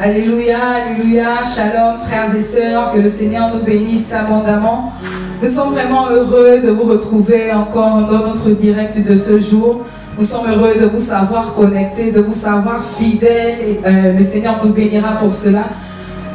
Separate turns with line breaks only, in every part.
Alléluia, alléluia, shalom frères et sœurs, que le Seigneur nous bénisse abondamment. Nous sommes vraiment heureux de vous retrouver encore dans notre direct de ce jour. Nous sommes heureux de vous savoir connectés, de vous savoir fidèles et le Seigneur nous bénira pour cela.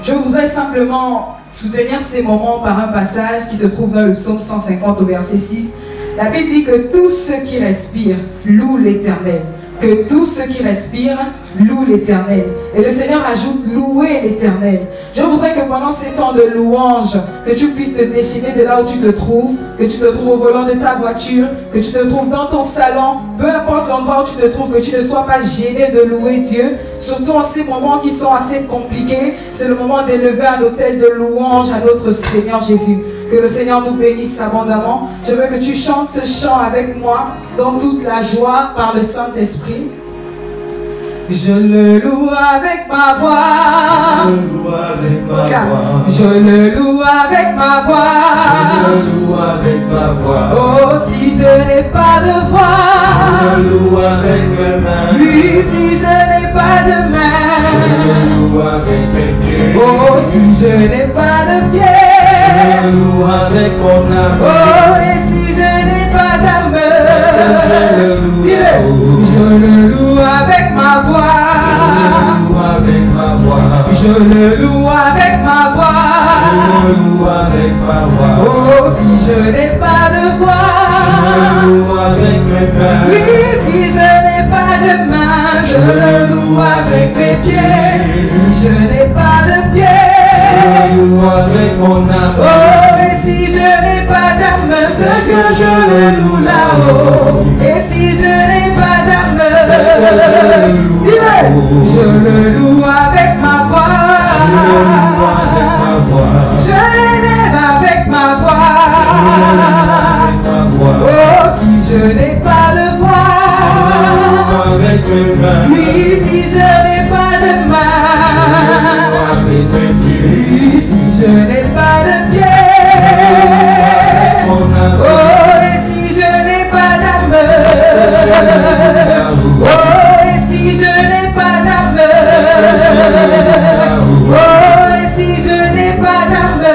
Je voudrais simplement soutenir ces moments par un passage qui se trouve dans le psaume 150 au verset 6. La Bible dit que tous ceux qui respirent louent l'Éternel. Que tous ceux qui respirent louent l'Éternel. Et le Seigneur ajoute louer l'Éternel. Je voudrais que pendant ces temps de louange, que tu puisses te déchirer de là où tu te trouves, que tu te trouves au volant de ta voiture, que tu te trouves dans ton salon, peu importe l'endroit où tu te trouves, que tu ne sois pas gêné de louer Dieu, surtout en ces moments qui sont assez compliqués. C'est le moment d'élever un autel de louange à notre Seigneur Jésus. Que le Seigneur nous bénisse abondamment. Je veux que tu chantes ce chant avec moi dans toute la joie par le Saint-Esprit. Je le loue avec ma voix. Je le loue avec ma voix.
Je le loue avec ma voix.
Oh, si je n'ai pas de voix,
Je le loue avec mes mains.
oui, si je n'ai pas de
Je
main,
le loue avec mes pieds.
oh, si je n'ai pas de
Je
pied,
le loue avec mon âme.
oh, et si je n'ai pas d'âme, dis-le, je le loue avec ma voix. Je le loue avec ma voix.
Je le loue avec ma voix.
Oh, si je n'ai pas de voix,
Je le loue avec mes mains.
oui, si je n'ai pas de main, je le loue avec mes pieds. Si je n'ai pas de
Je
pieds,
le loue avec mon âme.
oh, et si je n'ai pas d'âme, c'est que je le loue là-haut. Et si je n'ai pas d'âme, dis-le, je le loue avec ma voix. Je l'élève avec ma voix. Oh, si je n'ai pas de voix, oui, si je n'ai pas de main, oui, si je n'ai pas de pied, oh, et si je n'ai pas d'âme, oh, et si je n'ai pas d'âme, oh, et si je n'ai pas d'âme,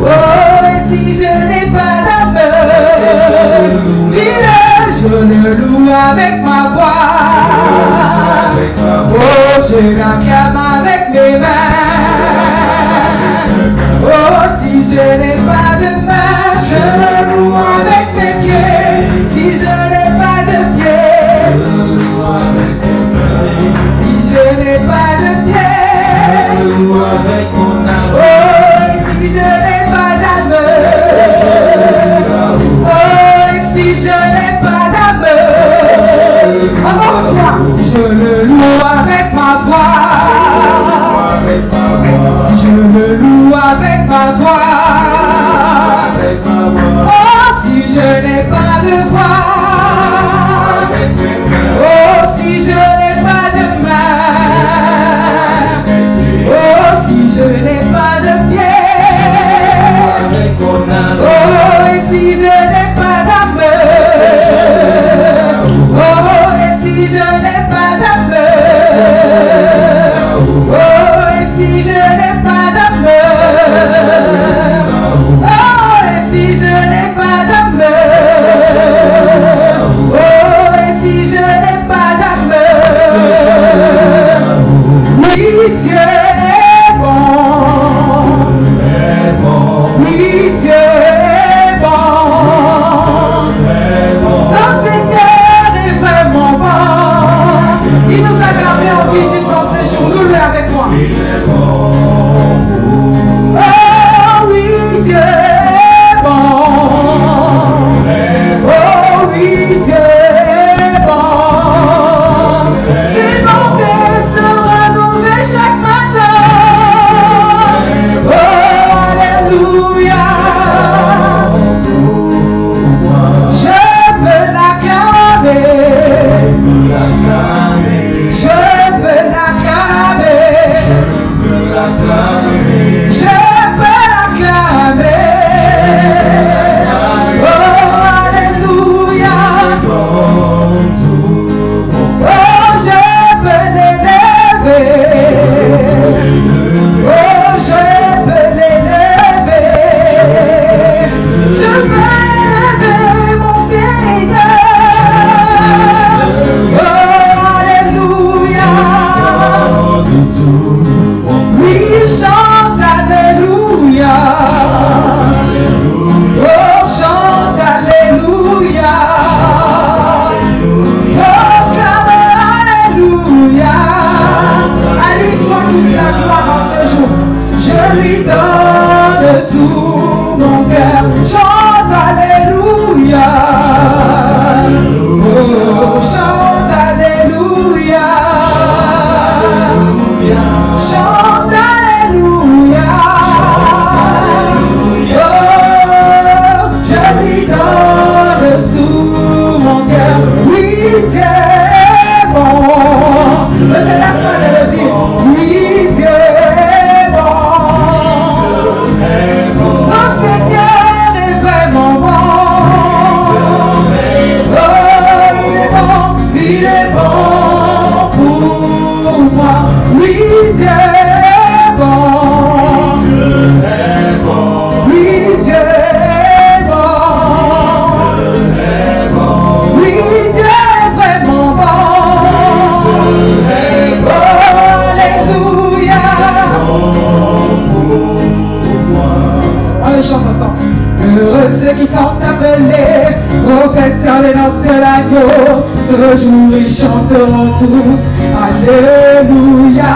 oh, et si je n'ai pas d'âme, dis-le, je le loue avec ma voix. Oh, je l'acclame avec mes mains. Oh, si je n'ai pas de main, je le loue avec mes pieds. Si je n'ai pas de pieds, si je n'ai pas de pieds, oh, et si je n'ai pas d'âme, oh, et si je n'ai pas d'âme, encore une fois, je le loue avec ma voix. Je le loue avec ma voix. Oh, si je n'ai pas de voix, oh, si je n'ai pas de main, oh, si je n'ai pas de pied, oh, et si je n'ai pas d'âme, oh, et si je n'ai pas d'âme, oh, et si je n'ai pas d'âme, oh, et si je n'ai pas d'âme, oh, et si je n'ai pas d'âme, oui, Dieu est bon, oui, Dieu est bon, notre Seigneur est vraiment bon, il nous a gardés en vie jusqu'en ce jour, nous le avec moi. Oh oui, Dieu est bon, oh oui, Dieu est bon, ses bontés se renouvellent chaque matin. Oh, alléluia, je peux l'acclamer, je peux l'acclamer, je peux l'acclamer. Oh, alléluia. Oh, je peux l'élever. noces de l'agneau. Ce jour ils chanteront tous. Alléluia.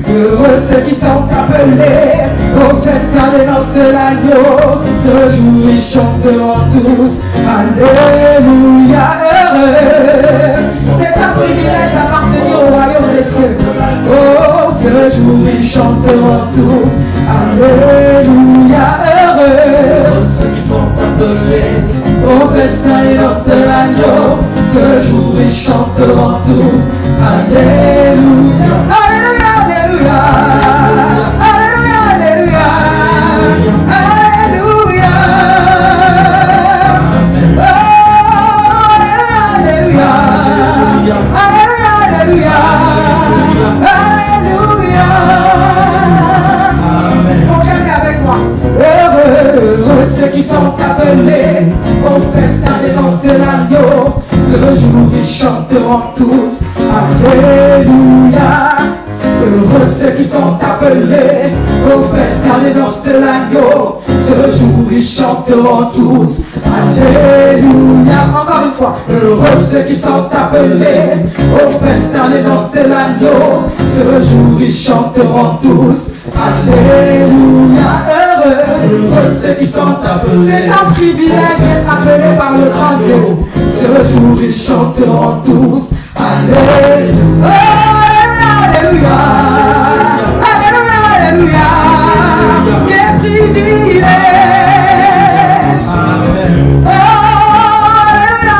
Heureux ceux qui sont appelés au festin des noces de l'agneau. Ce jour ils chanteront tous. Alléluia. Heureux. C'est un privilège d'appartenir au royaume des cieux. Oh, ce jour ils chanteront tous. Alléluia. Heureux
ceux qui sont appelés
au festin des noces de l'agneau. Ce jour ils chanteront tous. Alléluia. Alléluia. Alléluia. Alléluia. Alléluia. Alléluia. Alléluia. Alléluia. Proclamez avec moi. Heureux ceux qui sont appelés au festin des noces de l'agneau. Ce jour ils chanteront tous. Alléluia. Heureux ceux qui sont appelés au festin des noces de l'agneau. Ce jour ils chanteront tous. Alléluia. Encore une fois. Heureux ceux qui sont appelés au festin des noces de l'agneau. Ce jour ils chanteront tous. Alléluia. Heureux ceux qui sont appelés. C'est un privilège d'être appelé par le grand Dieu. Ce jour ils chanteront tous. Alléluia. Alléluia. Alléluia. Alléluia. Quel privilège. Oh,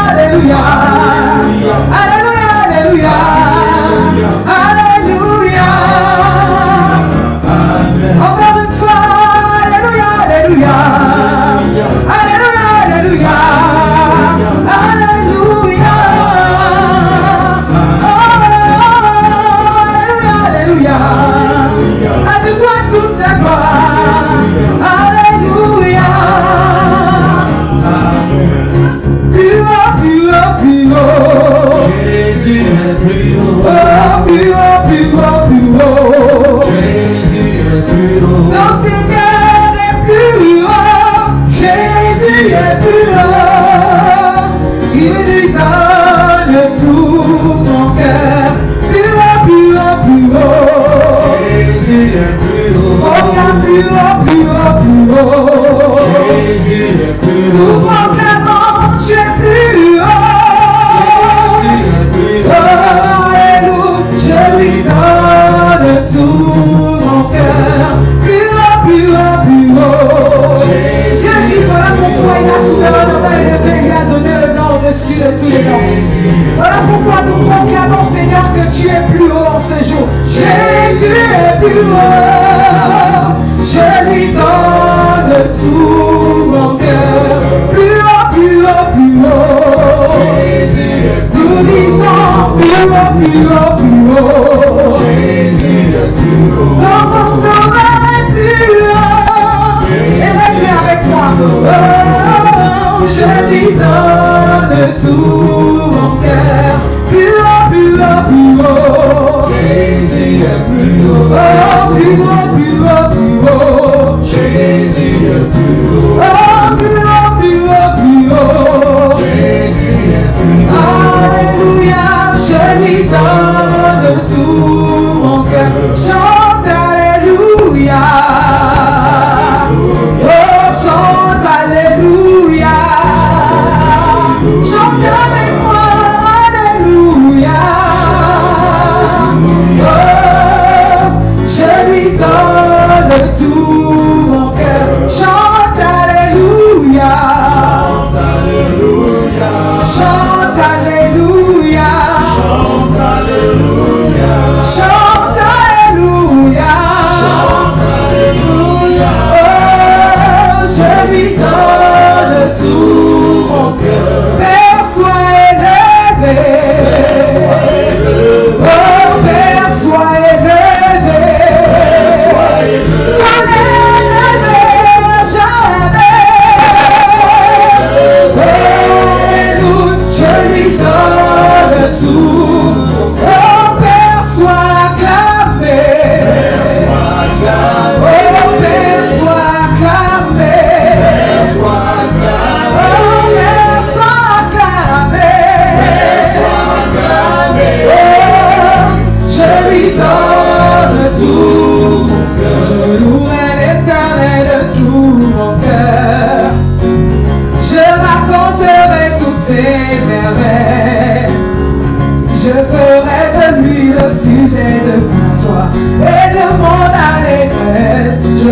Alléluia. Alléluia. Alléluia. Alléluia. Encore une fois. Alléluia. Alléluia. Alléluia. Alléluia. Alléluia. À Dieu soit toute la gloire. Alléluia. Plus haut, plus haut, plus haut.
Jésus est plus haut.
Oh, plus haut, plus haut, plus haut.
Jésus est plus haut.
Notre Seigneur est plus haut. Jésus est plus haut. Il lui donne tout mon cœur. Plus haut, plus haut, plus haut.
Jésus est plus haut.
Proclame plus haut, plus haut, plus haut.
Jésus est plus
Nous
haut.
proclamons, tu es plus haut.
Jésus est plus
Oh,
haut.
Alléluia, je lui donne tout mon cœur. Plus haut, plus haut, plus haut. Dieu dit, voilà pourquoi il a souverainement élevé, il a donné le nom au-dessus de tous les noms. Voilà pourquoi nous proclamons, Seigneur, que tu es plus haut en ce jour. Jésus est plus haut. Je lui donne tout mon cœur. Plus haut, plus haut, plus haut.
Jésus est plus
Nous disons plus haut, plus haut, plus haut.
Jésus est plus haut.
Notre sauveur est plus haut. Élève-le avec moi. Oh, je lui donne tout mon cœur. Plus haut, plus haut, plus haut.
Jésus est plus haut.
Oh, plus haut, plus haut, plus haut.
Jésus est plus haut.
Oh, plus haut, plus haut, plus haut.
Jésus est plus haut.
Alléluia, je lui donne tout mon cœur. Chante Alléluia. Oh, chante Alléluia. Chante Alléluia.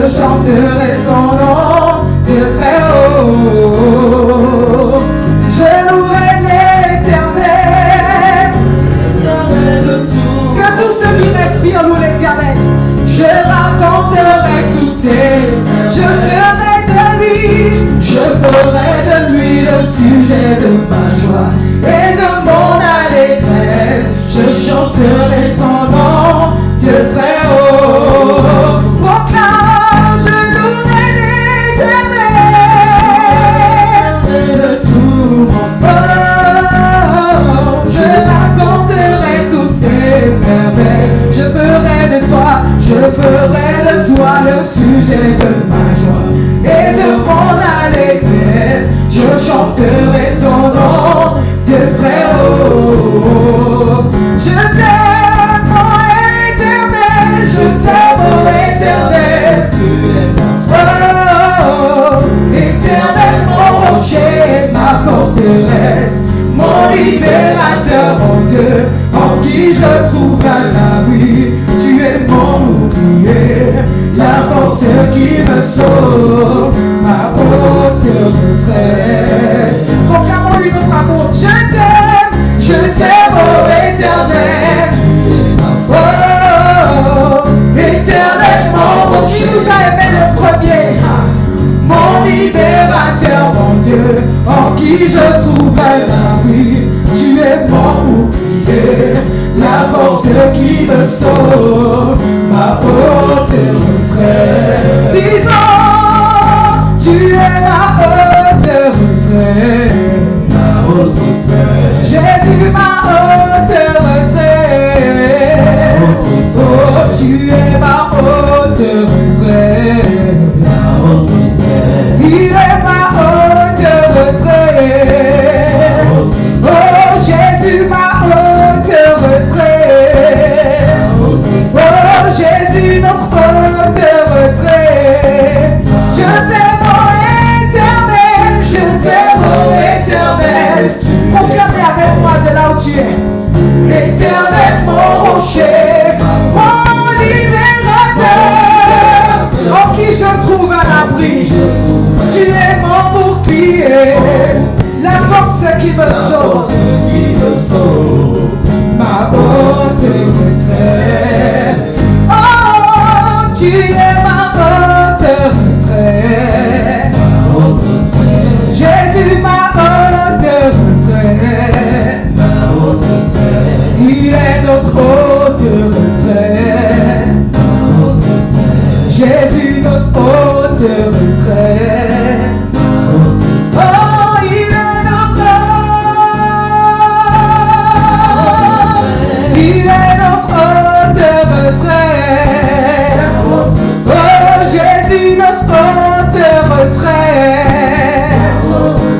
chanterai son nom de très haut. Je louerai l'Éternel. Que tous ceux qui respirent louent l'Éternel. Je raconterai toutes ses. Je ferai de lui le sujet de ma joie et de mon allégresse. Je chanterai son nom de très haut. Proclame, je louerai l'Éternel de tout mon corps. Je raconterai toutes ses merveilles. Je ferai de toi le sujet de ma joie et de mon allégresse. Je chanterai ton nom de très haut. Je t'aime, mon Éternel, je t'aime, mon Éternel. Oh, Éternel, mon rocher, ma forteresse, mon libérateur, mon Dieu, en qui je trouve un abri. Tu es mon bouclier, la force qui me sauve, ma haute retraite. Proclamons-lui notre amour. Je t'aime, oh Éternel. Oh, Éternel, mon qui nous a aimé le premier. Mon libérateur, mon Dieu, en qui je trouve un abri. Tu es mon bouclier, la force qui me sauve, ma haute retraite. Disons, tu es ma haute retraite. Ma haute retraite. Jésus, ma haute retraite. Oh, tu es ma haute retraite. Ma haute retraite. Il est ma haute retraite. Oh, Jésus, ma haute retraite. Oh, Jésus, notre haute retraite. Je t'aime, oh Éternel, je t'aime, oh Éternel. Proclame avec moi de là où tu es. Éternel, mon rocher, mon libérateur, en qui je trouve un abri. Tu es mon bouclier, la force qui me sauve, ma haute retraite. Oh, tu es ma haute retraite. Jésus, ma haute retraite. Il est notre haute retraite. Jésus, notre haute retraite. Oh, il est notre haute retraite. Oh, Jésus, notre haute retraite.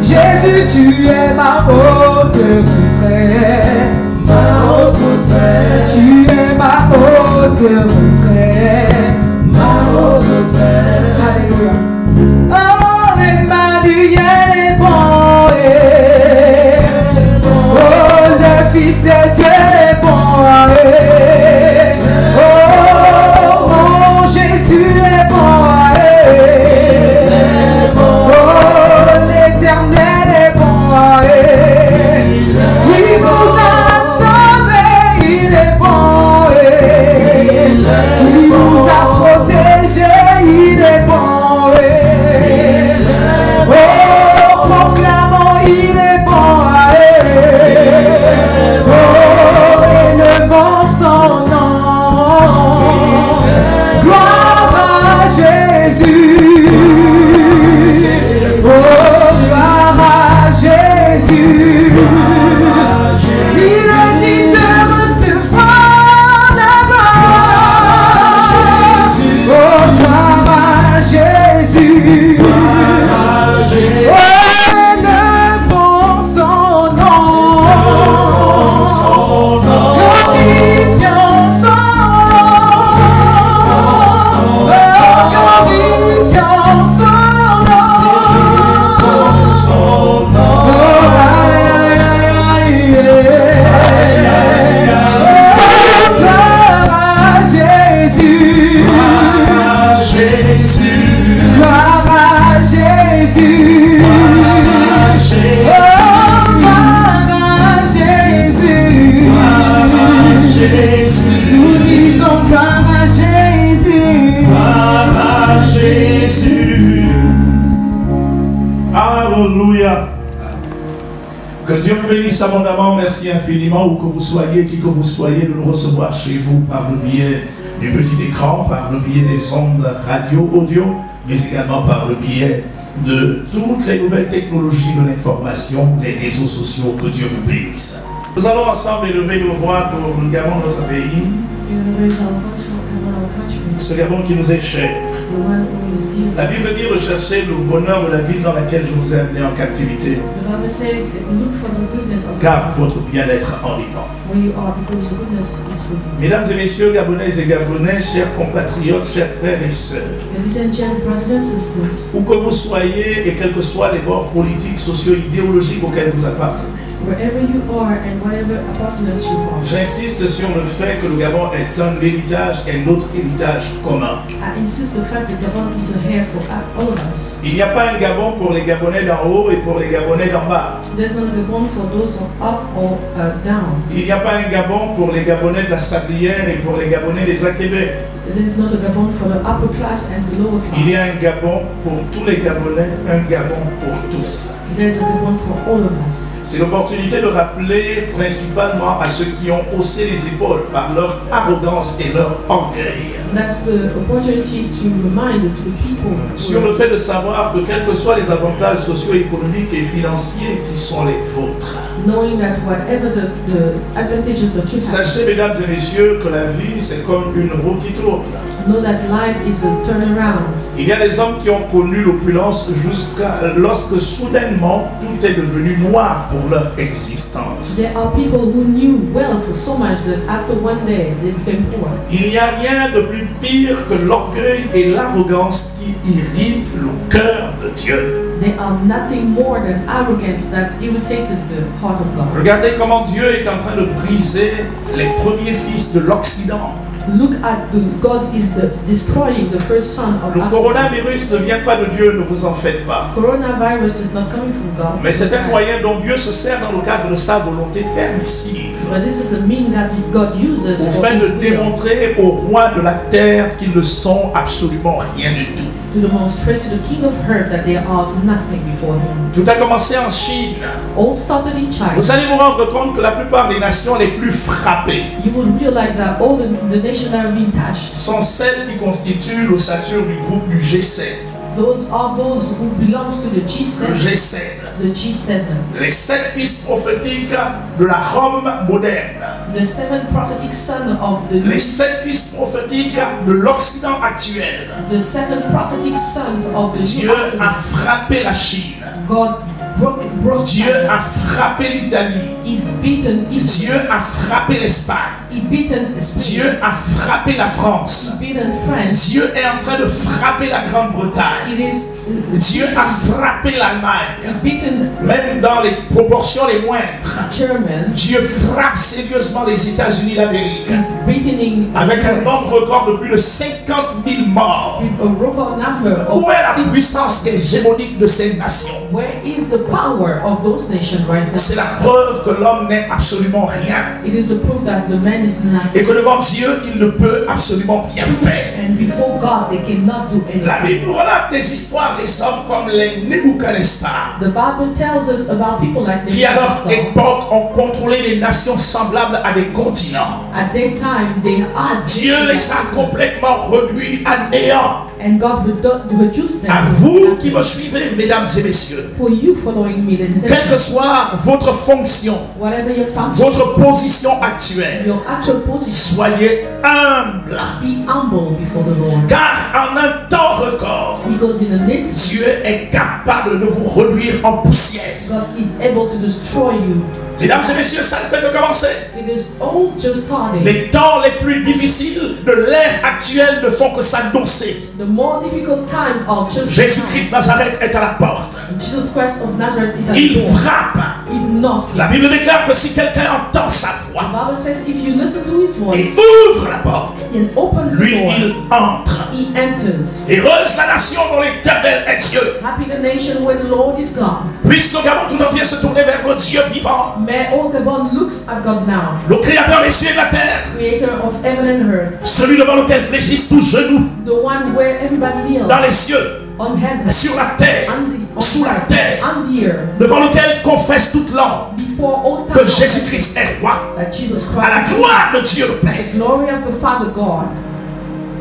Jésus, tu es ma haute retraite. Tu es ma haute retraite. Alléluia. Oh, Emmanuel est bon. Oh, le Fils de Dieu est bon. Oh, mon Jésus est bon. Oh, l'Éternel est bon. Il nous a sauvés, il est bon. Il nous a protégés, il est bon. Oh, proclamons, il est bon. Oh, élevons son nom. Gloire à Jésus. Oh, gloire à Jésus. Il est dit de recevoir la gloire. Oh, gloire à Jésus. Oh, élevons son nom. Glorifions son nom. Oh, glorifions
Que Dieu vous bénisse abondamment. Merci infiniment, où que vous soyez, qui que vous soyez, de nous recevoir chez vous par le biais du petit écran, par le biais des ondes radio, audio, mais également par le biais de toutes les nouvelles technologies de l'information, les réseaux sociaux. Que Dieu vous bénisse. Nous allons ensemble élever nos voix pour le Gabon, notre pays. Ce Gabon qui nous est cher. La Bible dit rechercher le bonheur de la ville dans laquelle je vous ai amené en captivité. Car votre bien-être en dépend. Mesdames et messieurs, Gabonaises et Gabonais, chers compatriotes, chers frères et sœurs, où que vous soyez et quels que soient les bords politiques, socio-idéologiques auxquels vous appartenez, j'insiste sur le fait que le Gabon est un héritage et notre héritage commun. Il n'y a pas un Gabon pour les Gabonais d'en haut et pour les Gabonais d'en bas. Il n'y a pas un Gabon pour les Gabonais de la Sablière et pour les Gabonais des Akébé. Il y a un Gabon pour tous les Gabonais, un Gabon pour tous. C'est l'opportunité de rappeler principalement à ceux qui ont haussé les épaules par leur arrogance et leur orgueil. Sur le fait de savoir que quels que soient les avantages socio-économiques et financiers qui sont les vôtres, sachez, mesdames et messieurs, que la vie c'est comme une roue qui tourne. Il y a des hommes qui ont connu l'opulence jusqu'à lorsque soudainement tout est devenu noir pour leur existence. Il n'y a rien de plus pire que l'orgueil et l'arrogance qui irritent le cœur de Dieu. Regardez comment Dieu est en train de briser les premiers fils de l'Occident.
Look at God is destroying the first son of
Le coronavirus ne vient pas de Dieu, ne vous en faites pas.
Coronavirus is not coming from God.
Mais c'est un moyen dont Dieu se sert dans le cadre de sa volonté permissive.
But this is a mean that God uses
afin de démontrer aux rois de la terre qu'ils ne sont absolument rien du tout.
To demonstrate to the king of earth that they are nothing before him.
Tout a commencé en Chine.
All started in China.
Vous allez vous rendre compte que la plupart des nations les plus frappées
You will realize that all the nations that have been touched
sont celles qui constituent l'ossature du groupe du G7.
Those are those who belongs to the G7.
Le G7.
The G7.
Les 7 fils prophétiques de la Rome moderne.
The 7 prophetic sons of the
Les 7 fils prophétiques de l'Occident actuel.
The 7 prophetic sons of the
Dieu a frappé la Chine.
God broke
Dieu
China.
a frappé l'Italie. Dieu a frappé l'Espagne. Dieu a frappé la France. Dieu est en train de frapper la Grande-Bretagne. Dieu a frappé l'Allemagne. Même dans les proportions les moindres. Dieu frappe sérieusement les États-Unis d'Amérique. Avec un nombre record de plus de 50 000 morts. Où est la puissance hégémonique de ces nations? C'est la preuve que l'homme n'est absolument rien. Et que devant Dieu, il ne peut absolument rien faire. La Bible relate des histoires des hommes comme les Nebuchadnezzar, qui à leur époque ont contrôlé les nations semblables à des continents. Dieu les a complètement réduits à néant.
And God reduced them.
À vous qui me suivez, mesdames et messieurs,
For you following me, ladies and
quelle que
gentlemen,
soit votre fonction,
whatever your function,
votre position actuelle,
your actual position,
soyez humble.
be humble before the Lord.
Car en un temps record,
Because in the midst,
Dieu est capable de vous réduire en poussière.
God is able to destroy you.
Mesdames et messieurs, ça ne fait que commencer.
It is all just starting.
Les temps les plus difficiles de l'ère actuelle ne font que s'annoncer.
The more difficult time of just
Jésus-Christ Nazareth est à la porte.
Jesus Christ of Nazareth is at
Il
the door.
frappe.
He's knocking.
La Bible déclare que si quelqu'un entend sa
The
voix
Bible says if you listen to his
et
voice
ouvre la porte,
and opens
lui,
the door,
il entre.
he he enters.
Heureuse la nation dont l'Éternel est Dieu.
Happy the nation where the Lord is God.
Puisse le Gabon tout entier se tourner vers le Dieu vivant,
May all Gabon looks at God now,
le Créateur des cieux et de la terre,
creator of heaven and earth,
celui devant lequel fléchissent tous genoux,
the one where everybody kneels,
dans les cieux,
on heaven,
sur la terre, sous la terre,
on the earth,
devant lequel confesse toute langue
before all
que
time
Jésus-Christ est roi,
that Jesus
à la
Christ is
gloire de Dieu le
the
Père.
glory of the Father God.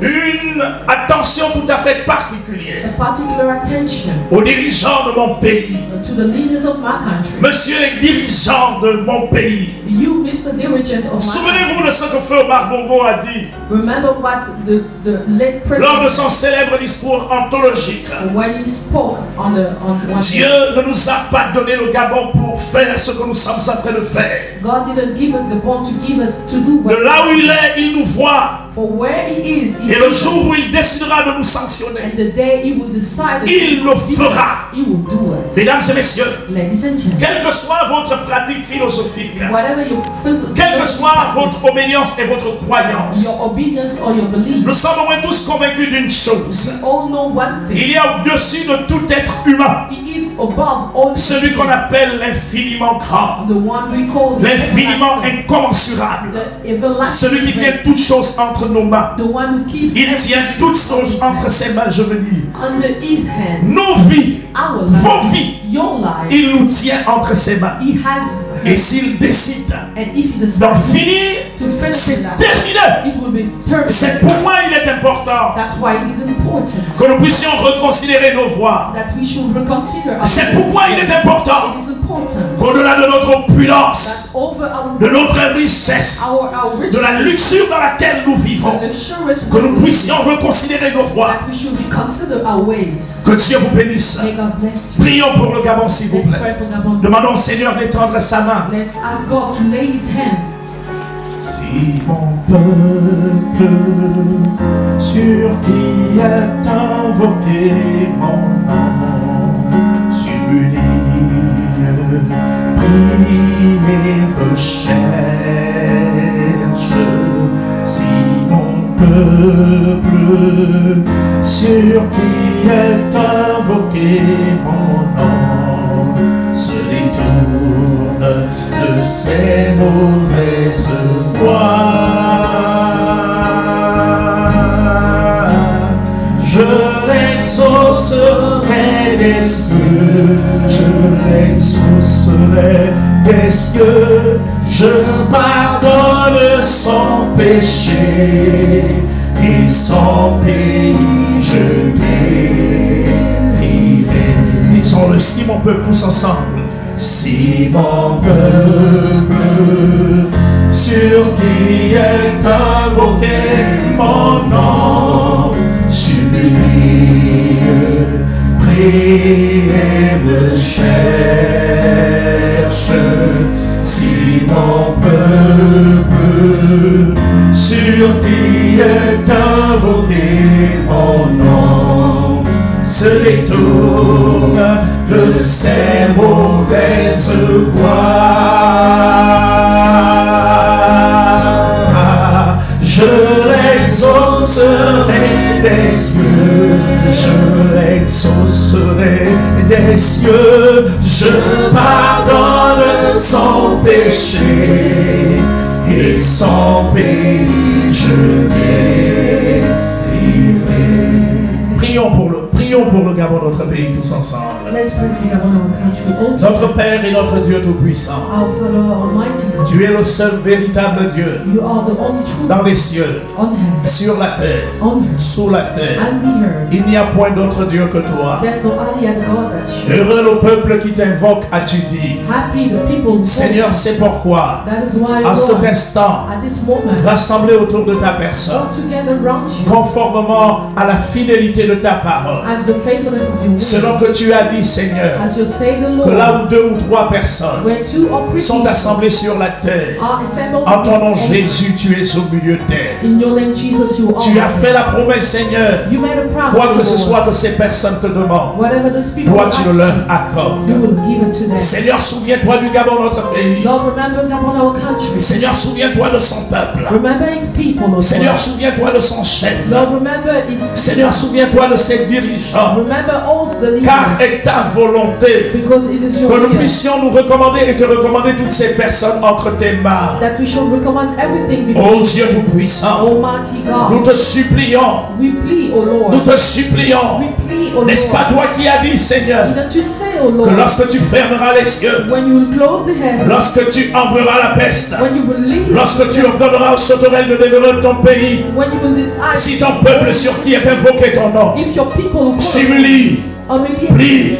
Une attention tout à fait particulière
A particular attention
aux dirigeants de mon pays.
to the leaders of my country.
Monsieur les dirigeants de mon pays,
You, Mr. Dirigent of my
souvenez-vous de ce que Feu Omar Bongo a dit
country, remember what the late
lors de
president,
son célèbre discours anthologique.
when he spoke on one
Dieu ne nous a pas donné le Gabon pour faire ce que nous sommes en train de faire.
God didn't give us the bond to give us to do
De
what
là où il est, il nous voit.
for where he is. He's
Et le jour où il décidera de nous sanctionner,
and the day he will decide that
il le fera.
he will do it.
Mesdames et messieurs,
Ladies and gentlemen,
quelle que soit votre pratique philosophique,
whatever your physical,
quelle que soit votre obédience et votre croyance,
your obedience or your belief,
nous sommes au moins tous convaincus d'une chose.
all know one thing.
Il y a au-dessus de tout être humain
He is above all
celui qu'on appelle l'infiniment grand,
the one we call the
l'infiniment
everlasting,
incommensurable,
the everlasting,
celui qui tient toutes choses entre nos mains.
the one who keeps
Il tient
everything
toutes choses entre ses mains, je veux dire.
under his hand.
Nos vies,
Our
vos
life,
vies,
your life,
il nous tient entre ses mains.
he has
Et s'il décide
and if he
d'en
decides
finir,
to finish
c'est
that,
terminé.
it will be terminated.
C'est pourquoi il est important
That's why it is important
que nous puissions reconsidérer nos voies.
that we should reconsider our
C'est pourquoi il est important
It is important
qu'au-delà de notre opulence,
that over our
de notre richesse,
our
de la
riches,
luxure dans laquelle nous vivons,
the luxurious
que nous
ways,
puissions reconsidérer nos voies.
that we should reconsider our ways.
Que Dieu vous bénisse.
May God bless you.
Prions pour le Gabon, s'il vous
Let's
plaît.
pray for Gabon.
Demandons au Seigneur d'étendre sa main.
Let's ask God to lay his hand.
Si mon peuple, sur qui est invoqué mon nom, s'humilie, prie et me cherche. Si mon peuple, sur qui est invoqué mon nom, se détourne de ses mauvaises voies, je l'exaucerai des cieux, je l'exaucerai des cieux, je pardonne son péché et son pays je guérirai. Disons-le, si mon peuple, tous ensemble. Si mon peuple, sur qui est invoqué mon nom, s'humilie, prie et me cherche. Si mon peuple, sur qui est invoqué mon nom, se détourne de ses mauvaises voies, je l'exaucerai des cieux, je l'exaucerai des cieux, je pardonne son péché et son pays je guérirai. Prions pour le Gabon, notre pays, tous ensemble.
Let's pray for Gabon, our country. Oh,
Notre Père et notre Dieu Tout-Puissant,
our Father Almighty,
tu es le seul véritable Dieu,
you are the only true
dans les cieux,
on heaven,
sur la terre,
on earth,
sous la terre.
and the earth.
Il n'y a point d'autre Dieu que toi.
There's no other God that you.
Heureux le peuple qui t'invoque, as-tu dit.
Happy the people who
Seigneur, c'est pourquoi,
that is why
en cet
Lord,
instant,
at this moment,
rassemblés autour de ta personne,
all together around you,
conformément à la fidélité de ta parole,
as the faithfulness of your word,
selon que tu as dit dit, Seigneur,
as you say the
que
Lord,
là où 2 ou 3 personnes
where 2 or 3
sont
people
assemblées sur la terre,
are assembled
en ton nom,
and
Jésus, tu es au milieu d'elles.
in your name, Jesus, you
Tu as
are.
fait la promesse, Seigneur.
You made a promise,
Quoi que ce
Lord.
soit que ces personnes te demandent,
Whatever those people
toi,
ask
tu le leur accordes.
you will give it to them.
Seigneur, souviens-toi du Gabon, notre pays.
Lord, remember Gabon, our country.
Seigneur, souviens-toi de son peuple.
Remember his people, Lord.
Seigneur, souviens-toi de son chef.
Lord, remember its.
Seigneur, souviens-toi de ses dirigeants.
Remember all the leaders.
Car est ta volonté
Because it is
que
your
nous
will
puissions nous recommander et te recommander toutes ces personnes entre tes mains.
that we should recommend everything before
Oh Dieu Tout-Puissant,
Almighty
nous
God.
te supplions,
We plead, O Lord.
nous te supplions.
We plead, O
N'est-ce pas
Lord.
toi qui as dit, Seigneur,
Didn't you say, O
que
Lord,
lorsque tu fermeras les cieux,
when you will close the heaven,
lorsque tu enverras la peste,
when you will leave,
lorsque tu ordonneras aux sauterelles de dévorer ton pays,
when you will leave,
si ton peuple sur qui est invoqué ton nom,
if your people will
s'humilie,
humiliate,
prie,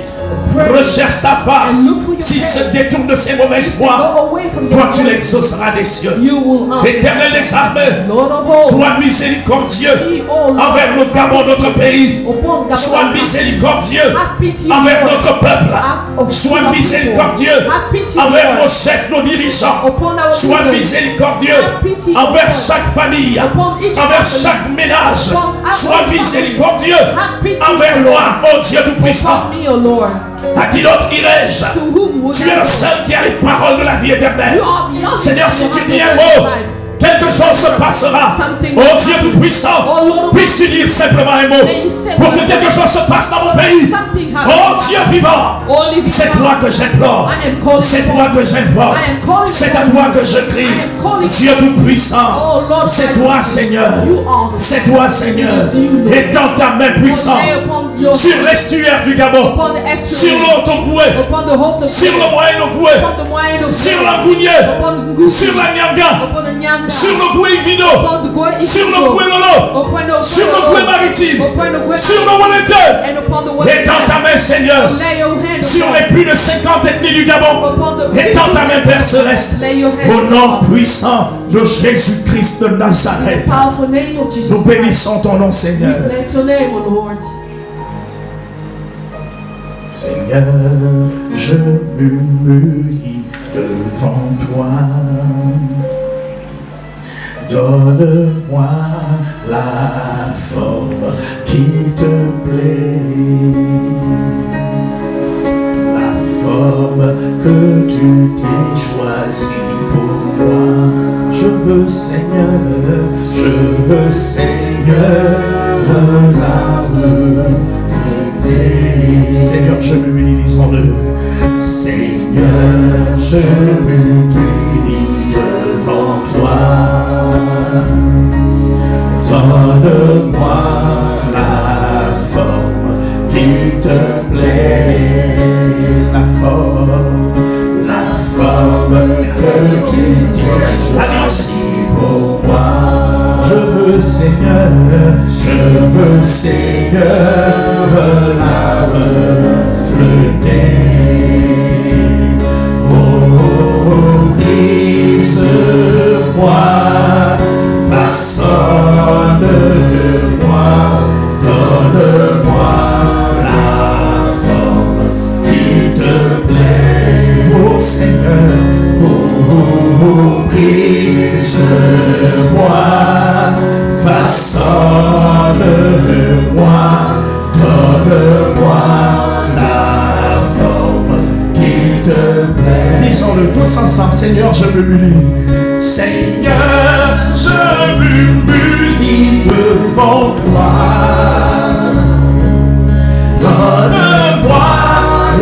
pray,
recherche ta face, s'il se détourne de ses mauvaises voies,
go away from
toi
your
tu
voice,
l'exauceras des cieux.
you will answer.
Éternel des armées,
Lord of hosts,
sois miséricordieux
be, O Lord,
envers le Gabon, notre pays.
upon Gabon,
Sois miséricordieux
have pity,
envers
Lord,
notre peuple.
of
Sois
our
miséricordieux
people. Have pity,
envers
Lord,
nos chefs, nos dirigeants.
upon our
Sois
people.
miséricordieux
Have pity,
envers
Lord,
chaque famille,
upon each
envers
family.
chaque ménage.
Upon our
Sois
family.
miséricordieux
Have pity,
envers
Lord,
moi, oh Dieu Tout-Puissant.
upon me, O Lord.
À qui d'autre irai-je?
To whom would
Tu
I
es le
go?
seul qui a les paroles de la vie éternelle.
You are the only
Seigneur,
one
si
who
tu
has
dis
the
un
word of
mot,
life.
quelque chose se passera.
Something
Oh
will
Dieu
happen.
Tout-Puissant,
Oh Lord,
puisses-tu dire simplement un mot
may you say
pour que
one
quelque
word.
chose se passe dans mon
So that
pays.
something happens.
Oh Dieu vivant,
Oh, living
c'est
God,
toi que j'implore,
I am calling
c'est
upon
toi
you.
que j'invoque,
I am calling
c'est à
upon
toi
you.
que je
I
crie.
am calling
Dieu
upon you.
Tout-Puissant,
Oh Lord,
c'est
Christ,
toi Seigneur,
you are the
c'est
Lord.
toi Seigneur.
It is you, Lord.
Étends ta main puissante
Lay upon your
sur l'estuaire du Gabon,
upon the
sur
estuary,
l'Otogoué,
upon the Haute
sur le Moyen-Ogoué,
upon the Moyen,
sur la Gounier,
upon the Ngusi,
sur la Nyanga,
upon the Nyanga,
sur le Goué-Vido,
upon the Gwe
sur le
Ikigo,
Goué-Lolo,
upon the
sur le Goué maritime,
upon the Gwe,
sur le Walete.
and upon the West.
Étends ta main, Seigneur,
Lay your hand
sur
upon,
les plus de 50 ethnies du Gabon.
upon the
Étends ta main, Père Céleste,
lay your hand
au nom
upon
puissant de Jésus-Christ de Nazareth.
the powerful name of Jesus
Nous
Christ.
bénissons ton nom, Seigneur.
Bless your name, O Lord.
Seigneur, je m'humilie devant toi. Donne-moi la forme qui te plaît, la forme que tu t'es choisie pour moi. Je veux, Seigneur, la refléter. Seigneur, je m'humilie, disons-le. Seigneur, je m'humilie devant toi. Donne-moi la forme qui te plaît, la forme que tu t'es choisie pour moi. Je veux, Seigneur, la refléter. Oh, brise-moi, façonne de moi, donne-moi la forme qui te plaît. Oh Seigneur, oh, brise-moi, façonne-moi, donne-moi la forme qui te plaît. Disons-le tous ensemble, Seigneur, je m'humilie. Seigneur, je m'humilie devant toi. Donne-moi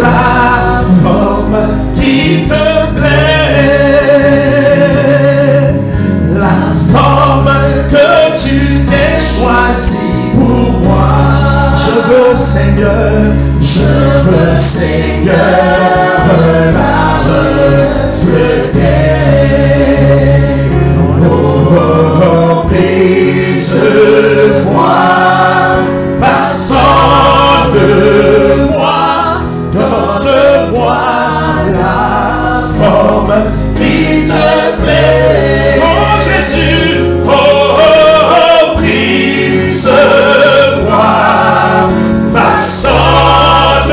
la forme qui te plaît, la forme que tu t'es choisie pour moi. Je veux, Seigneur, la refléter. Oh, brise-moi, façonne de moi, donne-moi la forme qui te plaît. Oh Jésus, oh, brise-moi, façonne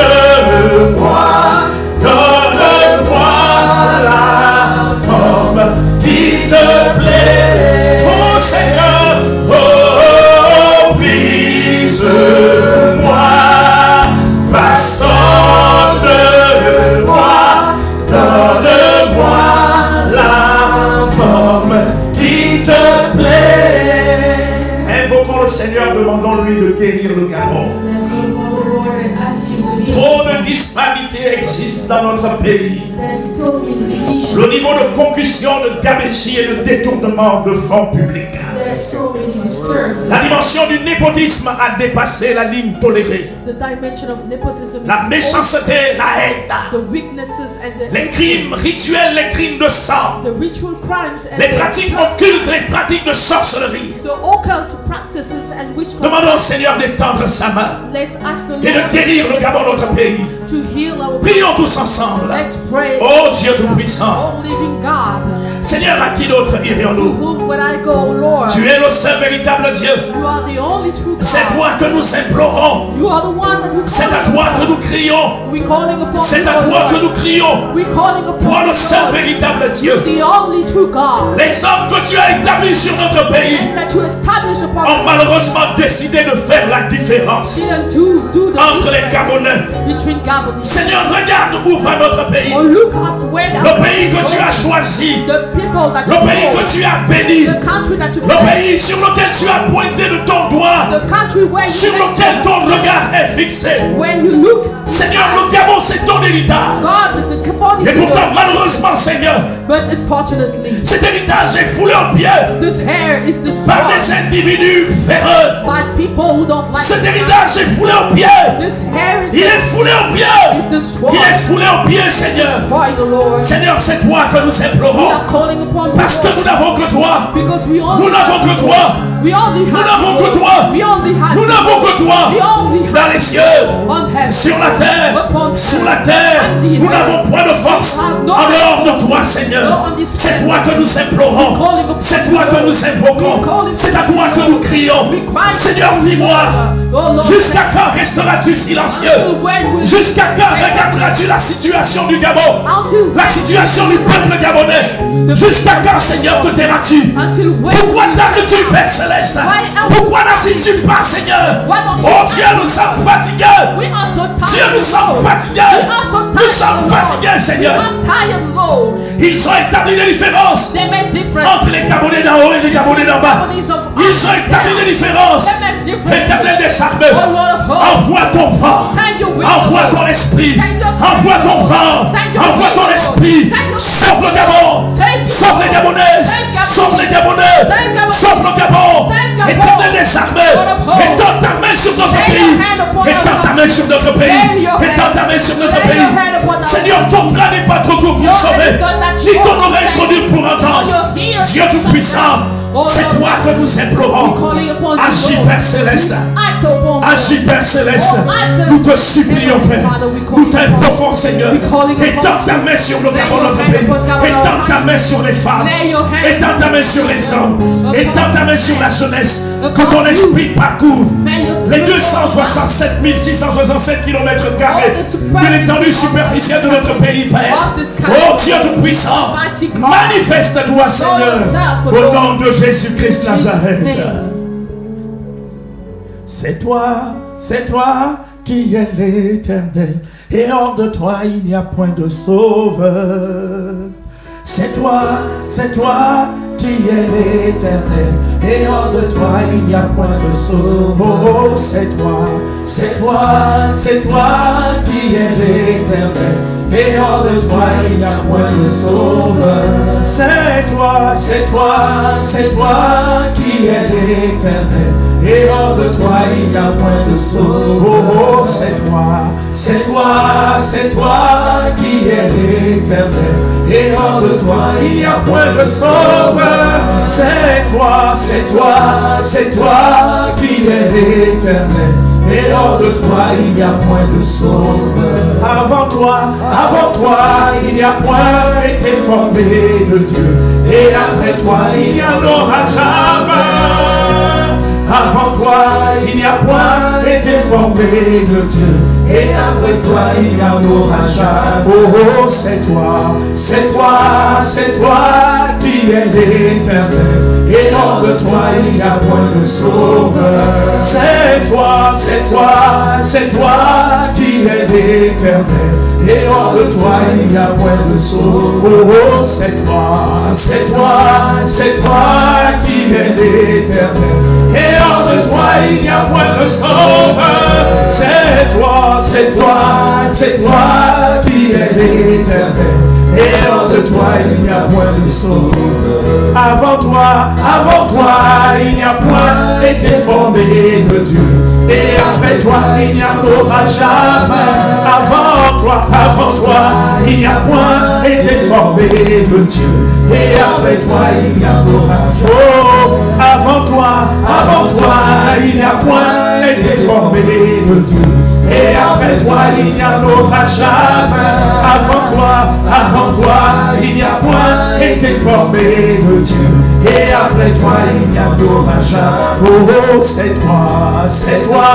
Seigneur, demandons-lui de guérir le Gabon.
Let's go before the Lord and ask him to heal.
Trop de disparités existent dans notre pays.
There's so many divisions.
Le niveau de concussion, de gabegie et de détournement de fonds publics.
There's so many disturbs.
La dimension du népotisme a dépassé la ligne tolérée.
The dimension of nepotism
La
is
méchanceté, la haine,
the weaknesses and the
les crimes rituels, les crimes de sang,
the ritual crimes and
les pratiques occultes, les pratiques de sorcellerie.
the occult practices and witchcraft.
Demandons au Seigneur d'étendre sa main
Let's ask the
et de
Lord
guérir le Gabon, notre pays.
to heal our
Prions tous ensemble.
Let's pray.
Oh Dieu Tout-Puissant.
Oh living God,
Seigneur, à qui d'autre
to
irions-nous?
whom would I go, Lord?
Tu es le seul véritable Dieu.
You are the only true
C'est
God.
toi que nous implorons.
You are the one that we
C'est à toi que nous crions.
We're calling upon
C'est
you,
à toi que
Lord.
nous crions.
We're calling upon
Toi,
you,
le seul
Lord.
véritable Dieu.
The only true God.
Les hommes que tu as établis sur notre pays
That you established upon
ont
us.
malheureusement décidé de faire la différence
Didn't do the
entre les
difference
Gabonais.
between Gabonese.
Seigneur, regarde où va notre pays.
Or look at where
Le pays que tu as choisi.
the people that
Le
you
pays que
know,
tu as béni.
the country that you
Le
bless,
pays sur lequel tu as pointé de ton doigt.
the country where you
Sur
live,
lequel ton regard est fixé.
when you look,
Seigneur, le Gabon, c'est ton héritage.
God, the Gabon
Et
is
pourtant,
yours.
malheureusement, Seigneur,
But unfortunately,
cet héritage est foulé aux pieds
this hair is
par
destroyed
des individus véreux.
by people who don't like
Cet
it.
héritage est foulé aux pieds.
This hair
Il est foulé aux pieds.
is destroyed.
Il est foulé aux pieds, Seigneur.
Destroy the Lord.
Seigneur, c'est toi que nous
We
implorons.
are calling upon you,
Parce que
Lord,
nous n'avons que toi.
because we only
Nous n'avons
have
que
you.
toi.
We only
Nous
have
n'avons
you.
que toi.
We only have
Nous
you.
n'avons que toi.
We only
Dans
have
les cieux,
on heaven,
sur la terre,
upon
sous la
earth,
terre,
and the
nous
earth.
n'avons point de force en dehors de toi, Seigneur. C'est toi que nous implorons. C'est toi que nous invoquons. C'est à toi que nous crions. Seigneur, dis-moi,
Oh Lord,
jusqu'à quand resteras-tu silencieux?
until when will
Jusqu'à quand regarderas-tu la situation du Gabon?
until
La situation du peuple gabonais? Jusqu'à quand, Seigneur, te tairas-tu?
until when
Pourquoi tardes-tu, Père Céleste? Pourquoi n'agis-tu pas, Seigneur? Oh Dieu, nous sommes fatigués.
we are so
Dieu,
tired,
nous sommes
Lord.
fatigués.
We are so
Nous
tired,
sommes
Lord.
fatigués,
We
Seigneur.
are tired, Lord.
Ils ont établi des différences
They make difference.
entre les Gabonais d'en haut et les Gabonais d'en bas.
Gabonese of
Ils ont établi des différences.
They make difference.
Établis des armées.
Oh Lord of hosts,
Envoie ton vent.
send your wind,
Envoie
Lord.
ton esprit.
Send your spirit,
Envoie ton
Lord.
vent.
Send your
Envoie
wind,
ton
Lord.
esprit.
Send your
Sauve le
spirit,
Gabon.
Lord. Send
Sauve les Gabonaises.
Send Gabon.
Sauve les Gabonais.
Send Gabon.
Sauve le Gabon.
Send Gabon.
Étends des armées.
Lord of hosts.
Étends ta main sur notre
Lay your
pays.
hand upon our
Étends ta main
country.
sur notre pays.
Lay your hand.
Étends ta main sur notre
Lay your hand
pays.
upon our
Seigneur, ton bras n'est pas trop court pour
Your
sauver.
hand is not that
Ni ton
short to
oreille
save.
trop dure pour entendre.
Your ears
Dieu
to
Tout-Puissant,
Oh,
c'est
Lord,
toi que nous implorons.
We're calling upon you,
Agis,
Lord.
Père Céleste.
Act upon us.
Agis, Père Céleste.
Oh, acte.
Nous te supplions,
Heavenly
Père.
Father, we call
Nous
you
t'invoquons, Seigneur.
We calling upon
Étends ta
you.
main sur le
Lay
Gabon,
your
notre
hand
pays.
upon Gabon, our
Étends ta
country.
main sur les femmes.
Lay your hand
Étends ta main sur les hommes.
upon
Étends ta main sur la jeunesse.
upon
Que ton
you.
esprit parcourt
May your
les
spirit
267 667 km carrés
All the superficie
de l'étendue superficielle de notre pays, Père.
of this country.
Oh Dieu Tout-Puissant,
Almighty God.
manifeste-toi, Seigneur,
yourself,
au
Lord.
nom de Jésus-Christ
Jesus'
Nazareth.
name.
C'est toi qui es l'Éternel, et hors de toi il n'y a point de sauveur. C'est toi qui es l'Éternel, et hors de toi il n'y a point de sauveur. Oh, c'est toi qui es l'Éternel, et hors de toi il n'y a point de sauveur. C'est toi qui es l'Éternel, et hors de toi il n'y a point de sauveur. Oh, c'est toi qui es l'Éternel, et hors de toi il n'y a point de sauveur. C'est toi qui es l'Éternel, et hors de toi il n'y a point de sauveur. Avant toi il n'y a point été formé de Dieu, et après toi il n'y en aura jamais. Avant toi il n'y a point été formé de Dieu, et après toi il n'y en aura jamais. Oh, c'est toi qui es l'Éternel, et hors de toi il n'y a point de sauveur. C'est toi qui es l'Éternel, et hors de toi il n'y a point de sauveur. Oh, c'est toi qui es l'Éternel, Et hors de toi, il n'y a point de sauveur. C'est toi, c'est toi, c'est toi qui es l'Éternel. Et hors de toi, il n'y a point de sauveur. Avant toi, il n'y a point été formé de Dieu. Et après toi, il n'y en aura jamais. Avant toi, il n'y a point été formé de Dieu. Et après toi, il n'y en aura jamais. Oh, avant toi, il n'y a point été formé de Dieu. Et après toi, il n'y en aura jamais. Avant toi, il n'y a point été formé de Dieu. Et après toi, il n'y en aura jamais. Oh, c'est toi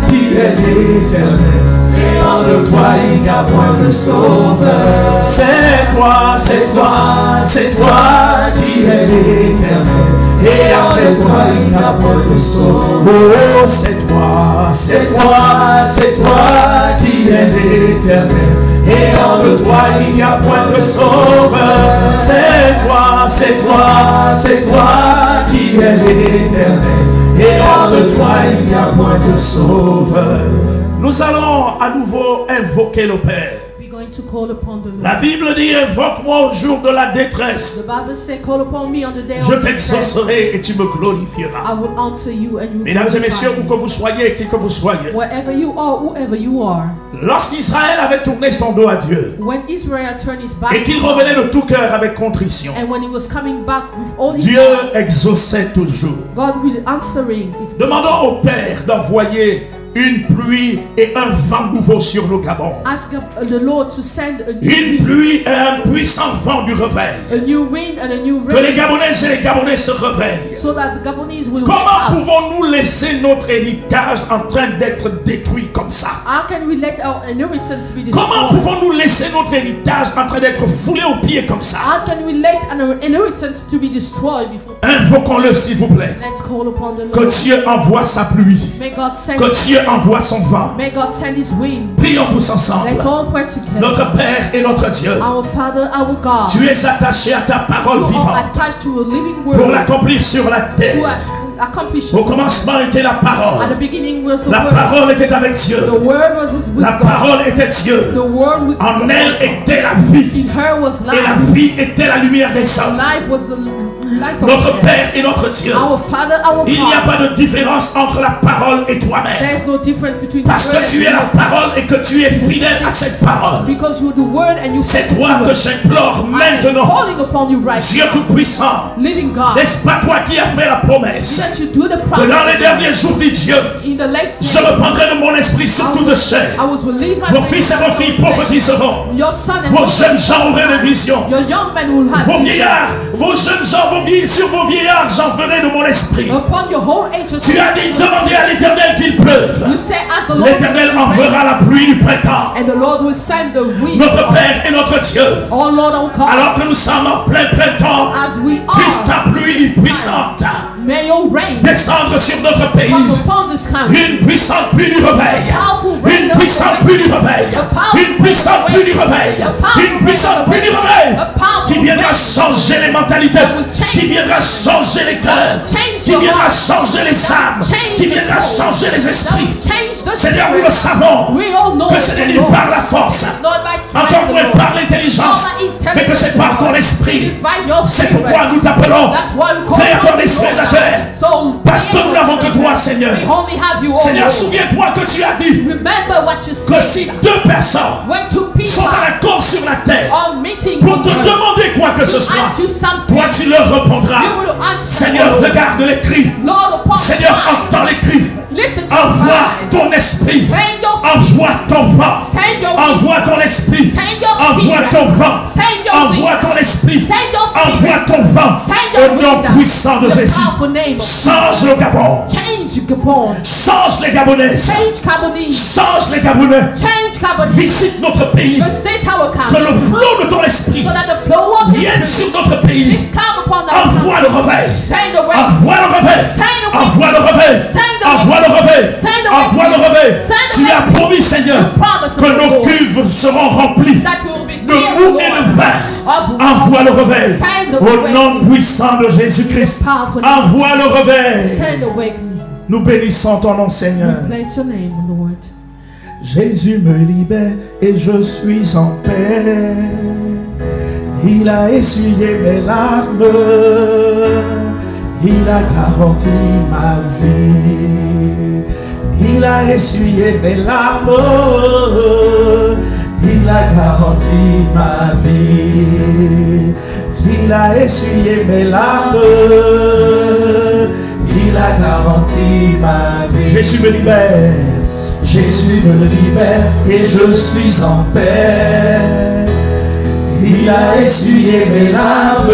qui es l'Éternel. Et hors de toi, il n'y a point de sauveur. C'est toi qui es l'Éternel. Et après toi, il n'y a point de sauveur. Oh, c'est toi qui es l'Éternel. Et hors de toi, il n'y a point de sauveur. C'est toi qui es l'Éternel. Et hors de toi, il n'y a point de sauveur. Nous allons à nouveau invoquer le Père.
To call upon the Lord.
La Bible dit, invoque-moi au jour de la détresse.
The Bible says, call upon me on the day
Je
of distress.
t'exaucerai et tu me glorifieras.
I will answer you and you will
Mesdames et
glorify
messieurs,
me.
où que vous soyez, qui que vous soyez,
Wherever you are, whoever you are.
lorsqu'Israël avait tourné son dos à Dieu
When Israel turned his back
et qu'il revenait de tout cœur avec contrition,
and when he was coming back with all his
Dieu
heart,
exauçait toujours.
God will answering his
Demandons au Père d'envoyer une pluie et un vent nouveau sur nos Gabons.
Ask the Lord to send a new
Une
wind,
pluie et un puissant vent du réveil.
a new wind and a new
Que les
rain,
Gabonaises et les Gabonais se réveillent.
so that the Gabonese will wake
Comment
up.
pouvons-nous laisser notre héritage en train d'être détruit comme ça?
How can we let our inheritance be
Comment
destroyed?
pouvons-nous laisser notre héritage en train d'être foulé aux pieds comme ça?
How can we let an inheritance to be destroyed before?
Invoquons-le s'il vous plaît.
Let's call upon the
Que
Lord.
Dieu envoie sa pluie.
May God send.
Que Dieu envoie son vent.
May God send His wind.
Prions tous ensemble.
Let's all pray together.
Notre Père et notre Dieu,
Our Father, our God.
tu es attaché à ta parole
You are
vivante
attached to a living
pour
word
l'accomplir sur la
to
terre.
accomplish.
Au commencement était la
At
parole.
the beginning was the
La
word.
parole était avec Dieu.
The word was with
La
God.
parole était Dieu.
The word with
En
God.
elle était la vie.
In her was
Et la
life.
vie était la lumière des hommes.
Life was the light of
Notre
man.
Père et notre Dieu.
Our Father, our
Il n'y a
God.
pas de différence entre la parole et toi-même.
There is no difference between the
Parce
word
que tu es
and
la
yourself.
parole et que tu es fidèle à cette parole.
Because you're the word and you
C'est
keep
toi
the
que
word.
j'implore
I am
maintenant.
calling upon you right
Dieu
now.
Tout-Puissant.
Living God.
N'est-ce pas toi qui as fait la promesse
That you do the
que
promise.
dans les derniers jours, dit Dieu,
In the late
je reprendrai de mon esprit sur toute chair.
I was released my
Vos fils et vos filles prophétiseront.
Your son and
Vos
your
jeunes gens auront des visions.
your young men will have
Vos vieillards, vos jeunes gens, sur vos vieillards, j'enverrai de mon esprit.
upon your whole age.
Tu as dit, demandez à l'Éternel qu'il pleuve.
You say, ask the Lord.
L'Éternel enverra la pluie du printemps.
And the Lord will send the wind.
Notre Père et notre Dieu.
Oh Lord, our God.
Alors que nous sommes en plein printemps,
As we
puisse
are,
ta pluie puissante
may your rain
descendre sur notre pays.
come upon this country.
Une puissante pluie du réveil.
Powerful rain
Une
of
puissante
the
pluie
rain.
du réveil.
A powerful
Une puissante
rain
pluie du
of the
réveil.
rain. A powerful
Une puissante
rain of
pluie
the
du
rain.
réveil.
A powerful
Qui viendra
rain.
changer les mentalités.
That will change.
Qui viendra changer les cœurs.
Change
Qui
your
viendra
heart.
changer les âmes.
Change
Qui
the
viendra
soul.
changer les
That
esprits.
will change the
Seigneur, nous le
spirit.
savons
We all know
que ce n'est
the
ni
Lord.
par la force,
Not by strength,
encore moins
Lord.
par l'intelligence, mais que c'est par ton esprit.
It's by your
C'est
spirit.
pourquoi nous t'appelons
That's why we call
Créateur
upon
des
you,
cieux et de la
Lord.
terre.
So,
Parce que nous n'avons que toi, Seigneur.
we only have you, oh
Seigneur,
Lord.
souviens-toi que tu as dit
Remember what you
que
said.
si deux personnes
When two people
sont en accord sur la terre
are meeting
pour
on
te
earth,
demander quoi que ce soit,
ask you something,
toi tu leur
you
répondras.
will answer.
Seigneur,
Lord.
regarde les cris.
Lord, upon
Seigneur,
the eyes.
entends les cris.
Listen to
Envoie
the
ton esprit.
Send your spirit.
Envoie ton vent.
Send your
Envoie ton esprit.
Send your
Envoie
spirit.
ton vent.
Send your
Envoie
wind.
ton esprit.
Send your spirit.
Envoie ton vent.
Send your
Au nom
wind.
puissant de
The
Jésus.
powerful name of
Change le Gabon.
Change Gabon.
Change les Gabonaises.
Change Gabonese.
Change les Gabonais.
Change Gabonese.
Visite notre pays.
Visit our
Que
country.
le flot de ton esprit
So that the flow of the
vienne
spirit
sur notre pays.
is come upon our
Envoie le réveil.
Send the rain.
Envoie le réveil.
Send the wind.
Envoie le réveil.
Send the
Envoie le réveil.
Send the
Envoie le
wind.
réveil.
Send the
Tu as
wind.
promis, Seigneur,
You promise
que
of the
nos
Lord
cuves seront remplies.
that we will be
de mou et de vin. Envoie le réveil. Au nom puissant de Jésus-Christ. Envoie le réveil. Nous bénissons ton nom, Seigneur. Jésus me libère et je suis en paix. Il a essuyé mes larmes. Il a garanti ma vie. Il a essuyé mes larmes. Il a garanti ma vie. Il a essuyé mes larmes. Il a garanti ma vie. Jésus me libère. Jésus me libère et je suis en paix. Il a essuyé mes larmes.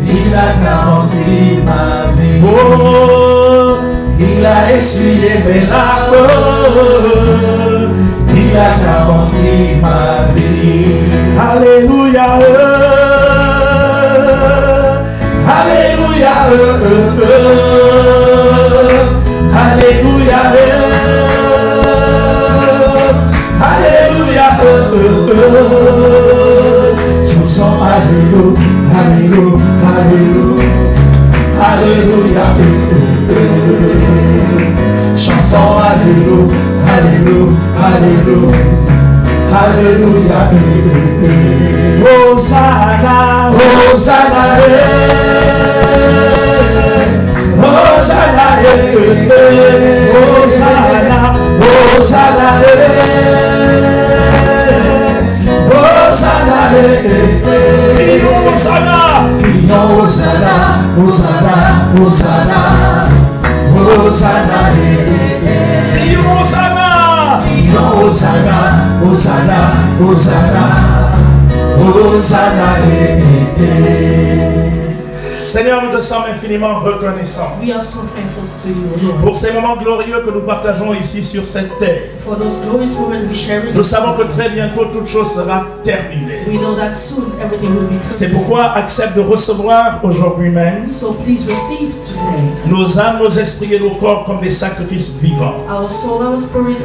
Il a garanti ma vie. Oh, il a essuyé mes larmes. Il a garanti ma vie. Alléluia. Alléluia. Alléluia. Alléluia. Chantons Alléluia. Alléluia. Alléluia. Alléluia. Chantons Alléluia. Alléluia. Alléluia. Alléluia. Hosanna. Hosanna. Hosanna. Hosanna. Hosanna. Hosanna. Crions Hosanna. Crions Hosanna. Hosanna. Hosanna. Hosanna. Crions Hosanna. Crions Hosanna. Hosanna. Hosanna. Hosanna. Seigneur, nous te sommes infiniment reconnaissants pour ces moments glorieux que nous partageons ici sur cette terre. Nous savons que très bientôt toute chose sera terminée. C'est pourquoi accepte de recevoir aujourd'hui même nos âmes, nos esprits et nos corps comme des sacrifices vivants.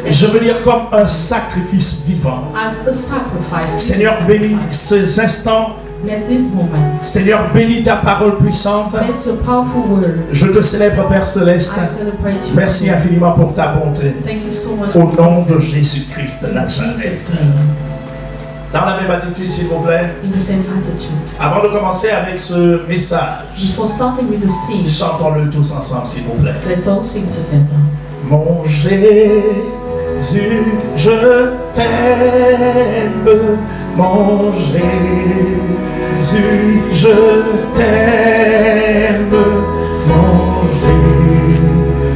Je veux dire comme un sacrifice vivant. Seigneur, bénis ces instants. Seigneur, bénis ta parole puissante. Je te célèbre, Père Céleste. Merci infiniment pour ta bonté. Au nom de Jésus-Christ de Nazareth. Dans la même attitude, s'il vous plaît. Avant de commencer avec ce message, chantons-le tous ensemble, s'il vous plaît. Mon Jésus, je t'aime. Mon Jésus, je t'aime. Mon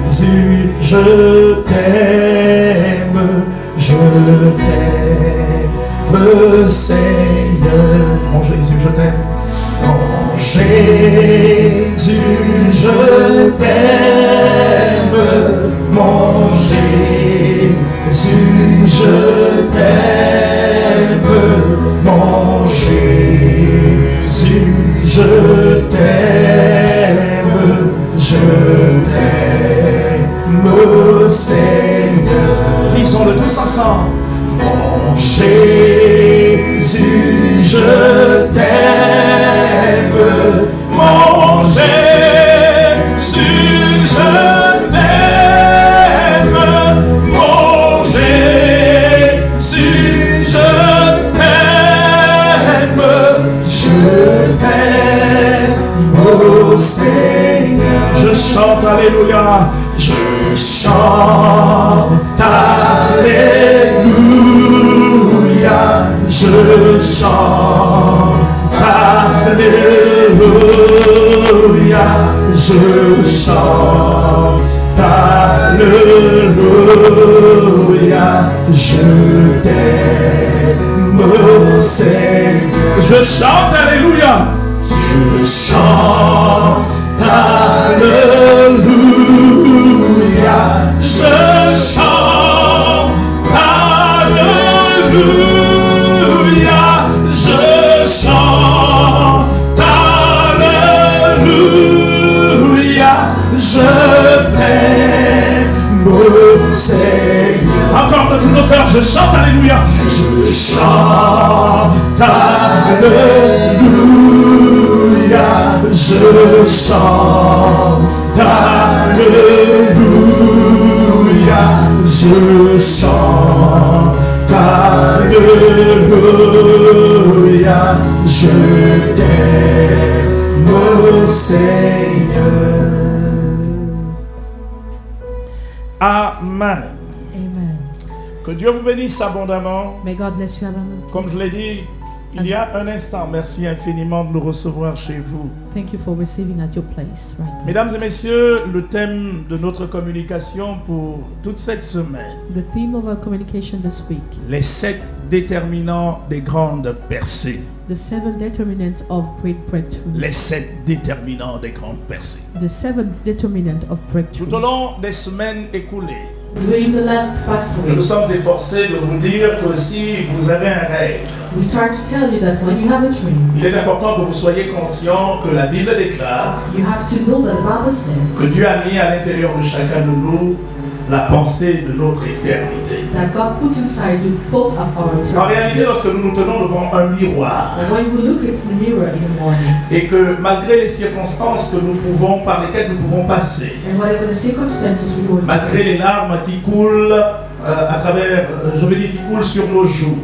Jésus, je t'aime. Je t'aime, Seigneur. Mon Jésus, je t'aime. Mon Jésus, je t'aime. Mon Jésus, je t'aime. Mon Jésus, je t'aime. Je t'aime, Seigneur. Lisons-le tous ensemble. Mon Jésus, je t'aime. Mon Jésus, je t'aime. Mon Jésus, je t'aime. Je t'aime, ô Seigneur. Je chante Alléluia. Je chante Alléluia. Je chante Alléluia. Je chante Alléluia. Je t'aime, Seigneur. Je chante Alléluia. Je chante Alléluia. Je chante Alléluia. Je chante Alléluia. Je t'aime, Seigneur. Encore de tout notre cœur, je chante alléluia. Je chante alléluia. Je chante alléluia. Je chante alléluia. Je t'aime, Seigneur. Amen.
Amen.
Que Dieu vous bénisse abondamment.
May God bless you abundantly.
Comme je l'ai dit il y a un instant, merci infiniment de nous recevoir chez vous.
Thank you for receiving at your place right now.
Mesdames et messieurs, le thème de notre communication pour toute cette semaine,
The theme of our communication this week,
les 7 déterminants des grandes percées.
the 7 determinants of great breakthrough.
Les 7 déterminants des grandes percées.
The 7 determinants of breakthrough.
Tout au long des semaines écoulées,
During the last past
nous
week,
sommes efforcés de vous dire que si vous avez un rêve,
we tried to tell you that when you have a dream,
il est important que vous soyez conscient que la Bible déclare
you have to know that the Bible says
que Dieu a mis à l'intérieur de chacun de nous la pensée de notre éternité.
that God put inside you thought of our
En
eternity.
réalité, lorsque nous nous tenons devant un miroir
And when we look at the mirror in the morning,
et que malgré les circonstances que nous pouvons, par lesquelles nous pouvons passer,
and whatever the circumstances we go
malgré
into,
les larmes qui coulent à travers, je veux dire, qui coulent sur nos joues,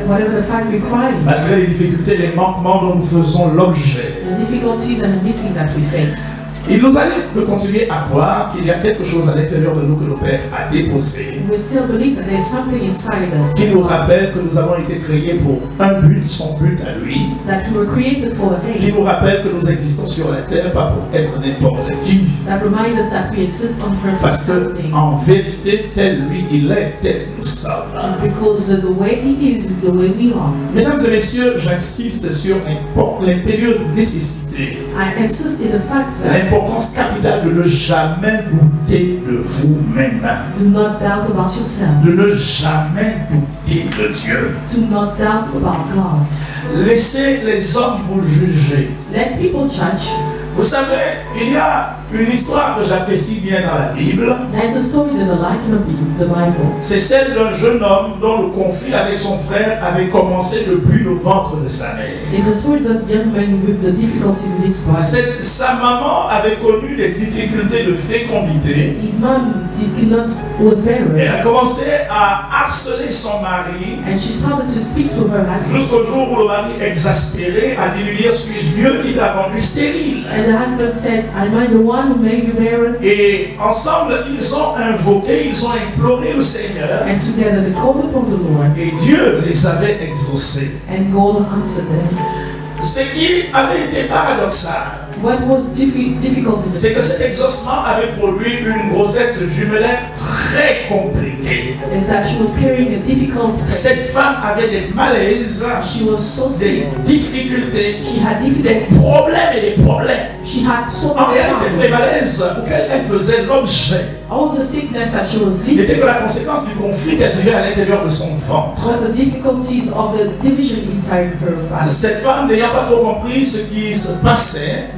whatever the fact we're crying,
malgré les difficultés, les manquements dont nous faisons l'objet,
the difficulties and the missing that we face,
il nous arrive de continuer à croire qu'il y a quelque chose à l'intérieur de nous que le Père a déposé,
we still believe that there is something inside us
qui nous rappelle que nous avons été créés pour un but, son but à lui,
that we were created for a
qui
aim,
nous rappelle que nous existons sur la terre pas pour être n'importe qui,
that remind us that we exist on earth for
parce que
something.
en vérité, tel lui il est, tel nous sommes.
And because the way He is, the way we are.
Mesdames et messieurs, j'insiste sur l'impérieuse nécessité,
I insist in the fact that
l'importance capitale de ne jamais douter de vous-même,
do not doubt about yourself,
de ne jamais douter de Dieu.
do not doubt about God.
Laissez les hommes vous juger.
Let people judge.
Vous savez, il y a une histoire que j'apprécie bien dans la Bible.
There's a story that I like in the Bible.
C'est celle d'un jeune homme dont le conflit avec son frère avait commencé depuis le ventre de sa mère.
It's a story that young man with the difficulty with his wife.
Sa maman avait connu des difficultés de fécondité.
His mom was
Elle
barren,
a commencé à harceler son mari
and she started to speak to her husband.
jusqu'au jour où le mari, exaspéré, a dû lui dire: suis-je mieux qui t'a rendu stérile?
And the husband said, am I the one who made you barren?
Et ensemble, ils ont invoqué, ils ont imploré le Seigneur.
And together they called upon the Lord,
Et Dieu les avait exaucés.
and God answered them.
Ce qui avait été paradoxal,
What was difficult in
c'est que
this
cet exaucement avait produit une grossesse jumellaire très compliquée.
is that she was carrying a difficult pregnancy.
Cette femme avait des malaises,
She was so
des
sick.
difficultés,
She had
des
difficulty.
problèmes et des problèmes.
She had so
En
many
réalité, tous les
problems.
malaises auxquels elle faisait l'objet
All the sickness that she was living
n'étaient que la conséquence du conflit qu'elle vivait à l'intérieur de son ventre.
was the difficulties of the division inside her body.
Cette femme, n'ayant pas trop compris ce qui se passait,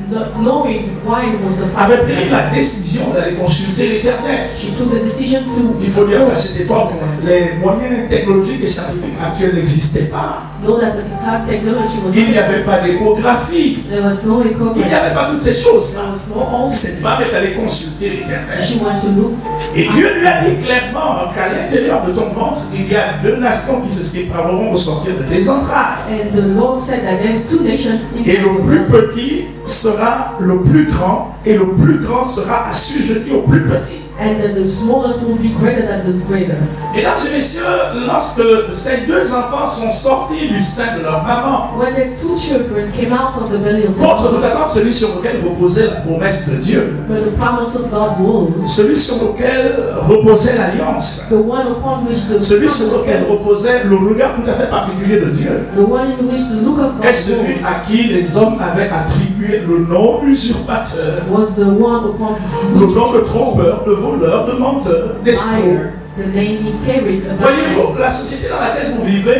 Knowing why it was the fact
avait pris
that
la décision d'aller consulter l'Éternel.
she took the decision to
Il faut dire qu'à cette époque, les moyens technologiques et scientifiques actuels n'existaient pas.
know that the time technology was
Il n'y avait pas d'échographie.
there was no
Il n'y
ecography.
avait pas toutes ces choses-là.
There was no
Cette
ultrasound.
femme est allée consulter l'Éternel.
She went to look,
Et Dieu lui a dit clairement qu'à l'intérieur de ton ventre, il y a 2 nations qui se sépareront au sortir de tes entrailles.
and the Lord said that there's 2 nations
Et
inside
le
the
plus
body.
petit sera le plus grand, et le plus grand sera assujetti au plus petit.
And then the smallest will be greater than the greater.
Mesdames et messieurs, lorsque ces 2 enfants sont sortis du sein de leur maman,
When these 2 children came out of the belly of the
contre toute
mother,
attente, celui sur lequel reposait la promesse de Dieu,
where the promise of God was,
celui sur lequel reposait l'alliance,
the one upon which the
celui sur lequel
promise
reposait le regard tout à fait particulier de Dieu,
was, the one in which the look of God
est celui
was,
à qui les hommes avaient attribué le nom usurpateur,
was the one upon
le
which
nom de trompeur, de voleur, de menteur, d'escroc.
liar, the name he carried about.
Voyez-vous, la société dans laquelle vous vivez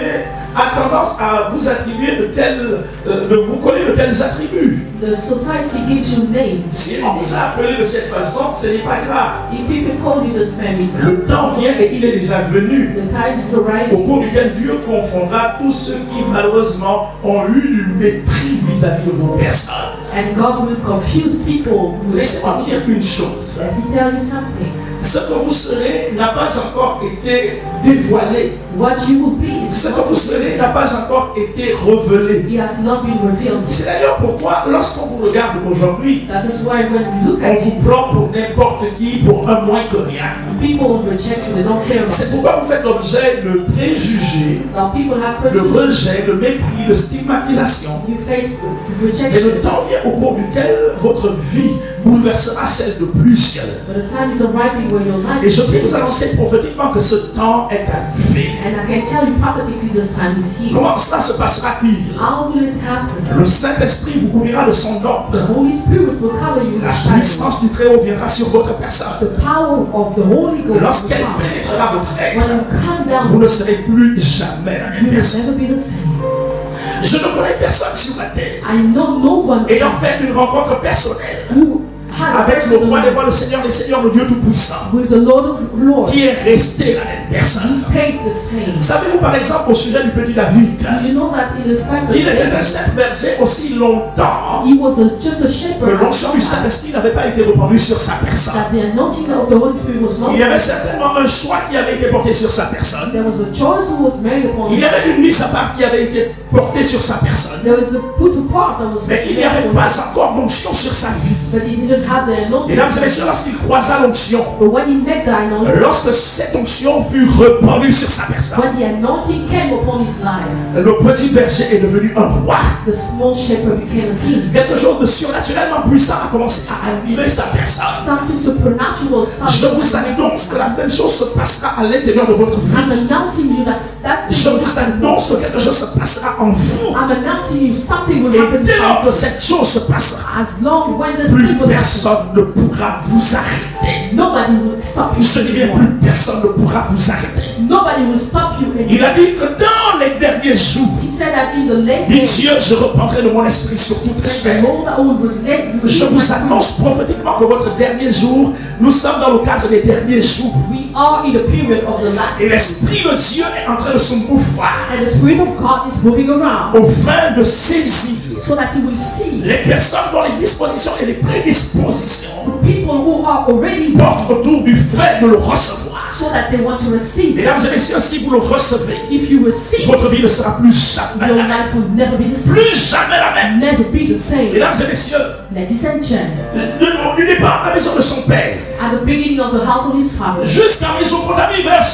a tendance à vous attribuer de vous coller de tels attributs.
The society gives you names.
Si on vous a appelé de cette façon, ce n'est pas grave.
If people call you this very
Le temps vient et il est déjà venu.
the time is arriving.
Au cours duquel Dieu confondra tous ceux qui malheureusement ont eu du mépris vis-à-vis de vos personnes.
And God will confuse people with
Laissez-moi dire une chose.
Let me tell you something.
Ce que vous serez n'a pas encore été dévoilé.
What you will be
Ce
is
que vous serez n'a pas encore été révélé.
it has not been revealed.
C'est d'ailleurs pourquoi, lorsqu'on vous regarde aujourd'hui,
That is why when we look
on
at
vous
it,
prend pour n'importe qui, pour un moins que rien.
people reject you, they don't care about
C'est
you.
pourquoi vous faites l'objet de préjugés,
Now people have
de
prejudice.
rejet, de mépris, de stigmatisation.
You face
Et
rejection.
le temps vient au cours duquel votre vie bouleversera celle de plusieurs.
But the time is arriving when your life
Et je
is
puis vous
changing.
annoncer prophétiquement que ce temps est arrivé.
And I can tell you prophetically this time is here.
Comment cela se passera-t-il?
How will it happen?
Le Saint-Esprit vous couvrira de son nom.
The Holy Spirit will cover you with
La
shining.
puissance du Très-Haut viendra sur votre personne.
The power of the Holy Ghost will
Lorsqu'elle
come.
pénétrera votre
When
être,
you come down,
vous ne serez plus jamais la
you
même
will
personne.
never be the same.
Je ne connais personne sur la terre
I know no one
ayant fait une rencontre personnelle
who had a
avec le
personal
roi des rois, le
life
Seigneur des seigneurs, le Dieu Tout-Puissant,
with the Lord of Lords.
qui est resté la même
He
personne.
stayed the same.
Savez-vous par exemple au sujet du petit David
Do you know that in the fact that
qu'il était un
David,
simple berger aussi longtemps
he was just a
que
shepherd as
l'onction
long
du
as
Saint-Esprit n'avait pas été répandue sur sa personne.
that the anointing of the Holy Spirit was not
Il y avait certainement un choix qui avait été porté sur sa personne.
there was a choice who was made upon
Il y
him.
avait une mise à part qui avait été portée sur sa personne.
There was a put apart that was
Mais il n'y
made
avait
upon
pas
him.
encore d'onction sur sa vie.
But he didn't have the anointing.
Mesdames et messieurs, lorsqu'il croisa l'onction,
But when he met the anointing,
lorsque cette onction fut répandue sur sa personne,
when the anointing came upon his life,
le petit berger est devenu un roi.
the small shepherd became a king.
Quelque chose de surnaturellement puissant a commencé à animer sa personne.
Something supernatural
Je
started
vous
happening.
annonce que la même chose se passera à l'intérieur de votre
I'm
vie.
announcing you that
Je vous annonce que quelque chose se passera en vous.
I'm announcing you something will
Et
happen
dès lors
inside
que cette chose se passera,
you. As long when this
plus
thing will happen,
personne ne pourra vous arrêter.
nobody will stop you
Je dis bien,
anymore.
plus personne ne pourra vous arrêter.
Nobody will stop you
Il
anymore.
a dit que dans les derniers jours,
He said that in the late
dit
days,
Dieu, je reprendrai de mon esprit sur toute
said the
chair.
Lord that will relate you.
Je vous annonce prophétiquement que votre dernier jour, nous sommes dans le cadre des derniers jours.
We are in the period of the last
Et
days.
l'Esprit de Dieu est en train de se mouvoir
And the Spirit of God is moving around
au fin de saisir
so that He will see
les personnes dont les dispositions et les prédispositions
people who are already
portent autour du fait de le recevoir.
so that they want to receive.
Mesdames et messieurs, si vous le recevez,
If you receive,
votre vie ne sera plus jamais
your
la même.
life will never be the same.
Plus jamais la même.
Never be the same.
Mesdames et messieurs,
Ladies and gentlemen,
du départ de la maison de son père
at the beginning of the house of his father,
jusqu'à Mésopotamie vers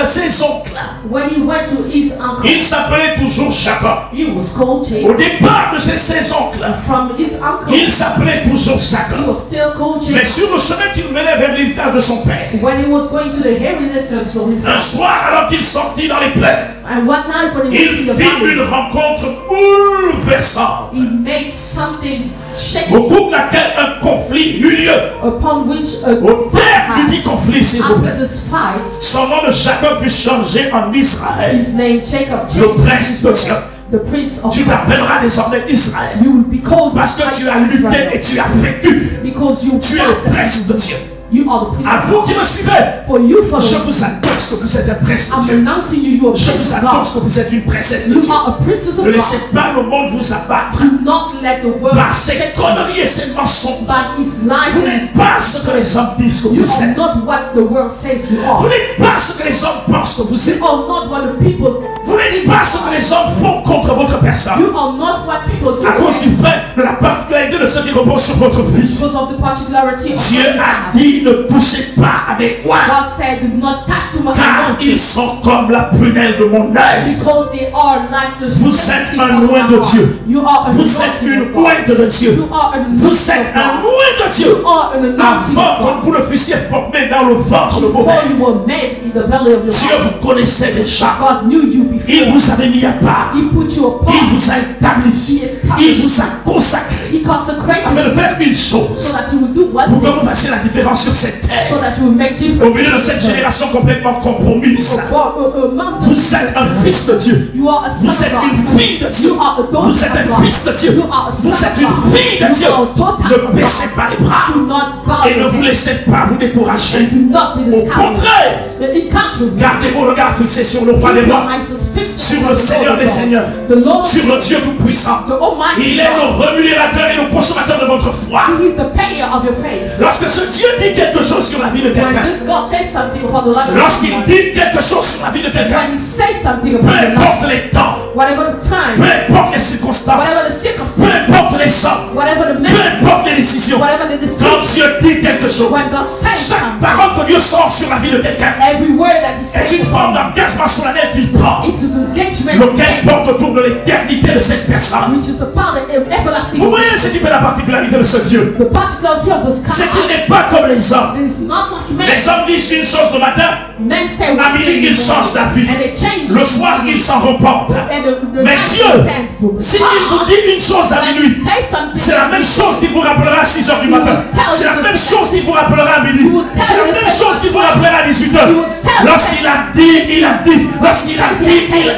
ses oncles,
when he went to his uncle,
il s'appelait toujours Jacob.
he was called
Au
Jacob.
départ de ses oncles,
From his uncle,
il s'appelait toujours
he
Jacob.
was still called
Mais
Jacob.
sur le chemin qu'il menait vers l'héritage de son père,
When he was going to the inheritance of his
un
father,
soir alors qu'il sortit dans les plaines,
and one night when he was in
il
the
fit une
valley,
rencontre bouleversante,
he made something
au
shaking
cours de laquelle un conflit eut lieu.
upon which a
Au terme du dit conflit, s'il vous
after
plaît,
this fight,
son nom de Jacob fut changé en Israël,
his name Jacob,
le prince de Dieu.
the prince of
Tu
God.
t'appelleras désormais Israël,
You will be called
parce que
Christ
tu as lutté
Israel,
et tu as vécu.
because you
Tu es
fought
le prince de Dieu.
You are the prince
À
of
vous
God.
qui me suivez,
For you,
je
follow,
vous annonce que vous êtes un prince de
I'm
Dieu.
announcing you, you are a
Je vous
prince of
annonce
God.
que vous êtes une princesse de
You
Dieu.
are a princess of
Ne
God.
laissez pas le monde vous abattre
Do not let the world
par ces
shake
conneries et ces mensonges.
by his lies
Vous
and
n'êtes
his
pas ce que les hommes disent que
You
vous
are
êtes.
not what the world says you
Vous
are.
n'êtes pas ce que les hommes pensent que vous êtes.
You are not what the people
Vous n'êtes pas ce que les hommes font contre votre personne.
You are not what people do.
À cause du fait de la particularité de ce qui repose sur votre vie.
Because of the particularity of
Dieu
what you
a
have.
dit ne touchez pas à mes oies,
God said, do not touch to my
car
anointing,
ils sont comme la prunelle de mon œil.
because they are like the
Vous
serpent
êtes un
of my
oint de
heart.
Dieu.
You are an
Vous êtes
anointing
une
of God.
ointe de Dieu.
You are an
Vous
anointing
êtes
of
un
God.
oint de Dieu.
You are an anointing
Avant
of
que
God.
vous ne fussiez formé dans le ventre de vos
Before
mères,
you were made in the belly of your
Dieu
mother,
vous connaissait déjà.
God knew you
Il
before.
vous avait mis à part.
He put you
Il
apart.
vous a établi. Il vous a consacré
He consecrated
afin de
you
faire une
so
chose
that you will do one
pour que
thing,
vous fassiez la différence sur cette
so
différent.
So that you will make
Au
difference.
milieu de cette génération complètement compromise, vous êtes un fils de Dieu.
You are a son
Vous êtes
of
une
God.
fille de Dieu.
You are a daughter
Vous êtes
of
un
God.
fils de Dieu.
You are a son
Vous êtes
of
une
God.
fille de
You
Dieu.
are a daughter
Ne
of God.
baissez pas les bras.
Do not bow
Et ne
your
vous
head.
laissez pas vous décourager.
Do not be
Au
discouraged.
contraire,
It can't you.
gardez vos regards fixés sur le roi des
Keep your
rois,
eyes fixed
sur
on
le
the
Seigneur
Lord
des
of God.
seigneurs,
The Lord,
sur le Dieu tout-puissant.
the Almighty
Il est
God.
le rémunérateur et le consommateur de votre foi.
He is the payer of your faith.
Lorsque ce Dieu dit quelque chose sur la vie de
When
quelqu'un,
this God says something upon the life of
lorsqu'il
someone,
dit quelque chose sur la vie de quelqu'un,
when He says something
peu
upon your life,
importe les temps,
whatever the time,
peu importe les
whatever
circonstances,
the
peu
circumstance,
importe les sommes,
whatever the
peu
man,
importe les décisions,
whatever the
quand
decision,
Dieu dit quelque chose,
when God says
chaque
something,
parole que Dieu sort sur la vie de quelqu'un
every word that He
est
says,
une forme d'engagement solennel qu'il prend,
it is an engagement of
lequel
faith,
porte autour de l'éternité de cette personne.
which is the part of everlasting.
Vous voyez ce qui fait la particularité de ce Dieu,
The particularity of the
c'est qu'il
sky
n'est pas comme les hommes.
is not like men.
Les hommes disent une chose le matin,
Men say
à
one
midi
thing
ils changent d'avis,
and they change
le soir ils s'en repentent.
and the
Mais
night
Dieu,
repent.
s'il vous dit une chose à
When
minuit,
He says something,
c'est la même chose qu'il vous rappellera à 6h du matin. C'est la même chose qu'il vous rappellera à midi. C'est la même chose qu'il vous rappellera à 18h. Lorsqu'il a dit, il a dit. Lorsqu'il a dit, il a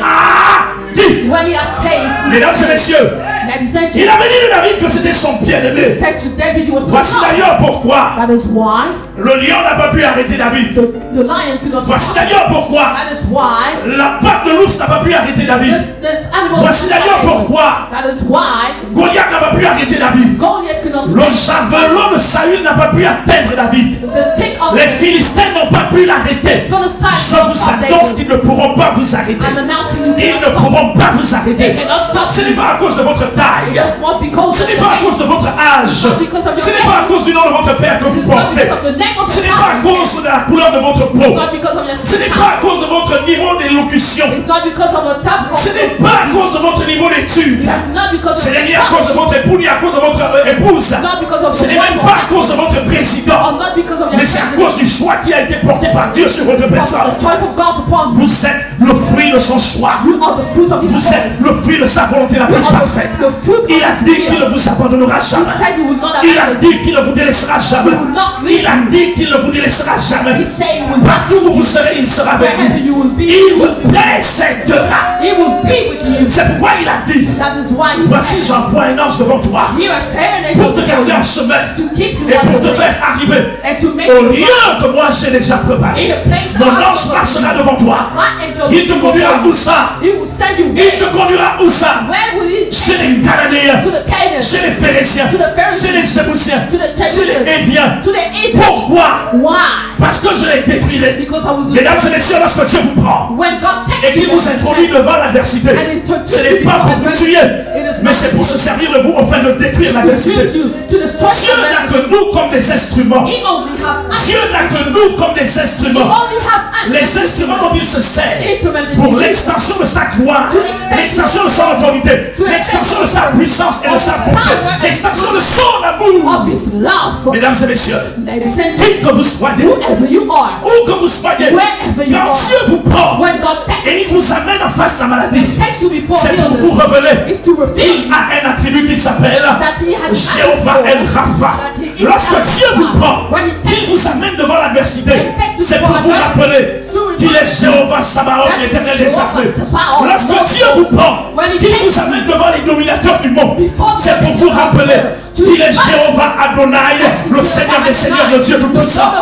dit.
when He says,
Mesdames et messieurs,
ladies and
il
gentlemen,
avait dit de David que c'était son bien-aimé.
said to David, he was
Voici
the
d'ailleurs pourquoi
That is why
le lion n'a pas pu arrêter David.
the lion could not
Voici
stop.
d'ailleurs pourquoi
That is why
la patte de l'ours n'a pas pu arrêter David.
this animal
Voici d'ailleurs pourquoi
That is why
Goliath n'a pas pu arrêter David.
Goliath could not
Le
stop.
javelot de Saül n'a pas pu atteindre David.
The stick of
Les Philistins n'ont pas pu l'arrêter.
Philistine
Je vous annonce qu'ils ne pourront pas vous arrêter.
I'm announcing you
Ils ne
cannot stop.
pourront pas vous
They
arrêter.
cannot stop.
Ce n'est pas à cause de votre taille.
Just not because
Ce
of
n'est
your
pas à
name.
cause de votre âge.
Not because of your
Ce n'est pas à
name.
cause du nom de votre père que
This
vous
is not
portez.
because of the name of
Ce
your
n'est pas à
father.
cause de la couleur de votre peau.
It's not because of your
Ce n'est
skin.
pas à cause de votre niveau d'élocution.
It's not because of the top.
Ce n'est pas à cause de votre niveau d'études.
It's not because
Ce
of
n'est ni
your
à cause de votre époux ni à cause de votre épouse.
Not because of
Ce
your
n'est
wife
même
or
pas à cause de votre président.
or not because of your
Mais c'est à
president.
cause du choix qui a été porté par Dieu sur votre personne.
The choice of God upon you.
Vous êtes le fruit de son choix.
You are the fruit of His
Vous êtes
choice.
le fruit de sa volonté la
You
plus
are
parfaite.
the fruit of
Il a
His
dit qu'il ne
will.
vous abandonnera
He
jamais.
said you will not
Il a
abandon.
dit qu'il ne vous délaissera jamais.
He will not leave
Il a
you.
dit qu'il ne vous délaissera
He
jamais.
said you will
Partout où
not
vous serez, il sera avec
wherever
vous.
you will be.
Il vous précédera.
He will be with you.
C'est pourquoi il a dit,
That is why He
voici j'envoie un ange devant toi
He was saying
pour te garder en chemin
to keep you
et
on
pour
the
te
way
faire arriver
and to make
au
you
lieu que moi j'ai déjà préparé.
in a place
Mon
out
ange
of
passera devant toi.
my angel
Il te
will
conduira
go
où ça?
He will send you
Il te
where?
conduira où ça?
Where will He?
Chez les Cananéens,
To the Canaan,
chez les Phéréciens,
To the Pharisees.
chez les Jébusiens,
to the
chez les
Jebusites,
Héviens.
to the Ephraim.
Pourquoi?
Why?
Parce que je les détruirai.
Because I will do
Mesdames et
something.
messieurs, lorsque Dieu vous prend
When God
et
takes
qu'il
you
vous introduit devant l'adversité,
and introduce
ce n'est
you
pas
before
pour vous
adversity,
tuer,
it is
mais
not
c'est pour se servir de vous afin de détruire
to
l'adversité.
use you to destroy
Dieu
the
n'a
message.
que nous comme des instruments.
He only have us.
Dieu n'a que nous comme des
He
instruments.
only have us.
Les instruments dont il se sert
Instrument in
pour
His
l'extension de sa gloire,
To extend
l'extension de son autorité,
To
l'extension de sa puissance et de sa
His power
bonté,
and
l'extension de son amour.
of His love.
Mesdames et messieurs,
Ladies and
qui
gentlemen,
que vous soyez,
whoever you are,
où que vous soyez,
wherever you
quand
are,
Dieu vous prend
when God
et il
takes
vous amène en face de la maladie,
takes you before
c'est pour vous
illness,
révéler.
is to reveal
Il a un attribut qui s'appelle
that He has
Jéhovah El Rapha.
That he is
Lorsque
El
Dieu
Rapha.
vous prend,
When he takes
il vous amène devant l'adversité.
When he takes you
C'est pour
before
vous
adversity,
rappeler
to
qu'il est
remind
Jéhovah Sabaoth,
that
l'éternel
he
des
is
armées.
Jehovah Sabaoth,
Lorsque
Lord
Dieu
of
vous
hosts.
prend,
When he
qu'il
takes
vous amène devant les dominateurs du monde,
Before
c'est pour
the
vous
dominators
rappeler
to
qu'il est
remind
Jéhovah Adonai, le Seigneur des Seigneurs, le Dieu Tout-Puissant.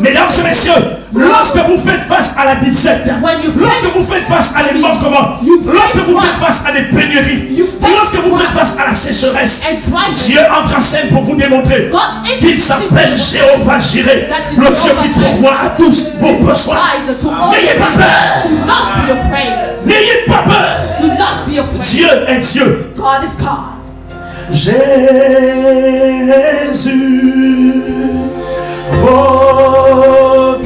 Mesdames et messieurs, lorsque vous faites face à la disette,
When you
lorsque
face-
vous faites face à des manquements,
You
lorsque
face
vous
what?
faites face à des pénuries,
You face
lorsque vous faites
what?
face à la sécheresse,
And twice
Dieu entre en scène pour vous démontrer
God
qu'il s'appelle Jéhovah Jireh,
That's
le Dieu
Jehovah
qui
Jireh.
pourvoit à tous vos besoins.
to all
N'ayez pas peur.
Do not be afraid.
N'ayez pas peur.
Do not be afraid.
Dieu est Dieu.
God is God.
Jésus, oh,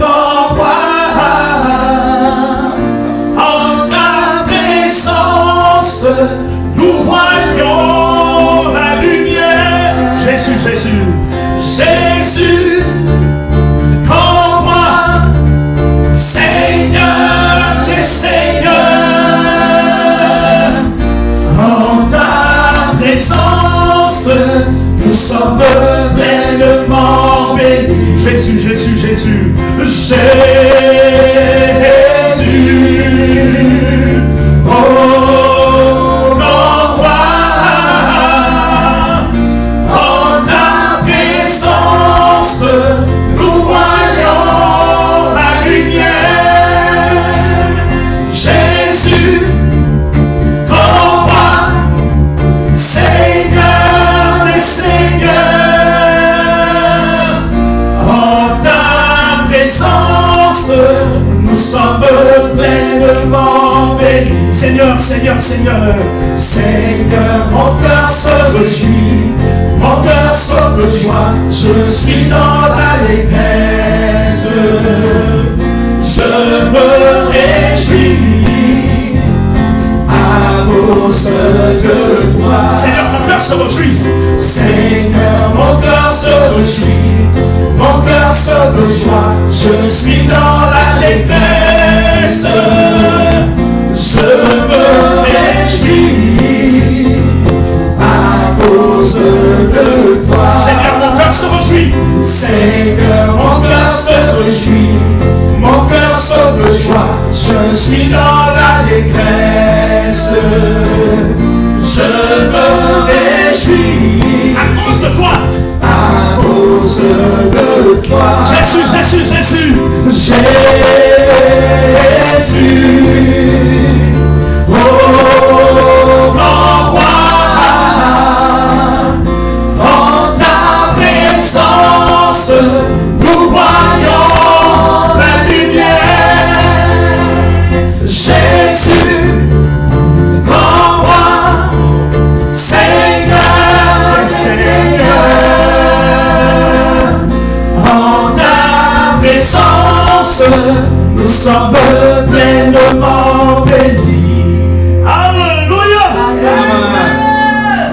en ta présence, nous voyons la lumière. Jésus, Jésus, Jésus, comme moi, Seigneur des Seigneurs, en ta présence, nous sommes pleinement Jésus, Jésus. Jésus. Oh, grand roi, en ta présence, nous voyons la lumière. Jésus, grand roi, Seigneur des Seigneurs, en ta présence, nous sommes pleinement bénis. Seigneur, Seigneur, Seigneur, Seigneur, mon cœur se réjouit, mon cœur saute de joie, je suis dans l'allégresse, je me réjouis à cause de toi. Seigneur, mon cœur se réjouit. Seigneur, mon cœur se réjouit, mon cœur saute de joie, je suis dans l'allégresse, je me réjouis à cause de toi. Seigneur, mon cœur se réjouit. Seigneur, mon cœur se réjouit, mon cœur saute de joie, je suis dans l'allégresse, je me réjouis à cause de toi. À cause de toi. Jésus, Jésus, Jésus. Jésus. Oh, grand roi, en ta présence, nous voyons la lumière. Jésus, grand roi, Seigneur, Seigneur, en ta présence, nous sommes pleinement bénis. Alléluia.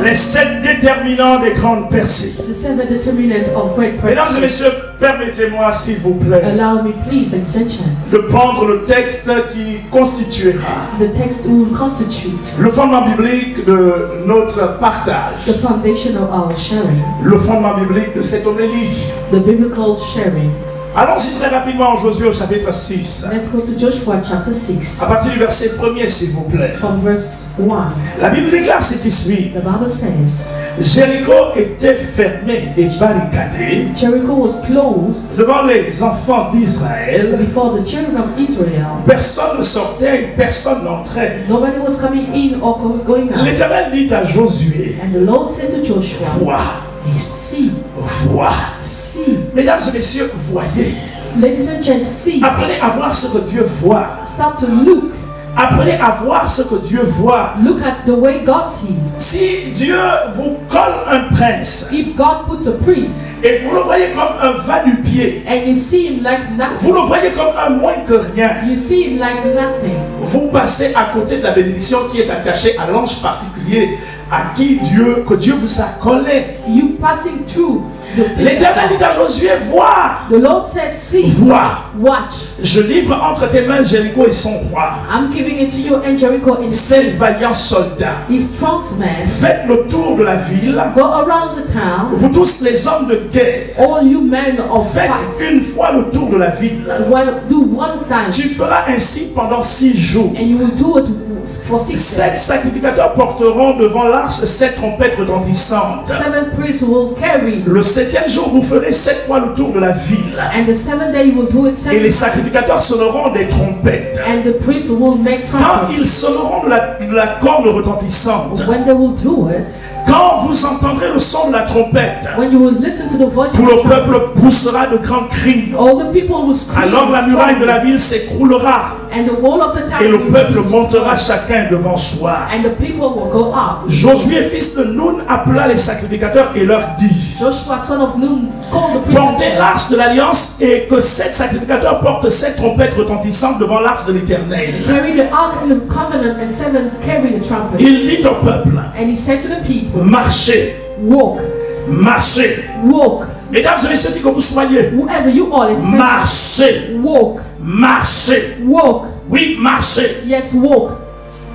Les 7 déterminants des grandes percées.
The 7 determinant of great
Mesdames et
purpose.
messieurs, permettez-moi s'il vous plaît
Allow me, please, extension.
de prendre le texte qui constituera
The text will constitute
le fondement biblique de notre partage,
the foundation of our sharing,
le fondement biblique de cette homélie.
the biblical sharing.
Allons-y très rapidement en Josué au chapitre 6.
Let's go to Joshua chapter 6,
À partir du verset 1er, s'il vous plaît.
from verse 1.
La Bible déclare ce qui suit.
The Bible says,
Jéricho était fermé et barricadé
Jericho was closed
devant les enfants d'Israël.
before the children of Israel.
Personne ne sortait et personne n'entrait.
Nobody was coming in or going out.
L'Éternel dit à Josué,
And the Lord said to Joshua,
vois,
see,
vois.
see.
Mesdames et messieurs, voyez.
Ladies and gents, see.
Apprenez à voir ce que Dieu voit.
Start to look.
Apprenez à voir ce que Dieu voit.
Look at the way God sees.
Si Dieu vous colle un prince
If God puts a priest
et vous le voyez comme un va-du-pied,
and you see him like
vous
nothing,
le voyez comme un moins que rien,
you see him like nothing,
vous passez à côté de la bénédiction qui est attachée à l'ange particulier à qui que Dieu vous a collé.
you passing through the thing
L'Éternel
that
dit à Josué, vois,
the Lord says, see,
vois.
watch.
Je livre entre tes mains Jéricho et son roi,
I'm giving it to you and Jericho in
ces vaillants soldats.
his strong man.
Faites le tour de la ville,
Go around the town,
vous tous les hommes de guerre.
all you men of
Faites
fight.
une fois le tour de la ville.
Do one time,
Tu feras ainsi pendant 6 jours.
and you will do it for 6
7
days.
sacrificateurs porteront devant l'arche 7 trompettes retentissantes.
7 priests will carry,
Le 7e jour, vous ferez 7 fois le tour de la ville.
and the 7th day you will do it
Et les
7 times,
sacrificateurs sonneront des trompettes.
and the priests will make
Quand ils
trumpets.
sonneront de la corde retentissante,
When they will do it,
quand vous entendrez le son de la trompette,
when you will listen to the voice
tout
of
le
the trumpet,
peuple poussera de grands cris.
all the people will scream,
Alors la muraille de la ville s'écroulera
and the wall of the town
et le
will
peuple
be
montera
destroyed,
chacun devant soi.
and the people will go up.
Josué, fils de Nun, appela les sacrificateurs et leur dit:
Joshua, son of Nun, called the priests and
portez
said,
l'arche de l'alliance et que 7 sacrificateurs portent 7 trompettes retentissantes devant l'arche de l'Éternel.
carry the ark of the covenant, and 7 carry the trumpet.
Il dit au peuple:
And he said to the people,
marchez,
walk,
marchez.
walk,
Mesdames et messieurs, qui que vous soyez,
whoever you are, it says,
marchez,
walk,
marchez.
walk,
Oui, marchez.
yes, walk.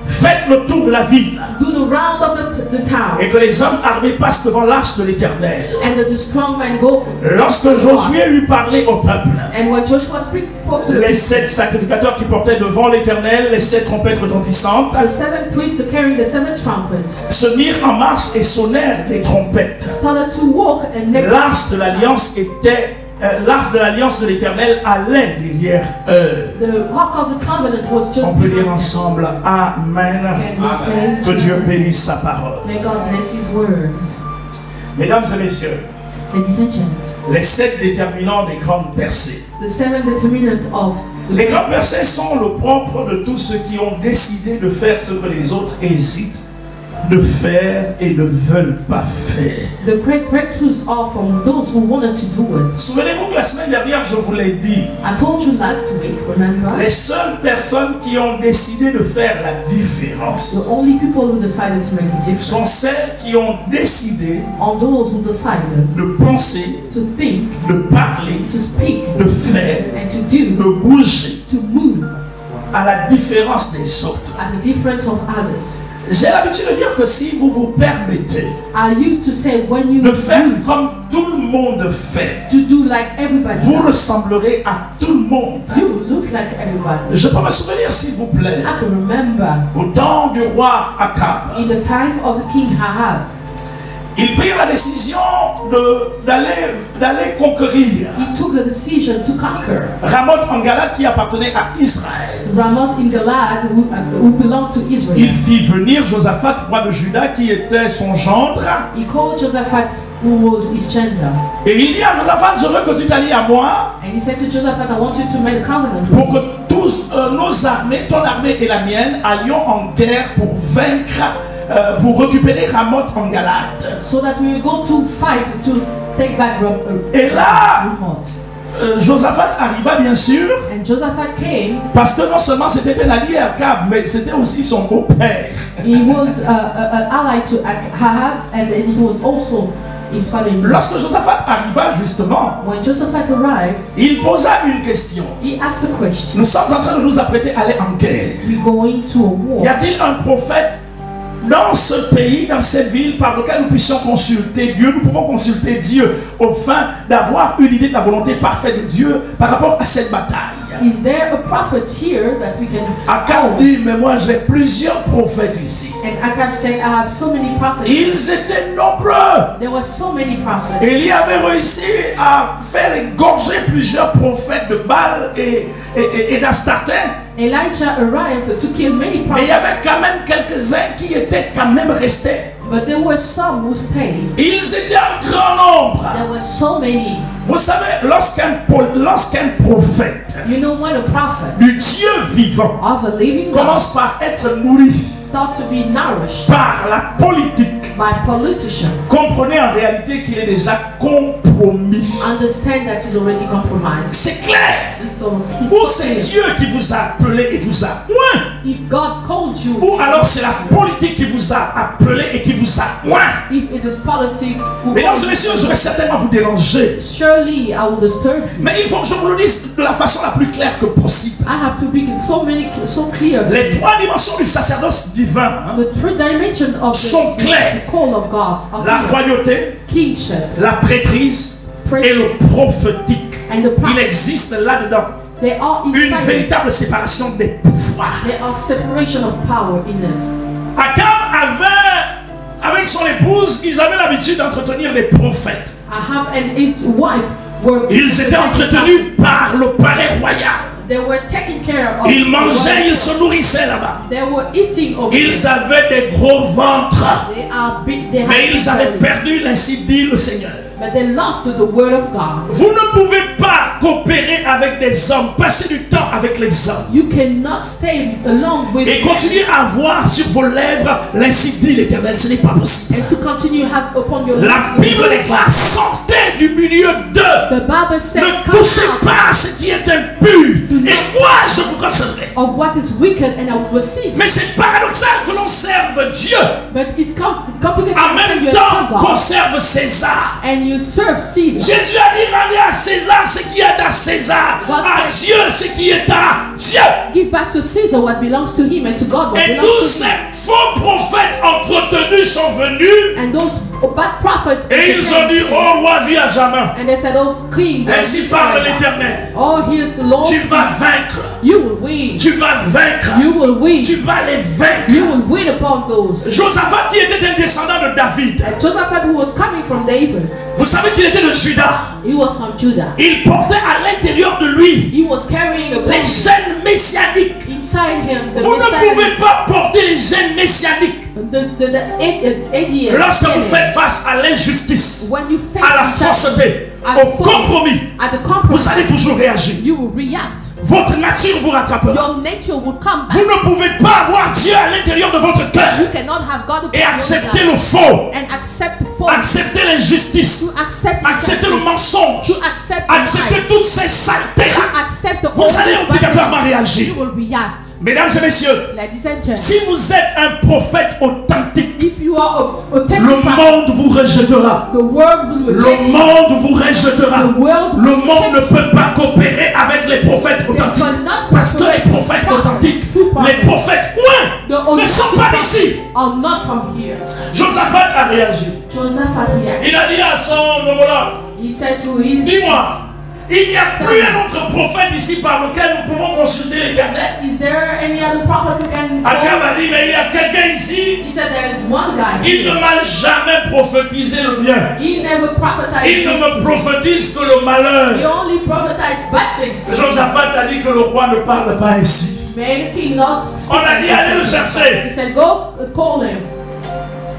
Faites le tour de la ville.
Do the round of the town.
Et que les hommes armés passent devant l'arche de l'Éternel.
And the strong men go.
Lorsque Josué lui parlait au peuple,
And when Joshua spoke to the
les
people,
7 sacrificateurs qui portaient devant l'Éternel les 7 trompettes retentissantes
the 7 priests carrying the 7 trumpets
se mirent en marche et sonnèrent les trompettes.
started to walk and make
L'arche de l'alliance était l'arche de l'alliance de l'Éternel allait derrière eux.
the ark of the covenant was just
On peut
behind.
dire ensemble Amen.
Can we say,
Que Dieu bénisse sa parole.
may God bless His word.
Mesdames et messieurs,
Ladies and gentlemen,
les 7 déterminants des grandes percées.
the 7 determinant of the
Les grandes percées sont le propre de tous ceux qui ont décidé de faire ce que les autres hésitent de faire et ne veulent pas faire.
The great breakthroughs are from those who wanted to do it.
Souvenez-vous que la semaine dernière, je vous l'ai dit,
I told you last week, remember?
les seules personnes qui ont décidé de faire la différence
The only people who decided to make the difference
sont celles qui ont décidé
are those who decided
de penser,
to think,
de parler,
to speak,
de faire,
and to do,
de bouger
to move
à la différence des autres.
at the difference of others.
J'ai l'habitude de dire que si vous vous permettez
I used to say when you
de faire
move,
comme tout le monde fait,
to do like everybody
vous
does,
ressemblerez à tout le monde.
you look like everybody.
Je peux me souvenir, s'il vous plaît,
I can remember
au temps du roi Akab,
in the time of the king Ahab,
ils prirent la décision d'aller conquérir
he took the decision to conquer
Ramoth en Galade qui appartenait à Israël.
Ramoth in Gilead, who belonged to Israel.
Il fit venir Josaphat, roi de Juda, qui était son gendre.
He called Josaphat, who was his gender,
Et il dit à Josaphat, je veux que tu t'allies à moi
and he said to Josaphat, I want you to make a covenant with
pour
me,
que tous nos armées, ton armée et la mienne, allions en guerre pour vaincre, pour récupérer Ramoth en Galade.
so that we will go to fight to take back
Et là,
Ramoth.
Josaphat arriva bien sûr,
And Josaphat came.
parce que non seulement c'était un allié à Akab, mais c'était aussi son beau-père.
He was an ally to Ahab, and it was also his father-in-law.
Lorsque Josaphat arriva justement,
When Josaphat arrived,
il posa une question.
he asked the question,
Nous sommes en train de nous apprêter à aller en guerre.
we're going to a war.
Y a-t-il un prophète dans ce pays, dans cette ville, par lequel nous puissions consulter Dieu? Nous pouvons consulter Dieu au fin d'avoir une idée de la volonté parfaite de Dieu par rapport à cette bataille.
Is there a prophet here that we can
Akab dit, mais moi j'ai plusieurs prophètes ici.
And Akab said, I have so many prophets.
Ils étaient nombreux.
There were so many prophets.
Élie avait réussi à faire égorger plusieurs prophètes de Baal et d'Astarté.
Elijah arrived to kill many
Mais il y
prophets,
avait quand même quelques-uns qui étaient quand même restés.
but there were some who stayed.
Ils étaient en grand nombre.
There were so many.
Vous savez, lorsqu'un prophète
You know when a prophet
du Dieu vivant
of a living God
commence par être nourri
start to be nourished
par la politique,
by politicians,
comprenez en réalité qu'il est déjà compromis.
understand that he's already compromised.
C'est clair.
So,
Ou c'est Dieu qui vous a appelé et vous a oint,
if God called you,
ou alors c'est la politique qui vous a appelé et qui vous a oint.
if it is politics, who
Mesdames
called
et messieurs, je
you,
vais certainement vous déranger.
surely I will disturb you.
Mais il faut que je vous le dise de la façon la plus claire que possible.
I have to be so clear. To
Les 3 dimensions du sacerdoce divin, hein,
the three dimensions of
sont clairs.
the call of God, of
la
the
royauté,
kingship,
la prêtrise et
praise,
le prophétique.
and the
Il
prophet.
existe là-dedans
They are
une
inside.
véritable séparation des pouvoirs.
There are separation of power in it.
Akab avec son épouse, ils avaient l'habitude d'entretenir des prophètes.
Ahab and his wife were.
Ils étaient entretenus par le palais royal.
They were taking care of.
Ils mangeaient, ils se nourrissaient là-bas.
They were eating over.
Ils avaient des gros ventres.
They are big. They
Mais
have
ils avaient
big belly.
perdu, ainsi dit le Seigneur.
But they lost the word of God.
Vous ne pouvez pas coopérer avec des hommes, passer du temps avec les hommes
You cannot stay along with
et
them
continuer à avoir sur vos lèvres l'ainsi dit l'Éternel. Ce n'est pas possible.
and to continue have upon your
La
lips the
Bible
word of
déclare,
God.
sortez du milieu d'eux.
The Bible said,
Ne
come
touchez
out.
pas ce qui est impur et moi je vous recevrai.
of what is wicked and I will receive.
Mais c'est paradoxal que l'on serve Dieu
But it's complicated
en
to say
même
you
temps
serve
qu'on
God
serve César.
and you serve Caesar.
Jésus a dit rendez à César ce qui est à César,
God
à
said-
Dieu ce qui est à Dieu.
Give back to Caesar what belongs to him and to God what
Et
belongs
tous
to
ces
him.
faux prophètes entretenus sont venus
And those bad prophets
et ils ont dit, oh roi, vis à jamais.
and they said, oh king,
Ainsi parle l'Éternel.
oh here's the Lord.
Tu vas vaincre.
You will win.
Tu vas vaincre.
You will win.
Tu vas les vaincre.
You will win upon those.
Josaphat qui était un descendant de David.
And Josaphat, who was coming from David,
Vous savez qu'il était de Juda.
he was from Judah.
Il portait à l'intérieur de lui
He was carrying a
les gènes messianiques.
inside him the
Vous ne
Messiah,
pouvez pas porter les gènes messianiques
the ADN.
lorsque vous faites face à l'injustice,
When you face
à la
injustice,
fausseté,
at
au
fault,
compromis.
at the
Vous
compromise,
allez toujours réagir.
you will react.
Votre nature vous rattrapera.
Your nature will come back.
Vous ne pouvez pas avoir Dieu à l'intérieur de votre
You
cœur
cannot have God
et accepter le faux,
and accept false.
accepter l'injustice,
To accept
accepter le
injustice.
mensonge,
To accept
accepter
lies.
toutes ces saletés-là.
To accept the
Vous allez
old
obligatoirement
bad
réagir.
you will react.
Mesdames et messieurs,
Ladies and gentlemen,
si vous êtes un prophète authentique,
if you are a
le
technical,
monde vous rejettera.
the world will
Le
reject you.
monde vous rejettera.
The world
Le
will
monde ne
reject you.
peut pas coopérer avec les prophètes authentiques.
cannot
Parce que les
cooperate with
prophètes
prophets,
authentiques,
true prophets.
les prophètes
The
ne sont pas d'ici.
are not from here.
Josaphat a réagi.
Joseph reacted.
Il a dit à son homologue,
He said to his
dis-moi, il n'y a plus un autre prophète ici par lequel nous pouvons consulter l'Éternel.
Is there any other prophet who can
Akab
go?
a dit, mais il y a quelqu'un ici,
He said there is one guy.
il ne m'a jamais prophétisé le bien.
He never prophesied.
Il ne me prophétise que le malheur.
He only prophesied bad things.
Josaphat a dit que le roi ne parle pas ainsi.
May the king not speak
On a
like
dit, allez le
this.
chercher.
He said, go call him.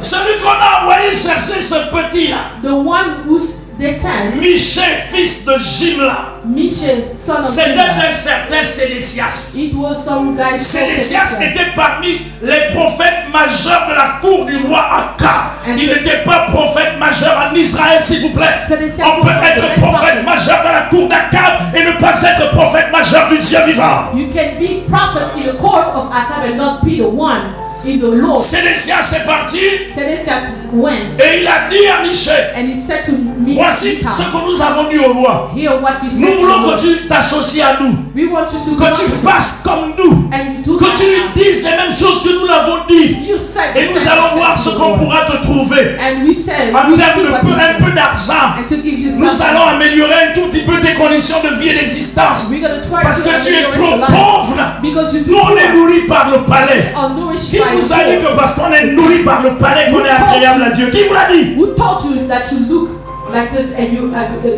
Celui qu'on a envoyé chercher ce petit-là,
The one whose descent,
Michel, fils de Jimla,
Michel, son of
c'était
Judah.
un certain Sédécias.
It was some guy called
Sédécias
Sédécias.
était parmi les prophètes majeurs de la cour du roi Akab. Il n'était pas prophète majeur en Israël, s'il vous plaît.
Sédécias
On peut
was not the
être
main
prophète
prophet.
majeur dans la cour d'Akab et ne pas être prophète majeur du Dieu vivant.
You can be prophet in the court of Akab and not be the one in the Lord.
Sédécias est parti
Sédécias went
et il a dit à Michel,
and he said to me,
voici ce que nous avons dit au roi.
hear what you
Nous
said to
voulons
the
que
Lord.
tu t'associes à nous,
We want you to
que
go
tu fasses comme nous,
and do
que
that.
tu lui dises les mêmes choses que nous l'avons dit.
You said
Et nous allons voir ce qu'on pourra te trouver.
And we said,
En
we
termes
see
de
what
un peu d'argent,
and to give you
nous
something.
allons améliorer un tout petit peu tes conditions de vie et d'existence.
We're going to try
Parce
to
que tu es
ameliorate
trop
your life
pauvre.
because you
Nous, on est nourris par le palais.
are nourished
Qui
by
vous a dit
the
que parce qu'on est nourris par le palais qu'on est agréable à Dieu? Qui vous l'a dit?
Who taught you that you look like this and you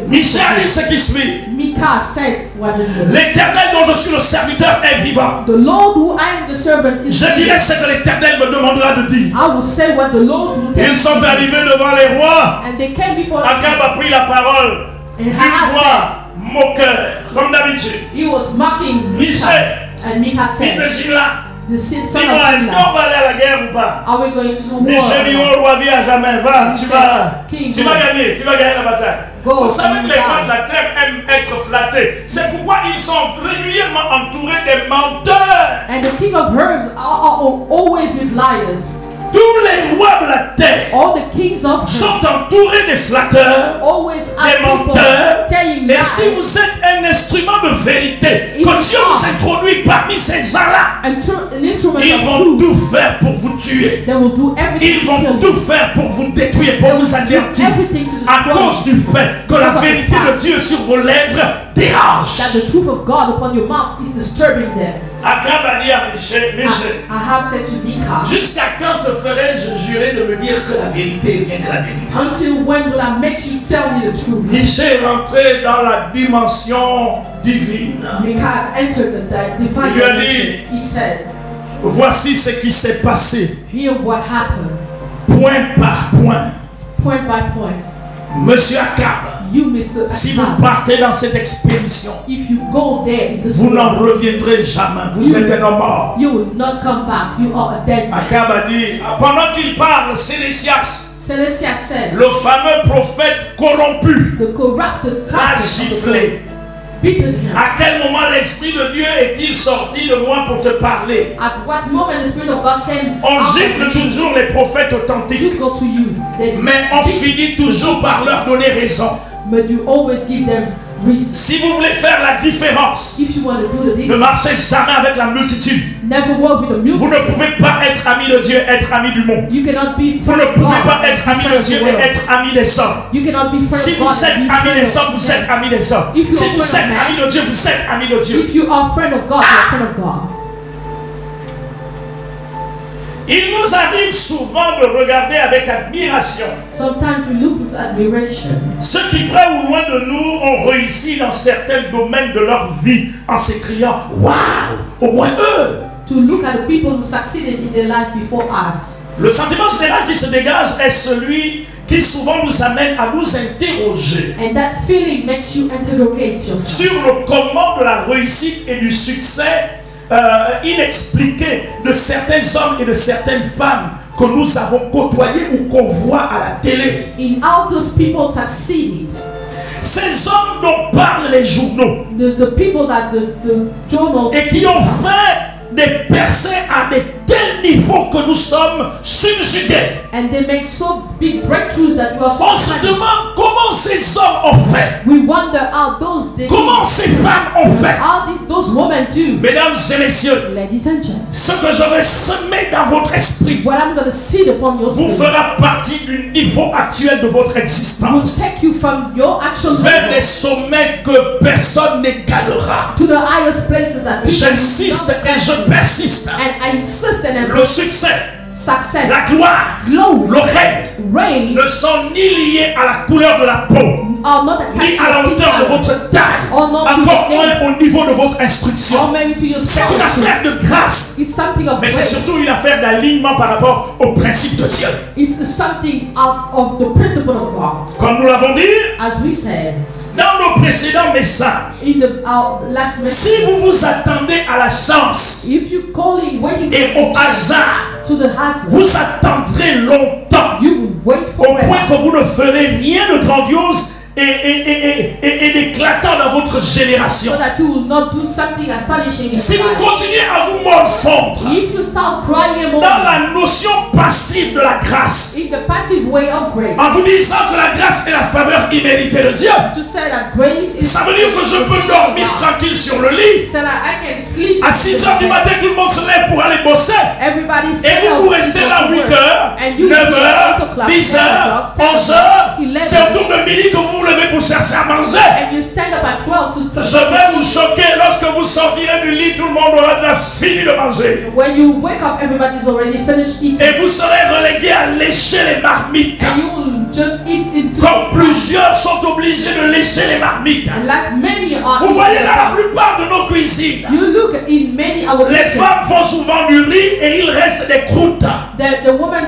Michel dit ce qui suit.
Micah said what is it?
L'Éternel dont je suis le serviteur est vivant.
The Lord who I am the servant is
Je dirai ce que l'Éternel me demandera de dire.
I will say what the Lord will tell
Ils sont
me.
arrivés devant les rois.
And they came before
Akab a pris la parole.
and
Une
Ahab
voix moqueur, comme d'habitude.
said he was mocking
Michel,
and Micah
fils de
said
Jimla,
the son
dis-moi,
of
est-ce
Judah,
qu'on va aller à la guerre ou pas?
are we going to the war?
Michel dit, oh roi, viens à jamais, va,
He
tu
said,
vas
King,
tu
go.
vas gagner la bataille.
Go,
Vous savez
and
que les
die.
rois de la terre aiment être flattés. C'est pourquoi ils sont régulièrement entourés des menteurs.
And the king of Herb are always with liars.
Tous les rois de la terre
All the kings of Herb
sont entourés des flatteurs.
always
Des
are people
menteurs.
telling
Et si
lies.
vous êtes un instrument de vérité,
Ils
que Dieu
sont.
vous introduit parmi ces gens-là,
And an instrument
ils
of
vont
truth,
tout faire pour vous tuer.
they will do everything
Ils
to
vont
kill you.
tout faire pour vous détruire, pour
They will
vous
do
anéantir.
everything to
À
destroy
cause
you.
du fait que la
Because of the
vérité de
fact
Dieu sur vos lèvres dérange.
That the truth of God upon your mouth is disturbing them.
Akab a dit à Michel,
Ahab said to Micah,
jusqu'à quand te ferai-je jurer de me dire que la vérité est rien que la vérité?
until when will I make you tell me the truth?
Michel est rentré dans la dimension divine.
Micah entered the divine
Il lui a
dimension. He said,
Voici ce qui s'est passé,
hear what happened,
point par point.
point by point.
Monsieur Akab,
You, Mr.
si vous
Ahab,
partez dans cette expédition,
if you go there in this
vous n'en
world,
reviendrez jamais. Vous êtes un homme mort.
you will not come back. You are a dead man.
Akab a dit, pendant qu'il parle, Sédécias,
Celestia said,
le fameux prophète corrompu,
the corrupted
l'a
prophet of the
giflé.
beaten him.
À quel moment l'Esprit de Dieu est-il sorti de moi pour te parler?
At what moment the Spirit of God came
On
out
gifle
of me
toujours les prophètes authentiques,
to go to you?
mais on finit toujours par leur donner raison.
But you always give them reason.
Si vous voulez faire la différence,
If you want to do the
ne
difference,
marchez jamais avec la multitude.
never walk with the
Vous ne
multitude.
pouvez pas être ami de Dieu, être ami du monde.
You cannot be
Vous
friend
ne
of
pouvez
God
pas
and
être ami
friend
de
of
Dieu
the
et
world.
être ami des hommes.
You cannot be friend
Si
of
vous
God
êtes
and be
ami
friend
des
of
hommes, vous êtes
men.
ami des hommes.
If you
Si
are
vous
friend
êtes
of
ami
man,
de Dieu, vous êtes ami de Dieu.
if you are friend of God, you are friend of God.
Il nous arrive souvent de regarder avec admiration
Sometimes we look with admiration.
ceux qui, près ou loin de nous, ont réussi dans certains domaines de leur vie en s'écriant « Waouh, au moins eux !»
To look at the people who succeeded in their life before us.
Le sentiment général qui se dégage est celui qui souvent nous amène à nous interroger
And that feeling makes you interrogate yourself
sur le comment de la réussite et du succès inexpliqué de certains hommes et de certaines femmes que nous avons côtoyés ou qu'on voit à la télé.
in how those people succeeded.
Ces hommes dont parlent les journaux
The people that the journals
et qui ont fait des percées à de tels niveaux que nous sommes subjugués.
and they make so big breakthroughs that you are so
On se
punished.
demande comment ces hommes ont fait,
We wonder how those they
comment ces femmes ont fait.
how those women do.
Mesdames et messieurs,
Ladies and gentlemen,
ce que je vais semer dans votre esprit
what I'm going to seed upon your
vous
spirit
fera partie du niveau actuel de votre
will
existence
take you from your actual
vers
level
des sommets que personne n'égalera.
to the highest places that people
J'insiste et je persiste.
and I insist and
Le succès,
success,
la gloire,
glory,
le règne
reign
ne sont ni liés à la couleur de la peau,
are not
ni
attached
à la
to your
hauteur de
skin
votre taille,
or not to
encore
your age,
moins au niveau de votre instruction.
or maybe to your
C'est une
scholarship.
affaire de grâce,
It's something of
mais c'est
grace.
surtout une affaire d'alignement par rapport au principe de Dieu.
It's something out of the principle of God.
Comme nous l'avons dit
As we said
dans nos précédents messages,
in our last
si
message,
vous vous attendez à la chance
if you calling waiting
et
for
au hasard,
to the husband,
vous attendrez longtemps
you will wait
au
forever.
point que vous ne ferez rien de grandiose et d'éclatant dans votre génération.
So that you will not do something astonishing in
Si
your
vous
life.
continuez à vous morfondre
If you start crying a
dans
moment
la notion passive de la grâce,
in the passive way of grace,
en vous disant que la grâce est la faveur imméritée de Dieu,
to say that grace is
ça veut dire que je peux dormir tranquille sur le lit.
so that I can sleep
À 6 heures du matin, tout le monde se lève pour aller bosser.
everybody
Et
stay
vous,
up
vous restez là 8 heures,
and you
9
will be
heures,
8 o'clock,
10
10
heures,
o'clock,
11 heures.
11,
C'est autour de midi que vous vous levez pour chercher à manger.
and you stand up at 12 to
Je vais vous choquer. Lorsque vous sortirez du lit, tout le monde aura déjà fini de manger.
when you wake up, everybody's already finished eating,
Et vous serez relégués à lécher les marmites.
and you will just eat into.
Comme plusieurs sont obligés de lécher les marmites.
And like many are
Vous
eating
voyez
the
dans la
pap.
plupart de nos cuisines,
You look in many our
les
kitchen,
femmes font souvent du riz et il reste des croûtes.
the woman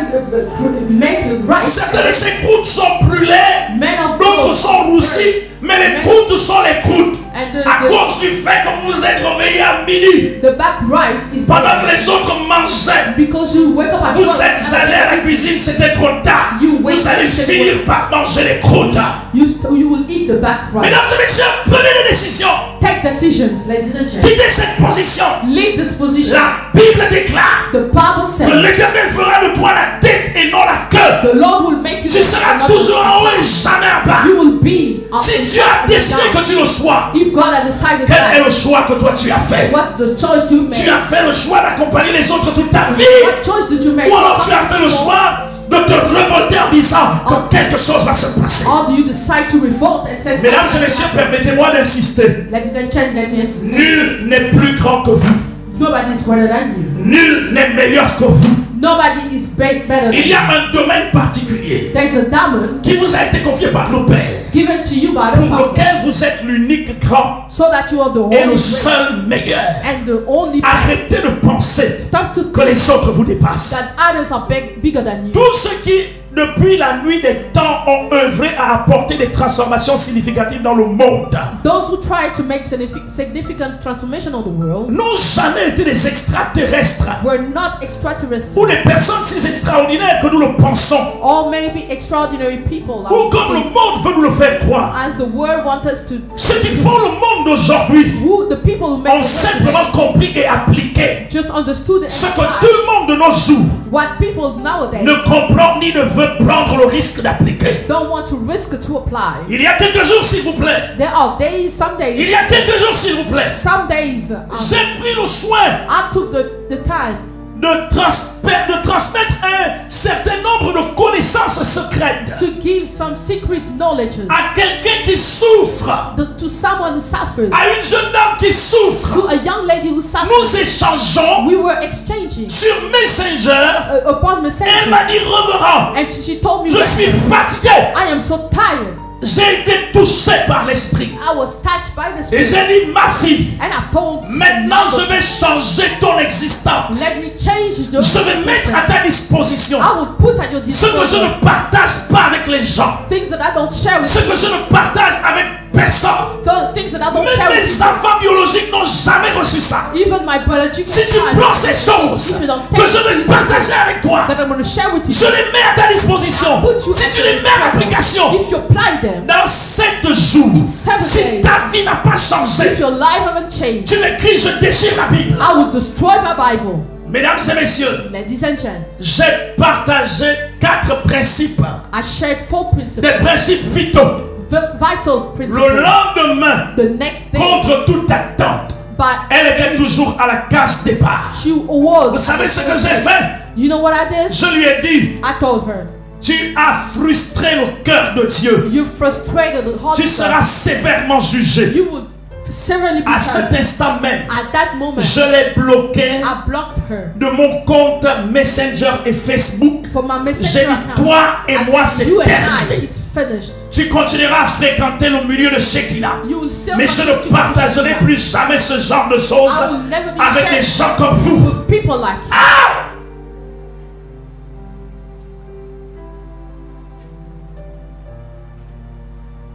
make the rice.
Certaines de ces croûtes sont brûlées,
Men of
d'autres
God,
sont roussies, mais les croûtes sont les croûtes.
and
À cause du fait que vous vous êtes réveillés à midi,
the back rice is
pendant que
there.
les autres mangeaient,
Because you wake up at
vous
12
êtes allés à la cuisine, c'était trop tard.
You
Vous
wait
allez
till
finir par manger les croûtes.
you will eat the back rice.
Mesdames et messieurs, prenez des décisions.
Take decisions, ladies and gentlemen.
Quittez cette position.
Leave this position.
La Bible déclare
The Bible
que
says
l'Éternel fera de toi la tête et non la queue.
the Lord will make you
Tu seras toujours en haut et jamais en bas.
You will be on
Si
the
Dieu a
top and
décidé
down.
que tu le sois,
If God has decided
quel est
that,
le choix que toi tu as fait?
what the choice you
Tu
made?
as fait le choix d'accompagner les autres toute ta vie,
What choice did you make?
ou alors tu as fait le choix de te révolter en disant que quelque chose va se passer.
Or do you decide to revolt and say,
Mesdames et messieurs, permettez-moi d'insister.
ladies and gentlemen, yes,
Nul n'est plus grand que vous.
nobody is greater than you.
Nul n'est meilleur que vous.
Nobody is better than
Il y
you.
a un domaine particulier
There's a diamond
qui vous a été confié par nos pères,
given to you by the
pour
Father,
lequel vous êtes l'unique grand
so that you are the
et
only
le
great
seul meilleur.
and the only best.
Arrêtez de penser
Stop to
que les autres vous dépassent.
that others are bigger than you.
Tous ceux qui depuis la nuit des temps, ont œuvré à apporter des transformations significatives dans le monde.
Those who try to make significant transformation of the world
N'ont jamais été des extraterrestres
were not extraterrestrial
ou des personnes si extraordinaires que nous le pensons,
or maybe extraordinary people
ou comme le monde veut nous le faire croire.
as the world wants us to.
Ceux qui font le monde d'aujourd'hui
Who the people who make
ont
the world
simplement compris et appliqué
just understood and
ce que
applied.
tout le monde de nos jours
What people nowadays
ne comprend ni ne veut prendre le risque d'appliquer.
don't want to risk to apply.
Il y a quelques jours, s'il vous plaît.
There are days, some
Il
days,
y a quelques jours, s'il vous plaît.
some days,
J'ai pris le soin
I took the time
de transmettre un certain nombre de connaissances secrètes
to give some secret knowledge
à quelqu'un qui souffre,
to someone who suffers,
à une jeune dame qui souffre.
to a young lady who suffers.
Nous échangeons
We were exchanging
sur Messenger.
upon
Elle
Messenger,
m'a dit, reverend,
and she told me,
je suis fatigué.
I am so tired.
J'ai été touché par l'esprit.
I was touched by the
Et
Spirit,
j'ai dit, ma fille,
and I told
maintenant je vais changer ton existence.
let me change the
Je vais mettre à ta disposition
I will put at your
ce que je
disposal
ne partage pas avec les gens,
things that I don't share with
ce que je ne partage avec personne.
things that I don't
Même
share with
mes enfants biologiques n'ont jamais reçu ça.
even my biological
Si tu
child
prends ces choses que je vais partager avec toi,
that I'm going to share with you,
je les mets à ta disposition. Si tu les mets à l'application,
if you apply them,
dans 7 jours,
7
si
days,
ta vie n'a pas
if
changé,
your life haven't changed,
tu m'écris, je déchire la Bible.
I will destroy my Bible.
Mesdames et messieurs,
Ladies and gentlemen,
j'ai partagé 4 principes,
I shared 4 principles,
des principes vitaux.
vital
Le
principles.
lendemain,
The next day,
contre toute attente,
but
elle était toujours à la case départ.
she
Vous
was.
savez ce que j'ai fait?
You know what I did?
Je lui ai dit,
I told her,
tu as frustré le cœur de Dieu.
you frustrated the heart
Tu
of
seras
God.
sévèrement jugé.
You would severely be
À cet
punished.
instant même,
At that moment,
je l'ai bloqué
I blocked her
de mon compte Messenger et Facebook.
from my
J'ai
messenger
dit,
account.
toi et
I
moi,
said,
c'est
you and I,
terminé.
it's finished.
Tu continueras à fréquenter le milieu de Shekinah.
You will still
Mais je
continue
ne
to
partagerai
Shekinah.
plus jamais ce genre de choses
I will never be
avec des
shared
gens comme vous.
with people like you.
Ah!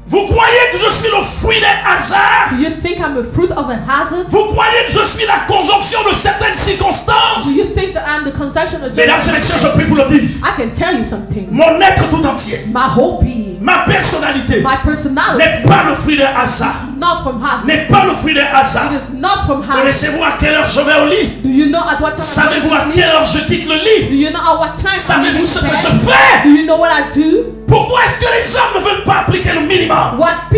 Vous croyez que je suis le fruit d'un hasard?
Do you think I'm a fruit of a hazard?
Vous croyez que je suis la conjonction de certaines circonstances?
Do you think that I'm the conception of
Mesdames et messieurs, je peux vous le dire.
I can tell you something.
Mon être tout entier,
My whole being,
ma personnalité
my personality,
n'est pas le fruit d'un hasard.
not from hazard.
N'est pas le fruit d'un hasard.
It is not from hazard.
Connaissez-vous à quelle heure je vais au lit?
Do you know at what time I'm
Savez-vous
going
à
to
quelle
sleep?
heure je quitte le lit?
Do you know at what time I'm
Savez-vous ce que
going to
je
bed?
fais?
Do you know what I do?
Pourquoi est-ce que les hommes ne veulent pas appliquer le minimum?
White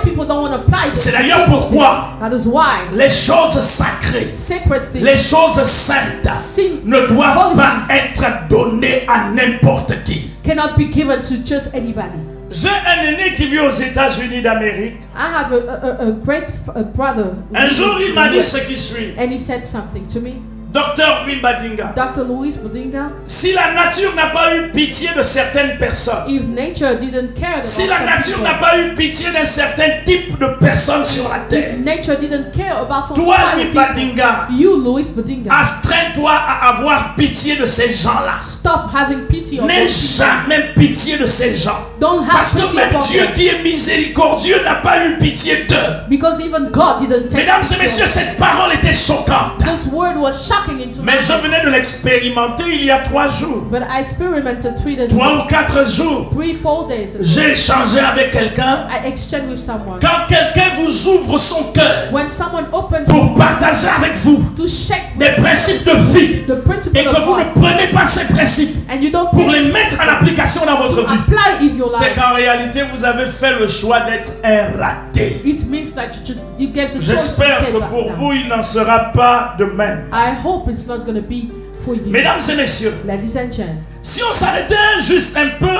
people don't want to apply this.
C'est d'ailleurs pourquoi
That is why
les choses sacrées,
sacred things,
les choses saintes ne doivent pas être données à n'importe qui.
cannot be given to just anybody.
J'ai un aîné qui vit aux États-Unis d'Amérique.
I have a great brother.
Un jour, il m'a dit ce qui suit.
And he said something to me.
Docteur Louis Badinga,
Dr. Louis Badinga,
si la nature n'a pas eu pitié de certaines personnes,
if nature didn't care about
si la
some
nature
people,
n'a pas eu pitié d'un certain type de personnes sur la terre,
if nature didn't care about some
toi,
type
Louis
of people,
Badinga,
you, Louis Badinga,
astreins-toi à avoir pitié de ces gens-là.
stop having pity on
N'aie
those people.
jamais pitié de ces gens.
Don't have
Parce que
pity
même
upon
Dieu
them.
qui est miséricordieux n'a pas eu pitié d'eux.
Because even God didn't take
Mesdames et
pity on
messieurs,
them.
cette parole était choquante.
This word was shocking into my
Mais je
head.
venais de l'expérimenter il y a 3 jours.
But I experimented 3 days
3
ago.
ou 4 jours.
3-4 days ago.
J'ai échangé avec quelqu'un.
I exchanged with someone.
Quand quelqu'un vous ouvre son cœur
When someone opens
pour partager avec vous
to shake
des principes de vie
the principle
et que
of
vous
God,
ne prenez pas ces principes
and you don't
pour les mettre en application dans votre vie,
apply in your
c'est
life,
qu'en réalité vous avez fait le choix d'être un raté.
it means that you gave the choice to
J'espère
stay
que
back
pour
down.
vous il n'en sera pas de même.
I hope it's not going to be for you.
Mesdames et messieurs,
Ladies and gentlemen,
si on s'arrêtait juste un peu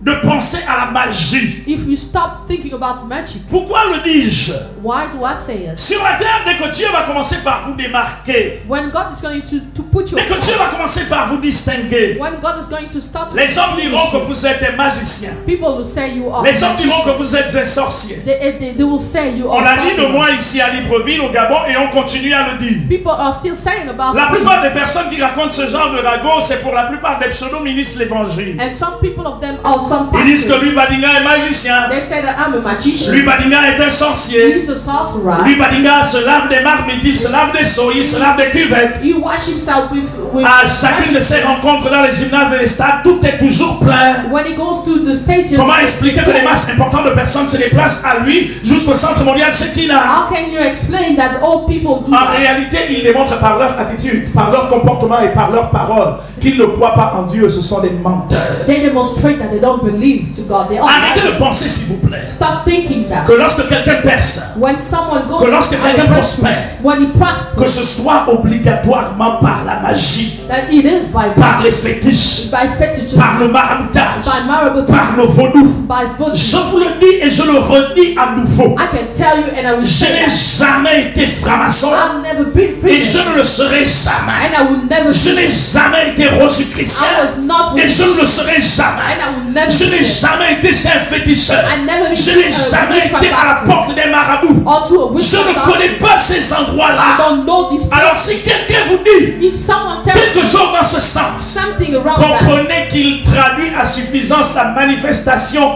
de penser à la magie,
if you stop thinking about magic,
pourquoi le dis-je?
Why do I say it?
Sur la terre, dès que Dieu va commencer par vous démarquer,
When God is going to put you
dès que Dieu va commencer par vous distinguer,
when God is going to start to
les hommes diront que
you,
vous êtes un magicien.
people will say you are
Les hommes diront
magician.
que vous êtes un sorcier.
They will say you
On
are
a dit de
sorcerer.
moi ici à Libreville, au Gabon, et on continue à le dire.
People are still saying about
La
me.
plupart des personnes qui racontent ce genre de ragot, c'est pour la plupart des pseudo-ministres de l'évangile.
And some people of them are some
Ils disent que
pastors.
lui Badinga est magicien,
They say that I'm a magician.
lui Badinga est un sorcier,
He's a sorcerer.
lui Badinga se lave des marmites, il se lave des seaux, il se lave des cuvettes.
He wash himself with
À chacune de ses rencontres dans les gymnases et les stades, tout est toujours plein.
when he goes to the stadium.
Comment expliquer que les masses importantes de personnes se déplacent à lui jusqu'au centre mondial, ce qu'il a?
How can you explain that all people do
En
that?
réalité, ils démontrent par leur attitude, par leur comportement et par leurs paroles qu'ils ne croient pas en Dieu, ce sont des menteurs.
They demonstrate that they don't believe to God. They are
Arrêtez
liars.
de penser, s'il vous plaît,
Stop thinking that.
que lorsque quelqu'un perce,
When someone goes
que lorsque quelqu'un prospère,
when he prospers,
que ce soit obligatoirement par la magie,
that it is by
par les fétiches,
fetish,
par le maraboutage,
by maraboutage,
par le vaudou.
by voodoo.
Je vous le dis et je le redis à nouveau.
I can tell you, and I will
Je
say
n'ai
that
jamais été franc-maçon
I've never been
et
free,
je ne le serai jamais.
and I will never.
Je n'ai jamais été reçu chrétien
I was not
et
with
je ne le serai jamais.
and I will never.
Je n'ai
be
jamais été chez un féticheur.
I never been
Je
to
n'ai
a
jamais
witchcraft
été à la
doctor
porte des marabouts.
or to a
Je
witchcraft
ne
doctor.
connais pas ces
I
endroits-là.
don't know this
Alors
place.
si quelqu'un vous dit
If someone tells
quelque
you
chose dans ce sens,
something around that,
comprenez qu'il traduit à suffisance la manifestation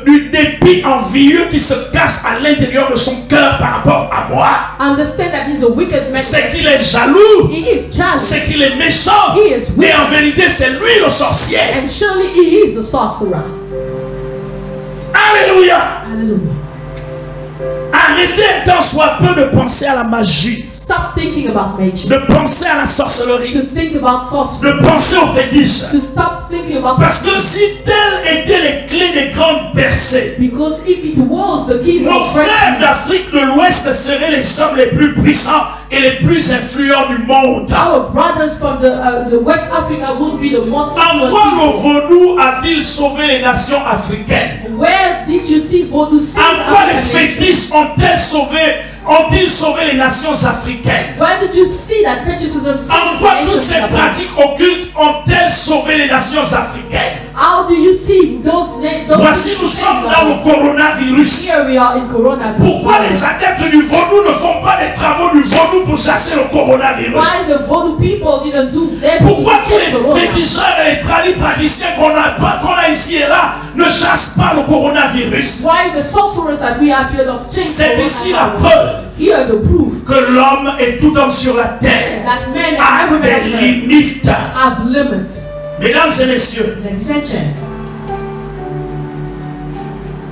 du dépit envieux qui se cache à l'intérieur de son cœur par rapport à moi.
understand that he's a wicked man.
C'est qu'il est jaloux,
He is jealous.
c'est qu'il est méchant,
He is
et
wicked.
en vérité c'est lui le sorcier.
And surely he is the sorcerer.
Alléluia.
Hallelujah.
Arrêtez tant soit peu de penser à la magie,
Stop thinking about magic.
de penser à la sorcellerie,
To think about sorcery.
de penser aux fétiches.
To stop thinking about
Parce que si telles étaient les clés des grandes percées,
because if it was the keys
nos
of
frères
breakthrough,
d'Afrique de l'Ouest seraient les hommes les plus puissants et les plus influents du monde.
our brothers from the West Africa would be the most
En
influential
quoi le
people.
vaudou a-t-il sauvé les nations africaines?
Where did you see voodoo save
En quoi les
African nations?
fétiches ont-ils sauvé les nations africaines?
Where did you see that fetishism
En
saved
quoi
the
toutes
nations
ces
of Africa?
pratiques occultes ont-elles sauvé les nations africaines?
How do you see those
Voici, nous sommes dans le coronavirus.
Here we are in coronavirus.
Pourquoi les adeptes du vaudou ne font pas des travaux du vaudou pour chasser le coronavirus?
Why the voodoo people didn't do their
Pourquoi tous
chase
les
corona?
féticheurs et les praticiens qu'on a ici et là ne chassent pas le coronavirus?
Why the sorcerers that we have here don't chase
C'est ici la
coronavirus?
preuve
Here the proof
que l'homme et tout homme sur la terre
that men
a
and
des
women
limites.
have limits.
Mesdames et messieurs,
Ladies and gentlemen,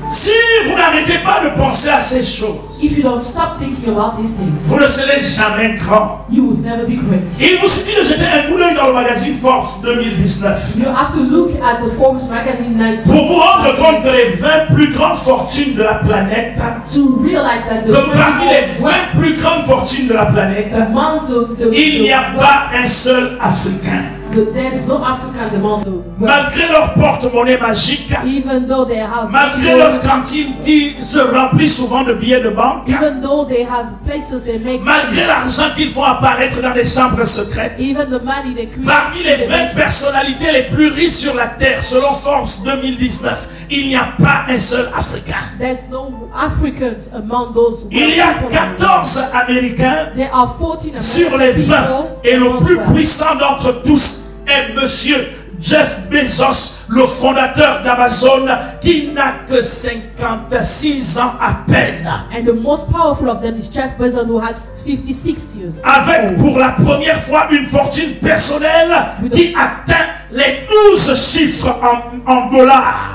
si vous n'arrêtez pas de penser à ces choses,
if you don't stop thinking about these things,
vous ne serez jamais grand.
you will never be great.
Il vous suffit de jeter un coup d'œil dans le magazine Forbes 2019
You have to look at the Forbes magazine night
pour vous rendre compte que les 20 plus grandes fortunes de la planète,
to realize that the
que parmi les
20
20 plus grandes fortunes de la planète,
among
il n'y a pas un seul Africain.
there's no African among the wealth.
Malgré leur porte-monnaie magique,
Even though they have
malgré leur cantine qui se remplit souvent de billets de banque,
even though they have places they make,
malgré l'argent qu'ils font apparaître dans les chambres secrètes,
even the money they create,
parmi les
they
20
make,
personnalités les plus riches sur la terre, selon Forbes 2019, il n'y a pas un seul Africain.
there's no Africans among those
Il y a
wealthy people.
14 Américains
There are 14
sur les
American
20
people
et le
among
plus
12.
puissant d'entre tous est Monsieur Jeff Bezos, le fondateur d'Amazon, qui n'a que 56 ans à peine.
And the most powerful of them is Jeff Bezos, who has 56 years.
Avec
old.
pour la première fois une fortune personnelle qui atteint les 12 chiffres en dollars.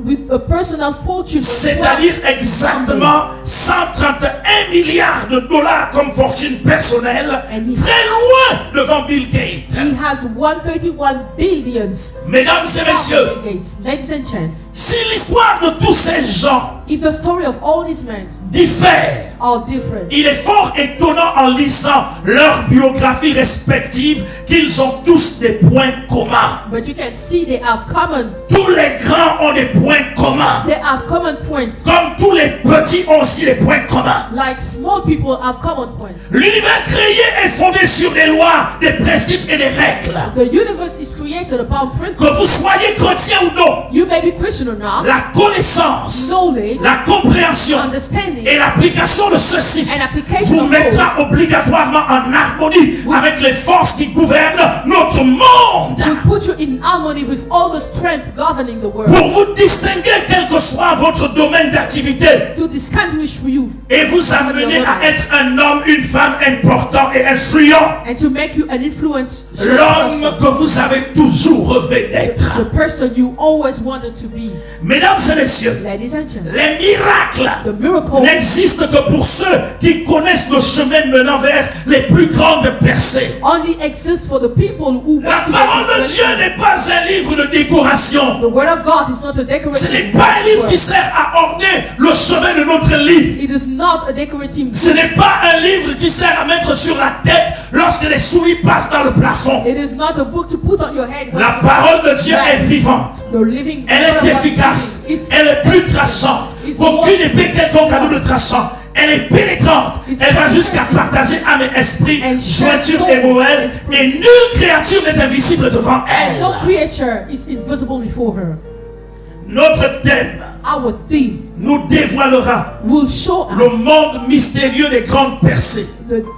With a personal fortune,
C'est-à-dire exactement 131 milliards de dollars comme fortune personnelle,
And he-
très loin devant Bill Gates.
he has 131 billions.
Mesdames et messieurs,
Bill Gates. Ladies and gentlemen,
Si l'histoire de tous ces gens
if the story of all these men
diffère,
are different,
il est fort étonnant en lisant leurs biographies respectives qu'ils ont tous des points communs.
but you can see they have common.
Tous les grands ont des points communs.
They have common points.
Comme tous les petits ont aussi des points communs.
Like small people have common points.
L'univers créé est fondé sur des lois, des principes et des règles.
The universe is created upon
Que
principles.
vous soyez chrétien ou non,
You may be Christian or not.
la connaissance,
Knowledge,
la compréhension
understanding,
et l'application de ceci
and application
vous
of
mettra
those
obligatoirement en harmonie avec les forces qui gouvernent notre monde.
will put you in harmony with all the strength governing the world.
Pour vous distinguer quel que soit votre domaine d'activité
To distinguish you
et vous amener à être un homme, une femme important et influent.
and to make you an influence.
L'homme que vous avez toujours rêvé d'être.
The person you always wanted to be.
Mesdames et messieurs,
Ladies and gentlemen,
les miracles
the miracle
n'existent que pour ceux qui connaissent le chemin menant vers les plus grandes percées.
only exists for the people who
La
want to
parole de
get
Dieu
to
n'est pas un livre de décoration.
The word of God is not a
Ce
decorative
n'est pas un livre
word.
qui sert à orner le chemin de notre lit.
It is not a decorative
Ce n'est pas un livre qui sert à mettre sur la tête lorsque les souris passent dans le plafond.
It is not a book to put on your head. when
La parole de Dieu est vivante.
The living
Elle
word
est
of God
efficace.
is-
Elle est plus traçante qu'aucune épée quelconque à double tranchant. Elle est pénétrante. Elle va jusqu'à partager âme et esprit, jointure et moelle. Et nulle créature n'est invisible devant
And no
elle.
creature is invisible before her.
Notre thème
Our theme
nous dévoilera
will show
le
us
monde mystérieux des grandes percées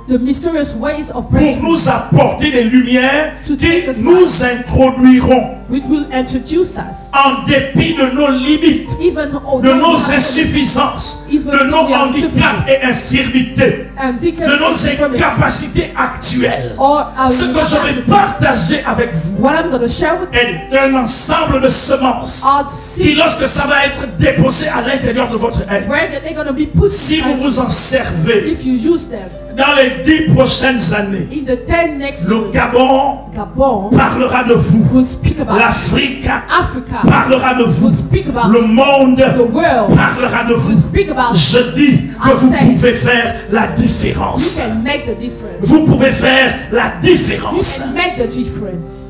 the mysterious ways of
pour
prayer,
nous apporter des lumières
To
qui
take us
nous introduiront
which will introduce us,
en dépit de nos limites,
even although
de
we
nos
have
insuffisances,
Even
de
though
nos
we are
handicaps et infirmités,
handicaps
de nos
and infirmities,
incapacités actuelles.
or our
Ce que je vais
incapacity.
partager avec vous
What I'm going to share with you
est un ensemble de semences
are the
qui,
seeds
lorsque ça va être déposé à l'intérieur de votre être,
where they're going to be put
si vous
inside
vous en servez
if you use them.
dans les 10 prochaines années,
In the 10 next
le
years,
Gabon
Gabon
parlera de vous.
will speak about
L'Afrique
Africa,
parlera de vous.
will speak about
Le monde
the world,
parlera de
will
vous.
speak about
Je dis que
I
vous
say,
pouvez faire la
you
différence.
can make the difference.
Vous pouvez faire la
You
différence.
can make the difference.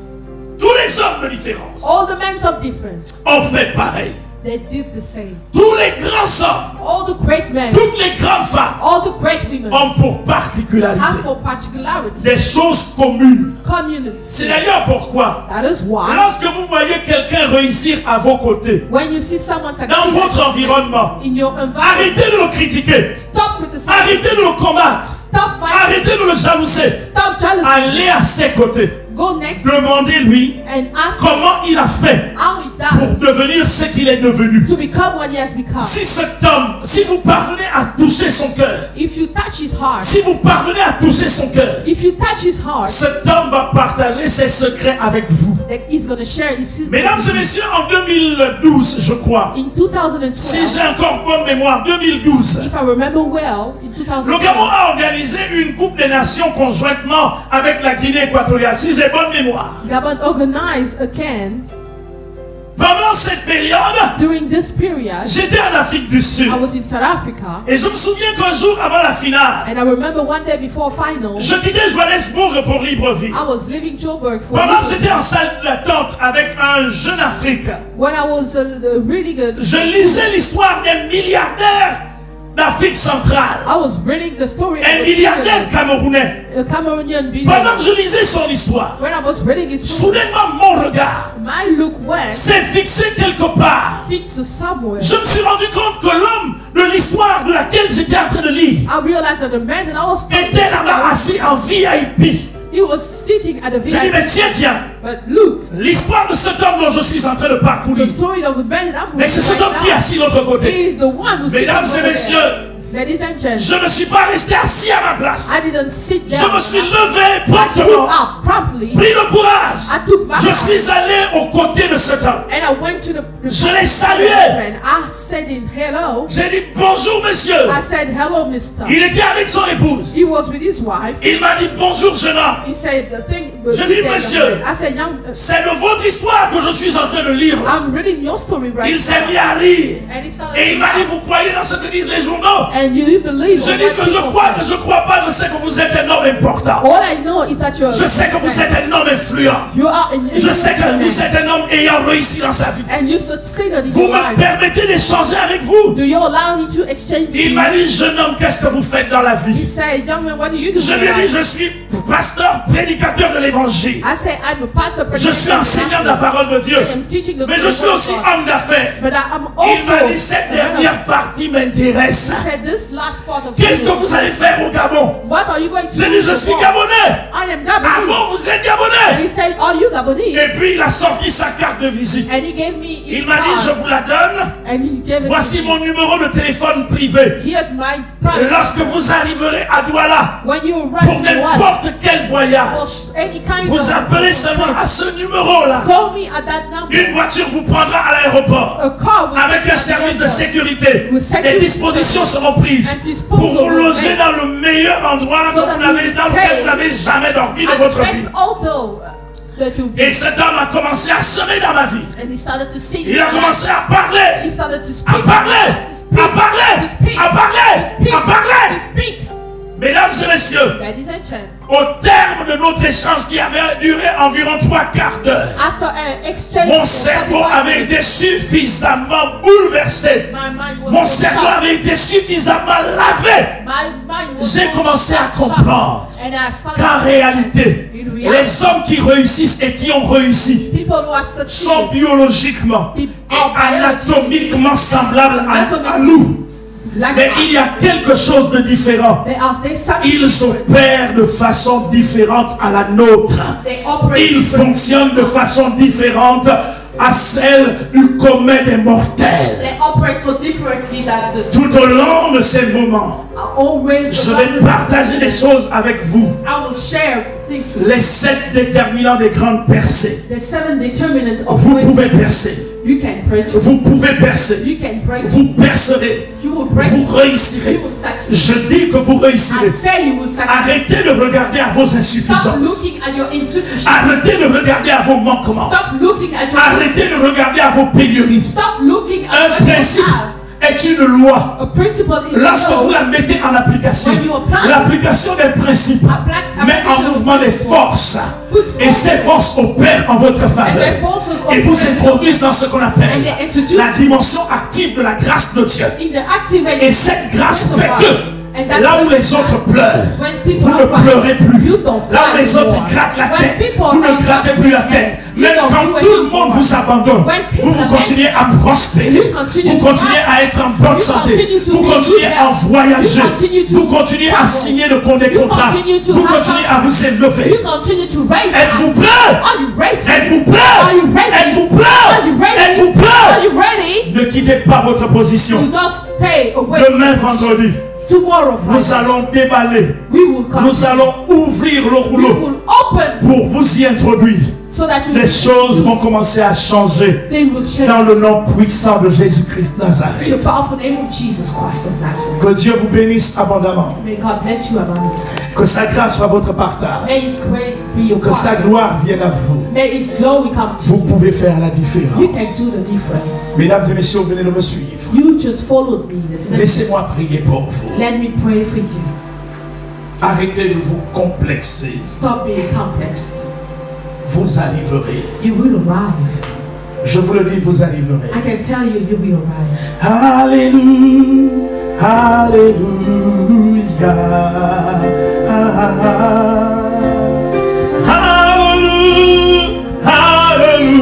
Tous les hommes de différence
All the men of difference,
ont fait pareil.
they did the same.
Tous les grands hommes,
All the great men,
toutes les grandes femmes
all the great women
ont pour particularité
have for particularity
des choses communes.
community.
C'est d'ailleurs pourquoi,
That is why
lorsque vous voyez quelqu'un réussir à vos côtés,
when you see someone
dans
succeed
votre environnement,
in your environment,
arrêtez de le critiquer,
stop criticizing,
arrêtez de le combattre,
stop fighting,
arrêtez de le jalouser,
stop jealousy.
allez à ses côtés,
Go next
demandez-lui
and ask him
comment il a fait
how he
pour
does
devenir ce qu'il est devenu.
to become what he has become.
Si cet homme, si vous parvenez à toucher son cœur,
If you touch his heart,
si vous parvenez à toucher son cœur,
if you touch his heart,
cet homme va partager ses secrets avec vous.
then he's going to share his secret.
Mesdames et messieurs, en 2012, je crois,
In 2012,
si j'ai encore bonne mémoire, 2012,
if I remember well, in
le
2012,
Gabon a organisé une Coupe des Nations conjointement avec la Guinée équatoriale, si j'ai bonne mémoire.
Gabon organized a can.
Pendant cette période,
During this period,
j'étais en Afrique du Sud.
I was in South Africa,
Et je me souviens qu'un jour avant la finale,
and I remember one day before final,
je quittais Johannesburg pour Libreville.
I was leaving Joburg for
Pendant que
Liverpool.
j'étais en salle d'attente avec un jeune Africain,
When I was reading
je lisais l'histoire des milliardaires d'Afrique centrale.
I was reading the story of
Un
a
milliardaire
billionaire,
camerounais.
a Cameroonian
Pendant
billionaire.
que je lisais son histoire,
When I was reading his story,
soudainement mon regard
my look went
s'est fixé quelque part.
fixed somewhere.
Je me suis rendu compte que l'homme de l'histoire de laquelle j'étais en train de lire
I realized that the man that I was talking
était là-bas
about,
assis en VIP.
he was sitting at the
J'ai dit, mais
VIP.
tiens,
But look,
l'histoire de cet homme dont je suis en train de parcourir.
the story of the man that I'm
Mais c'est
reading
cet homme qui est
right
assis de l'autre
now,
côté.
he is the one who's sitting
Mesdames et
over there.
messieurs,
Ladies and gentlemen,
je ne suis pas resté assis à ma place.
I didn't sit
Je
down.
me suis levé
I stood
promptement,
up promptly.
pris le courage.
I took my
Je
hand
suis allé aux côtés de cet homme.
and I went to the
Je l'ai salué.
man. I said in hello.
J'ai dit bonjour monsieur.
I said hello, mister.
Il était avec son épouse.
He was with his wife.
Il m'a dit bonjour jeune homme.
He said the thing.
Je dis, monsieur, c'est de votre histoire que je suis en train de lire.
I'm reading your story right
Il s'est mis à rire.
And he started
Et il m'a dit,
laughing.
vous croyez dans ce que disent les journaux?
And you believe
Je
what
dis
my
que je
people
crois,
say.
que je crois pas, je sais que vous êtes un homme important.
All I know is that you're
Je sais que vous êtes un homme influent.
you are an
Je sais que vous
influential
êtes un homme ayant réussi dans sa vie.
man. And you succeeded in
Vous
your
me
life.
permettez d'échanger avec vous.
Do you allow me to exchange with
Il
you?
m'a dit, jeune homme, qu'est-ce que vous faites dans la
He
vie?
said, young man, what do you do?
Je
in
lui
your
ai dit,
life?
je suis pasteur, prédicateur de l'évangile.
I said, I'm a pastor.
Je suis enseignant de la parole de Dieu.
I am teaching the
Mais je suis
word of
aussi
God.
homme d'affaires.
But I'm
Il
also
m'a dit, cette
a man of-
dernière partie m'intéresse.
He said, this last part of
Qu'est-ce que
you,
vous allez faire au Gabon?
what are you going to
J'ai
do?
dit, je suis Gabonais.
I am
Ah
Gabonese.
bon, vous êtes
And
Gabonais?
he said, are you Gabonese?
Et puis il a sorti sa carte de visite.
And he gave me his
Il m'a dit, je
card.
vous la donne.
And he gave it
Voici
to me.
mon numéro de téléphone privé.
Here's my
Et
private.
lorsque vous arriverez à Douala,
When you
pour
arrive in what?
n'importe quel voyage,
For any kind
vous appelez seulement à ce numéro-là.
Call me at that number.
Une voiture vous prendra à l'aéroport.
A car will
Avec
take
un
you
service de
to the airport.
sécurité.
With security
Les dispositions seront prises
and disposal
pour vous
will
loger
make
dans le meilleur endroit
so
dans
that
lequel
you
vous n'avez jamais dormi de
At the
votre
best
vie.
auto that you
Et cet homme a commencé à sonner dans ma vie.
and he started to sing.
Il a commencé à parler.
He started to
À
speak.
parler.
To speak.
À parler.
To speak.
À parler.
To speak.
À parler.
To speak.
Mesdames et messieurs,
Ladies and gentlemen,
au terme de notre échange qui avait duré environ 3/4 d'heure,
after an exchange,
mon
of
cerveau
45
avait
minutes,
été suffisamment bouleversé.
my mind was
Mon
so
cerveau
sharp.
avait été suffisamment lavé.
My mind was
J'ai
so
commencé à
sharp.
comprendre
And I started
qu'en
to
réalité,
in reality,
les hommes qui réussissent et qui ont réussi
people who have
sont
succeeded
biologiquement et anatomiquement semblables à nous.
like
Mais il y a quelque chose de différent. Ils opèrent de façon différente à la nôtre. Ils fonctionnent de façon différente à celle du commun des mortels.
They operate so differently that the
Tout au long de ces moments,
are always
je vais partager des choses avec vous.
I will share things with
Les 7 déterminants des grandes percées.
you. The 7 determinant of
Vous
ways
pouvez percer.
you can pray to.
Vous pouvez percer.
You can pray to.
Vous percerez.
You will break.
Vous réussirez.
You will succeed.
Je dis que vous
I
réussirez.
say you will succeed.
Arrêtez de regarder à vos
Stop
insuffisances.
looking at your insufficiency.
Arrêtez de regarder à vos manquements.
Stop looking at your
Arrêtez de regarder à vos pénuries.
Stop looking at
Un
what you
principe
have.
est une loi.
A principle is a
Lorsque vous
law.
la mettez en application,
When you apply-
l'application des principes met en mouvement des forces. Et ces forces opèrent en votre
And
faveur.
their forces
Et vous
operate
introduisent dans ce qu'on
and
appelle
they introduce
la dimension active de la grâce de Dieu.
in the activate.
Et cette grâce fait
And
que
that
là où les
principle,
autres pleurent,
when people
vous ne
are crying,
pleurez plus.
you don't
Là où
cry
les autres
anymore.
grattent la
When
tête,
people
vous
are
ne grattez
not
plus la
crying,
tête.
you
Même
don't
quand
do
tout le
anymore.
monde vous abandonne,
When people
vous
are
continuez à prospérer.
You continue
Vous
to
continuez à être en bonne
You
santé.
continue to
Vous
be
continuez
good
à
health.
voyager.
You continue to
Vous continuez à
travel.
signer des
You
contrats.
continue to
Vous
have
continuez à vous
You
élever.
continue to raise
Êtes-vous
up.
prêts?
Are you ready?
Êtes-vous
Are
prêts?
you ready?
Êtes-vous prêts?
Are you ready?
Êtes-vous
Are
prêts?
you ready?
Ne quittez pas votre
Do
position.
not stay away.
Demain vendredi,
Tomorrow,
nous
Friday,
allons déballer.
we will come.
Nous allons ouvrir le
We
rouleau
will open
pour vous y introduire.
so that you
Les choses vont commencer à changer
they will change.
dans le nom puissant de Jésus-Christ
In
Nazareth.
the powerful name of Jesus Christ of Nazareth.
Que Dieu vous bénisse abondamment.
May God bless you abundantly.
Que sa grâce soit votre partage.
May His grace be your
Que sa
part.
gloire vienne à vous.
May His glory come to
Vous
you.
pouvez faire la
You can
différence.
do the difference.
Mesdames et messieurs, venez de me suivre.
You just followed me. ladies and
Laissez-moi prier pour vous.
Let me pray for you.
Arrêtez de vous complexer.
Stop being complex.
Vous arriverez.
You will arrive.
Je vous le dis, vous arriverez.
I can tell you, you will arrive.
Alléluia. Alléluia.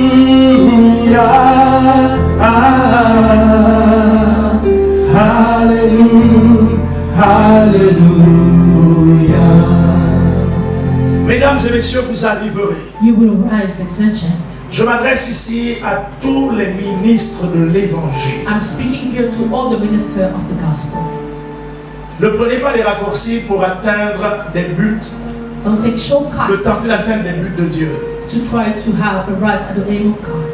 Alléluia. Alléluia. Alléluia. Mesdames et messieurs, vous arriverez.
You will arrive, ladies and gentlemen.
Je m'adresse ici à tous les ministres de l'évangile.
I'm speaking here to all the ministers of the gospel.
Ne prenez pas les raccourcis pour atteindre des buts,
Don't take
de
shortcuts
tenter d'atteindre des buts de Dieu.
to try to have arrive at the name of God.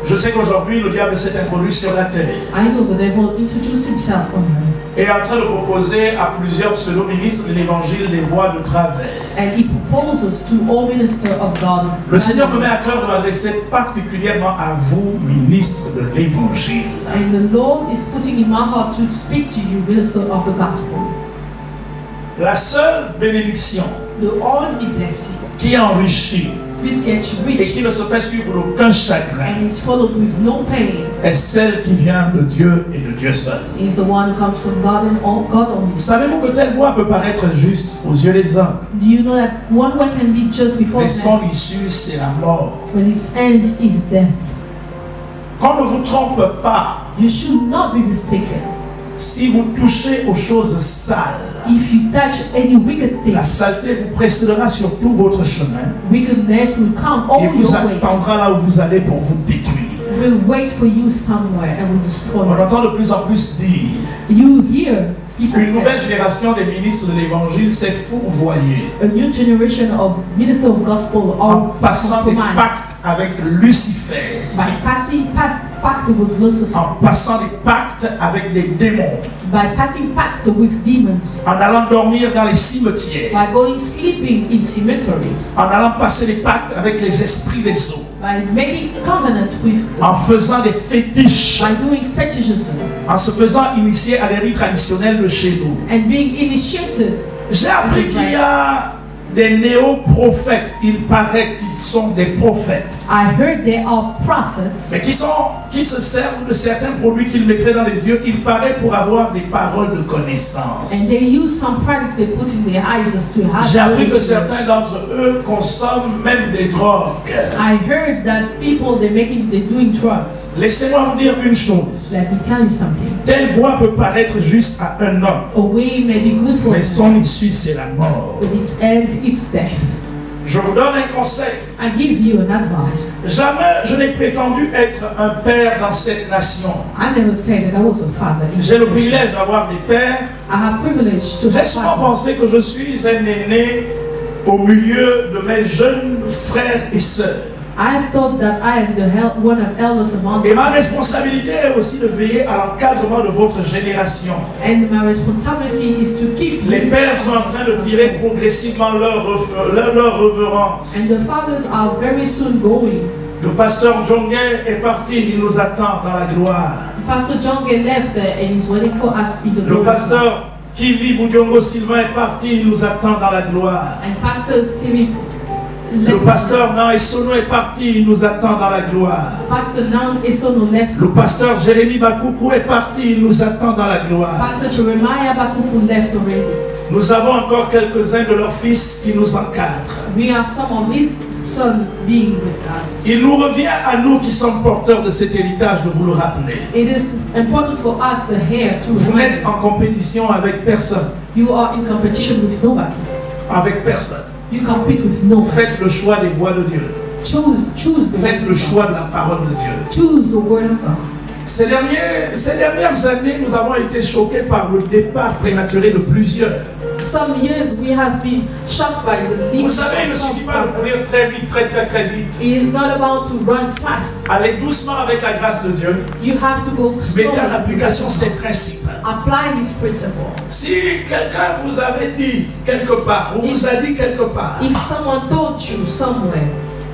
Je sais qu'aujourd'hui, le diable s'est introduit sur la terre.
I know the devil introduced himself on her.
Et est en train de proposer à plusieurs pseudo-ministres de l'évangile des voies de travers.
And he proposes to all ministers of God.
Le Seigneur me met à cœur de m'adresser particulièrement à vous, ministres de l'évangile.
And the Lord is putting in my heart to speak to you, minister of the gospel.
La seule bénédiction
The only blessing
qui enrichit
will get you
et
rich
qui ne se fait suivre d'aucun chagrin
and is followed with no pain
est celle qui vient de Dieu et de Dieu seul.
is the one who comes from God and all God only.
Savez-vous que telle voie peut paraître juste aux yeux des hommes,
Do you know that one way can be just before
mais son
man,
issue c'est la mort.
when its end is death?
Qu'on ne vous trompe pas,
You should not be mistaken.
si vous touchez aux choses sales,
If you touch any wicked
la
thing,
saleté vous précédera sur tout votre chemin
wickedness will come
et
all
vous
your way.
attendra là où vous allez pour vous détruire.
Will wait for you somewhere and will destroy
On
you.
entend de plus en plus dire
You hear people
qu'une nouvelle
say
génération des ministres de l'évangile s'est fourvoyée
a new generation of ministers of gospel
en
are
passant des
compromised
pactes avec Lucifer,
by passing past pact with Lucifer,
en passant des pactes avec des démons,
by passing pact with demons,
en allant dormir dans les cimetières,
by going sleeping in cemeteries,
en allant passer des pactes avec les esprits des eaux,
by making covenant with,
en faisant des fétiches,
by doing fetishism
en se faisant initier à des rites traditionnels de chez nous.
and being initiated.
J'ai appris qu'il y a des néo-prophètes, il paraît qu'ils sont des prophètes,
I heard there are prophets
mais qui se servent de certains produits qu'ils mettraient dans les yeux, il paraît, pour avoir des paroles de connaissance.
and they use some products they put in their eyes as to have
J'ai appris que
knowledge.
certains d'entre eux consomment même des drogues.
I heard that people they're doing drugs.
Laissez-moi vous dire une chose.
Let me tell you something.
Telle voie peut paraître juste à un homme,
A way may be good for
mais
you,
son issue c'est la mort.
but its end, it's death.
Je vous donne un conseil.
I give you an advice.
Jamais je n'ai prétendu être un père dans cette nation.
I never said that I was a father. In
J'ai le
this nation.
privilège d'avoir des pères.
I have privilege to
J'ai
have
souvent
fathers.
pensé que je suis un aîné au milieu de mes jeunes frères et sœurs.
I thought that I am one of elders among
Et
them.
ma responsabilité est aussi de veiller à l'encadrement de votre génération.
And my responsibility is to keep
Les
you.
pères sont en train de tirer progressivement leur reverence.
And the fathers are very soon going.
Le pasteur Djongue est parti, il nous attend dans la gloire.
Pastor John get left there and is waiting for us in the
Le
glory.
pasteur Kivi Boudjongo Sylvain est parti, il nous attend dans la gloire.
And Pastor Stevie
Le
left.
pasteur Nan Esono est parti, il nous attend dans la gloire.
Pastor Nan Esono left.
Le pasteur Jérémy Bakoukou est parti, il nous attend dans la gloire.
Pastor Jeremiah Bakupu left already.
Nous avons encore quelques-uns de leurs fils qui nous encadrent.
We have some of his son being with us.
Il nous revient à nous qui sommes porteurs de cet héritage de vous le rappeler.
It is important for us, the hair, to
Vous
remind
n'êtes en compétition avec personne.
you are in competition with nobody.
Avec personne.
You compete with nobody.
Faites le choix des voies de Dieu.
Choose the
Faites
word
le
of
choix
God.
de la parole de Dieu.
Choose the word of God.
Ces dernières années, nous avons été choqués par le départ prématuré de plusieurs.
Some years we have been shocked by the
Vous
leaving
savez, il ne
of
suffit
some
pas de
prophets.
courir très vite, très vite.
It is not about to run fast.
Allez doucement avec la grâce de Dieu.
You have to go slowly.
Mettez en application ces principes.
Apply this principle.
Si quelqu'un vous avait dit quelque part, ou vous a dit quelque part,
If someone told you somewhere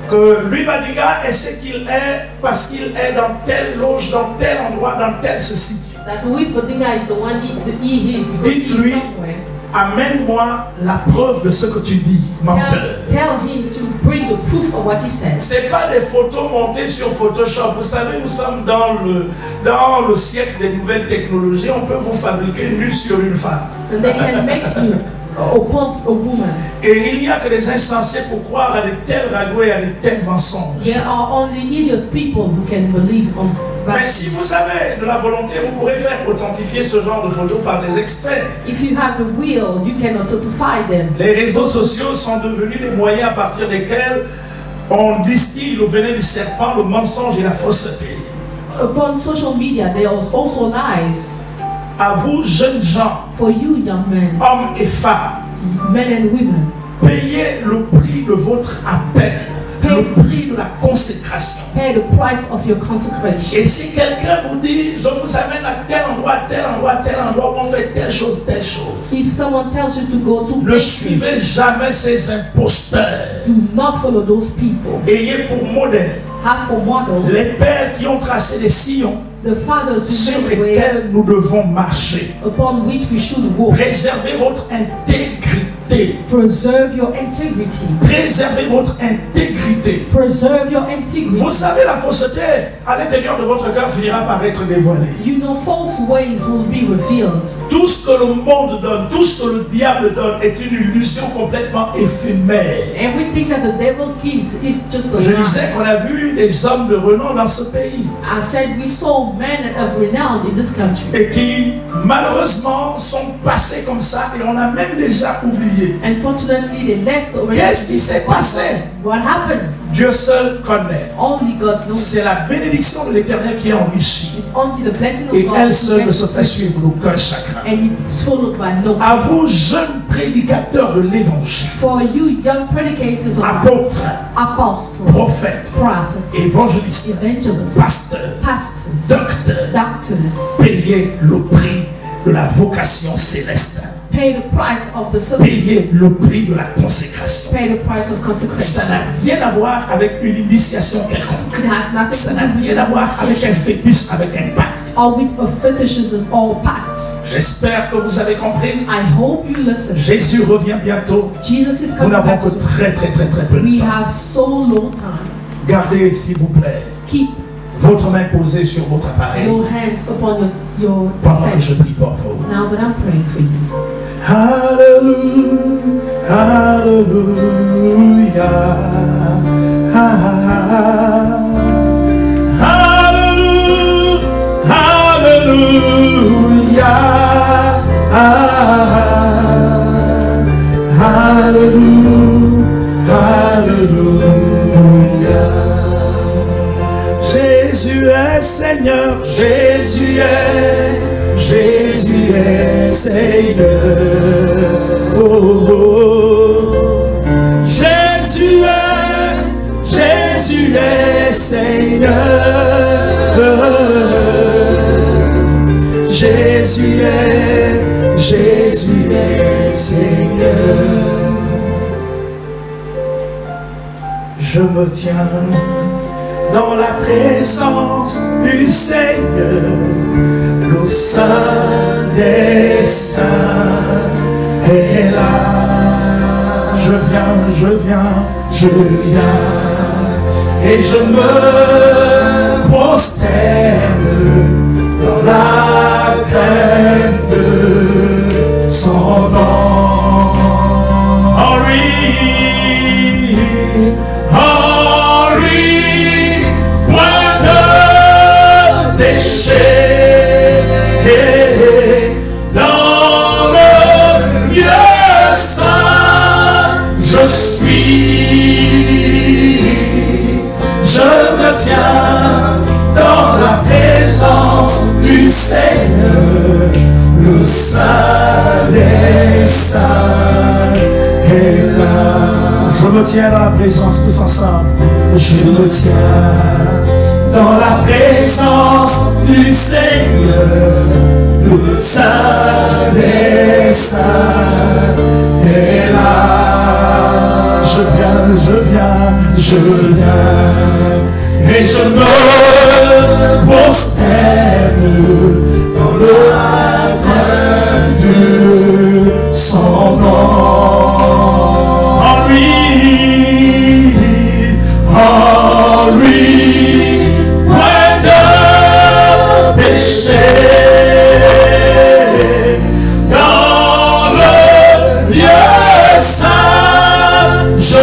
que Louis Badiga est ce qu'il est parce qu'il est dans telle loge, dans tel endroit, dans tel ceci,
that Luis Badinga is the one he is because he
Dites-lui.
is somewhere,
amène-moi la preuve de ce que tu dis, menteur.
tell him to bring the proof of what he says.
C'est pas des photos montées sur Photoshop. Vous savez, nous sommes dans le siècle des nouvelles technologies. On peut vous fabriquer nu sur une femme.
And they can make you upon a woman.
Et il n'y a que des insensés pour croire à de tels ragots et à de tels mensonges.
There are only idiot people who can believe on
Mais
that.
si vous avez de la volonté, vous pourrez faire authentifier ce genre de photos par des experts.
If you have the will, you can authentify them.
Les réseaux sociaux sont devenus des moyens à partir desquels on distille au venin du serpent le mensonge et la fausseté.
Upon social media, there are also lies.
À vous, jeunes gens,
For you, young men,
hommes et femmes,
men and women,
payez le prix de votre appel. le prix de la consécration.
Pay the price of your consecration.
Et si quelqu'un vous dit, je vous amène à tel endroit, tel endroit, tel endroit, où on fait telle chose,
if someone tells you to go to
ne suivez jamais ces imposteurs.
do not follow those people.
Ayez pour modèle
Have for model
les pères qui ont tracé les sillons
the fathers who
sur
made ways
lesquels nous devons marcher.
upon which we should walk.
Préservez votre intégrité.
Preserve your integrity.
Préservez votre intégrité.
Preserve your integrity.
Vous savez, la fausseté à l'intérieur de votre cœur finira par être dévoilée.
You know, false ways will be revealed.
Tout ce que le monde donne, tout ce que le diable donne est une illusion complètement éphémère.
Everything that the devil gives is just a
Je
lie.
disais qu'on a vu des hommes de renom dans ce pays
I said we saw men of renown in this country,
et qui malheureusement sont passés comme ça et on a même déjà oublié.
and fortunately they left already.
Qu'est-ce qui s'est passé?
What happened?
Dieu seul connaît.
Only God knows.
C'est la bénédiction de l'Éternel qui enrichit.
It's only the blessing of
Et
God
elle
who
seule ne
makes
se fait suivre d'aucun chagrin.
and it's followed by no.
À vous, jeunes prédicateurs de l'évangile,
For you young predicators of
apôtres,
apostles,
prophètes,
prophets,
évangélistes,
evangelists,
pasteurs,
pastors,
docteurs,
doctors,
payez le prix de la vocation céleste.
pay the price of the service,
Payez le prix de la consécration.
pay the price of
Ça
consecration.
n'a rien à voir avec une initiation quelconque.
It has nothing
Ça
to
n'a
do with
rien à voir avec un
initiation
fétiche, avec un pacte.
or with a fetishism or pact.
J'espère que vous avez compris.
I hope you listen.
Jésus revient bientôt.
Jesus is
Nous
coming
n'avons
back
que
soon.
très peu de
We
temps.
have so long time.
Gardez, s'il vous plaît,
Keep
votre main posée sur votre appareil
your hands upon your
pendant que je
set.
prie pour vous.
Now that I'm praying for you.
Hallelujah, hallelujah, hallelujah, hallelujah, hallelujah, hallelujah. Jésus est Seigneur, Jésus est Seigneur. Oh, oh. Jésus est Seigneur. Jésus est Seigneur. Je me tiens dans la présence du Seigneur, le Saint des Saints est là. Je viens, et je me prosterne dans la crainte de son nom. En lui, point de péché. Dans le lieu saint, je me tiens dans la présence du Seigneur, le Saint des Saints est là. Je me tiens dans la présence, tous ensemble. Je me tiens dans la présence du Seigneur, le Saint des Saints est là. Je viens, et je me prosterne dans la crainte de son nom. En lui, point de péché. Dans le lieu saint, je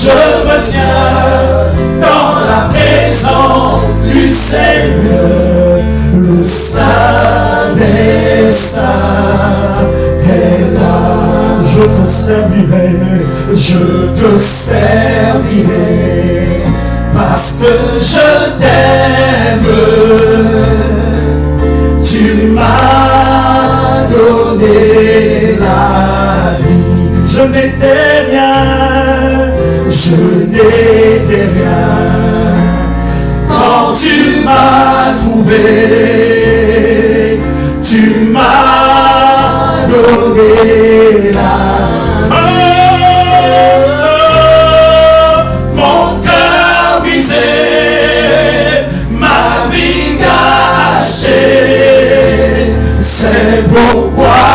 me tiens dans la présence du Seigneur, le Saint des Saints est là. Je te servirai, parce que je t'aime. Tu m'as donné la vie. Je n'étais rien, je n'étais rien. Quand tu m'as trouvé, tu m'as donné la mon cœur brisé, ma vie gâchée. C'est pourquoi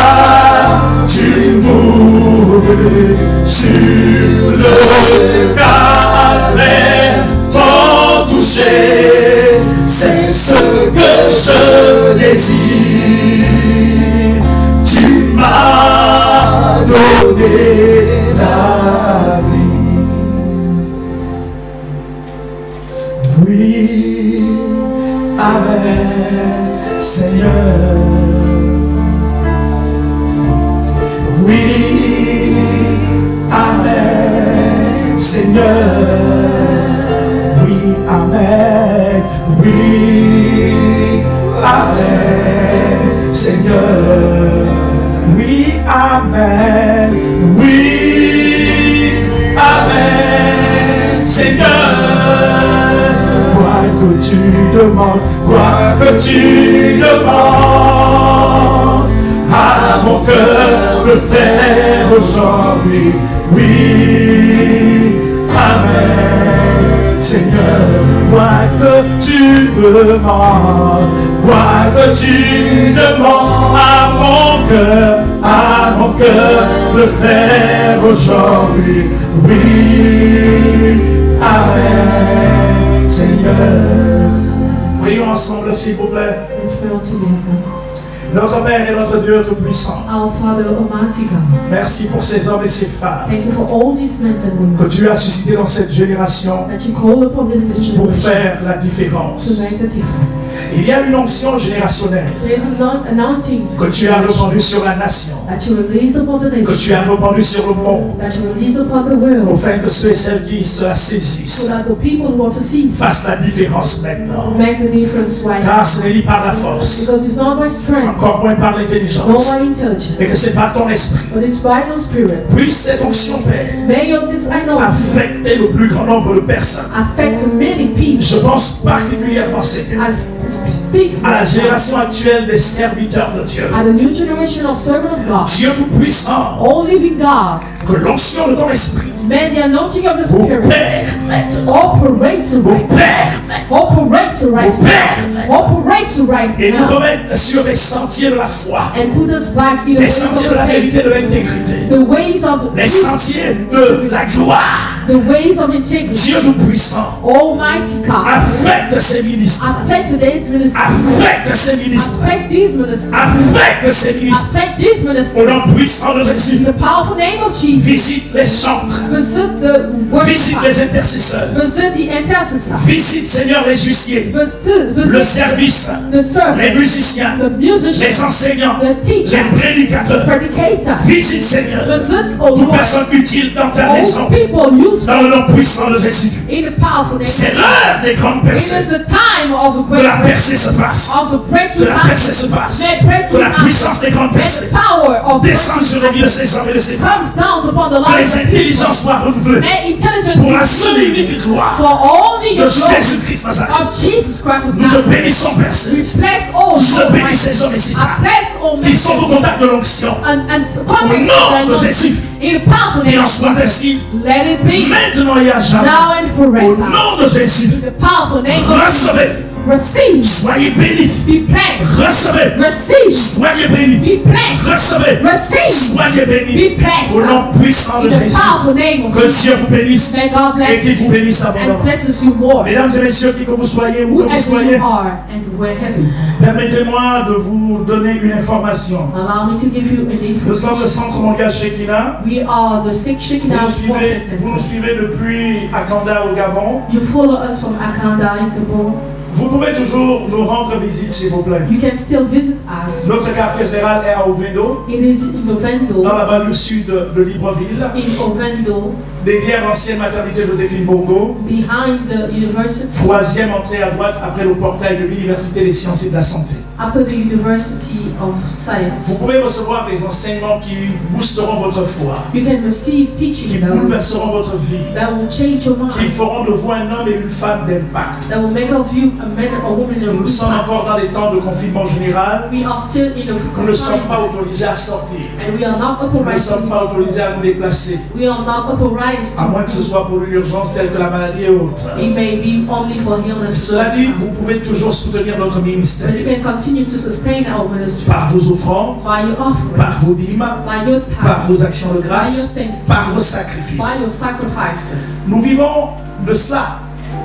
tu mourrais sur le calvaire. Ton toucher, c'est ce que je désire. Tu m'as donné la vie. Oui, Amen, Seigneur. Oui, Amen, Seigneur. Oui, Amen. Oui, Amen, Seigneur. Oui, Amen. Oui, Amen, Seigneur. Quoi que tu demandes, quoi que tu demandes, à mon cœur le faire aujourd'hui. Oui, Amen, Seigneur. Quoi que tu demandes, quoi que tu demandes, à mon cœur le faire aujourd'hui. Oui, Amen, Seigneur. Prions ensemble, s'il vous plaît.
Let's pray together.
Notre Père et notre Dieu Tout-Puissant,
Our Father, Almighty God,
merci pour ces hommes et ces femmes
thank you for all these men and women
que tu as suscités dans cette génération
that you call upon this
pour
generation
faire la
to
différence.
make the difference.
Il y a une onction générationnelle
There is an anointing
que tu as répandue sur la nation,
that you release upon the
que tu
nation,
as répandue sur le monde,
that you release upon the world,
afin que ceux et celles qui se la
so
saisissent
that the people who want to see it
fassent la différence maintenant.
make the difference right now.
Car ce n'est ni par la force,
Because it's not by strength,
encore moins par
nor
l'intelligence,
by intelligence,
mais que c'est par ton esprit.
but it's by your spirit.
Puisse cette onction, Père,
May of this anointing
affecter le plus grand nombre de personnes.
affect many people.
Je pense particulièrement, Seigneur,
I speak
à la
right now
génération actuelle des serviteurs de Dieu.
at the new generation of servants of God,
Dieu Tout-Puissant,
all living God.
que l'onction de ton esprit
May the anointing of the
vous
Spirit
permette,
operate
vous
right now.
permette,
Operate right
vous
now.
permette,
Operate right
et nous
now.
remettre sur les sentiers de la foi,
And put us back in the
les
ways
sentiers
of
de la
the
vérité,
faith,
de l'intégrité,
the ways of
les
truth,
sentiers de la gloire.
the ways of integrity.
Dieu Tout-Puissant,
Almighty God,
affecte ces ministres,
affect today's ministry.
affecte ces ministres,
Affect these ministers.
affecte ces ministres,
Affect these
au
ministers.
nom puissant de Jésus.
In the powerful name of Jesus.
Visite les chantres,
Visit the
visite
worship.
les intercesseurs,
Visit the intercessor.
visite, Seigneur, les huissiers,
Visit
le service,
the
les
servants,
musiciens,
the musicians,
les enseignants,
the teachers,
les prédicateurs.
predicators.
Visite, Seigneur,
Visit, O
toute
Lord,
personne utile dans ta
all
maison,
people useful
dans le nom puissant de Jésus.
in the powerful name.
C'est l'heure des grandes
It
percées.
is the time of the
Que
great
la
breakthrough,
percée se fasse.
of the
Que
breakthrough
la percée se fasse.
May
Que
breakthrough
la puissance des grandes
May
percées
the power of
descende sur les vies de
breakthrough
ces hommes et de ces femmes.
comes down upon the
Que
lives
les
of people.
intelligences soient renouvelées
May intelligence
pour
be
la seule et
renewed
unique gloire
for only
de
your glory
Jésus-Christ Nazareth.
of Jesus Christ of
Nous te
Nazareth.
bénissons, Père
We
Céleste.
bless all
Je
souls,
bénis ces hommes et ces
I
femmes
bless all men
qui sont au contact de l'onction.
and
Au
contact
nom
them
de Jésus,
in the powerful
qu'il
name
en
of
soit
Jesus.
ainsi
Let it be
maintenant et à jamais.
now and
Au
forever.
nom de Jésus,
In the powerful name of Jesus.
recevez,
Receive,
soyez bénis.
be blessed.
Recevez,
Receive,
soyez bénis.
be blessed.
Recevez,
Receive,
soyez bénis.
be blessed.
Au nom puissant de
In the
Jésus,
powerful name of
que
Jesus.
Dieu vous bénisse
May God
et
bless
qu'il vous
you
bénisse
and
abondamment.
blesses you more.
Mesdames et messieurs, qui que vous soyez, où que vous
Whoever
soyez,
you are and wherever.
permettez-moi de vous donner une information.
Allow me to give you an
Nous sommes le
information.
Centre mondial Shekinah.
We are the Six Shekinah
Vous nous
Prophet
suivez depuis Akanda au Gabon.
You follow us from Akanda in Gabon.
Vous pouvez toujours nous rendre visite, s'il vous plaît.
You can still visit us.
Notre quartier général est à Ovendo,
It is in Ovendo,
dans la banlieue sud de Libreville,
in Ovendo,
derrière l'ancienne maternité Joséphine Bongo.
behind the university.
Troisième entrée à droite après le portail de l'Université des sciences et de la santé.
After the university, of science.
Vous pouvez recevoir des enseignements qui boosteront votre foi,
You can receive teaching
qui bouleverseront votre vie,
that will change your
qui
mind,
feront de vous un homme et une femme d'impact.
that will make of you a man or woman of
Nous sommes
impact.
encore dans les temps de confinement général.
We are still in a
Nous ne sommes pas
confinement,
autorisés à sortir.
and we are not
Nous ne
authorized.
sommes pas autorisés à nous déplacer,
We are not authorized
à moins que ce
to.
soit pour une urgence telle que la maladie et autres.
It may be only for illness.
Cela dit, vous pouvez toujours soutenir notre ministère
But you can continue to sustain our ministry
par vos offrandes,
by your offering,
par vos dîmes,
by your
par
tithes,
vos actions de
by
grâce,
your thanksgiving,
par vos
by your
sacrifices.
sacrifices.
Nous vivons de cela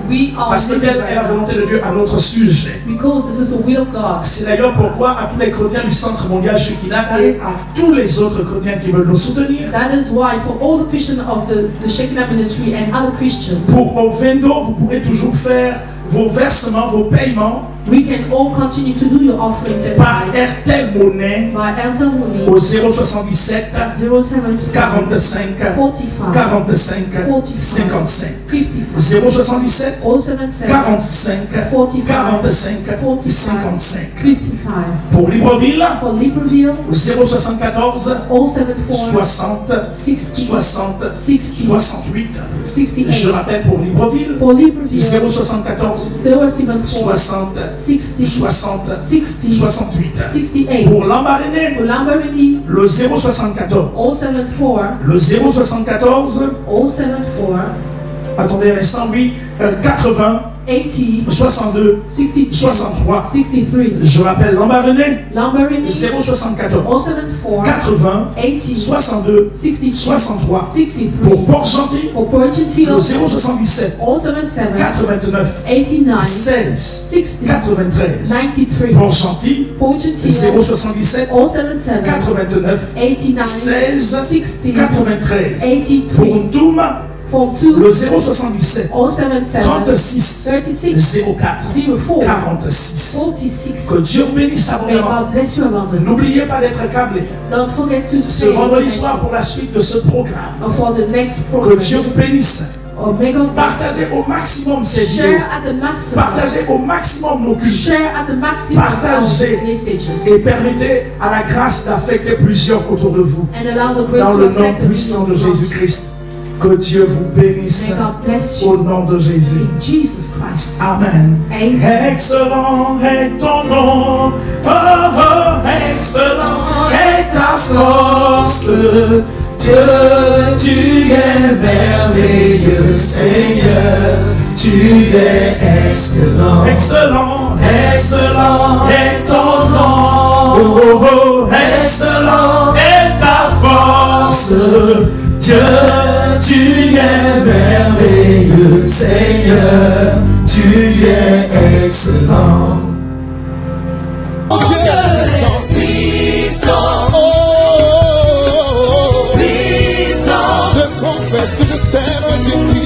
We are
parce que
living
telle est la
right now
volonté de Dieu à notre sujet.
because this is the will of God.
C'est d'ailleurs pourquoi à tous les chrétiens du Centre mondial Shekinah et à tous les autres chrétiens qui veulent nous soutenir,
That is why for all the Christians of the Shekinah ministry and other Christians,
pour Ovendo, vous pourrez toujours faire vos versements, vos paiements
we can all continue to do your offerings and
par
tithes
Airtel Monnaie
by Airtel Money
au 077
077
45
45
45 55
55
077
077
45
45
45
45
55.
55
Pour Libreville,
for Libreville
074
074
60
60
60
60
68.
68
Je rappelle pour Libreville,
for Libreville
074
074
60
60
60
60
68.
68
Pour Lambaréné,
for Lamborghini
le 074.
074
Le 074,
074
attendez un instant, oui, 80
80
62
62
63.
63
Je rappelle Lambaréné,
Lamborghini
074
074
80
80
62
62
63.
63
Pour Port-Gentil,
for Port-Gentil
le 077
077
89
89
16
60
93.
93
Port-Gentil,
Port-Gentil
077
077
89
89
16
60
93.
83
Pour Douma,
for 2
le 077
077
36
36
04
04
46.
46.
Que Dieu vous bénisse
May
abondamment.
God bless you abundantly.
N'oubliez pas d'être câblé
Don't forget to
ce
stay
vendredi soir pour la suite de ce programme.
for the next
Que
program.
Dieu vous bénisse.
Or may God bless
Partagez au maximum ces
you.
vidéos.
Share at the maximum.
Partagez au maximum nos cultes.
Share at the maximum
Partagez.
our messages.
Et permettez à la grâce d'affecter plusieurs autour de vous.
And allow the grace
Dans
to
le nom
affect the
puissant de
people.
Jésus-Christ. Que Dieu vous bénisse.
May God bless
Au
you.
nom de Jésus.
In Jesus Christ.
Amen.
Amen.
Excellent est ton nom. Oh, oh, excellent est ta force. Dieu, tu es merveilleux, Seigneur. Tu es excellent. Excellent, excellent est ton nom. Oh, oh, oh, excellent est ta force. Dieu, tu es merveilleux, Seigneur, tu es excellent.
Dieu est puissant. Oh, je confesse que je sers un Dieu qui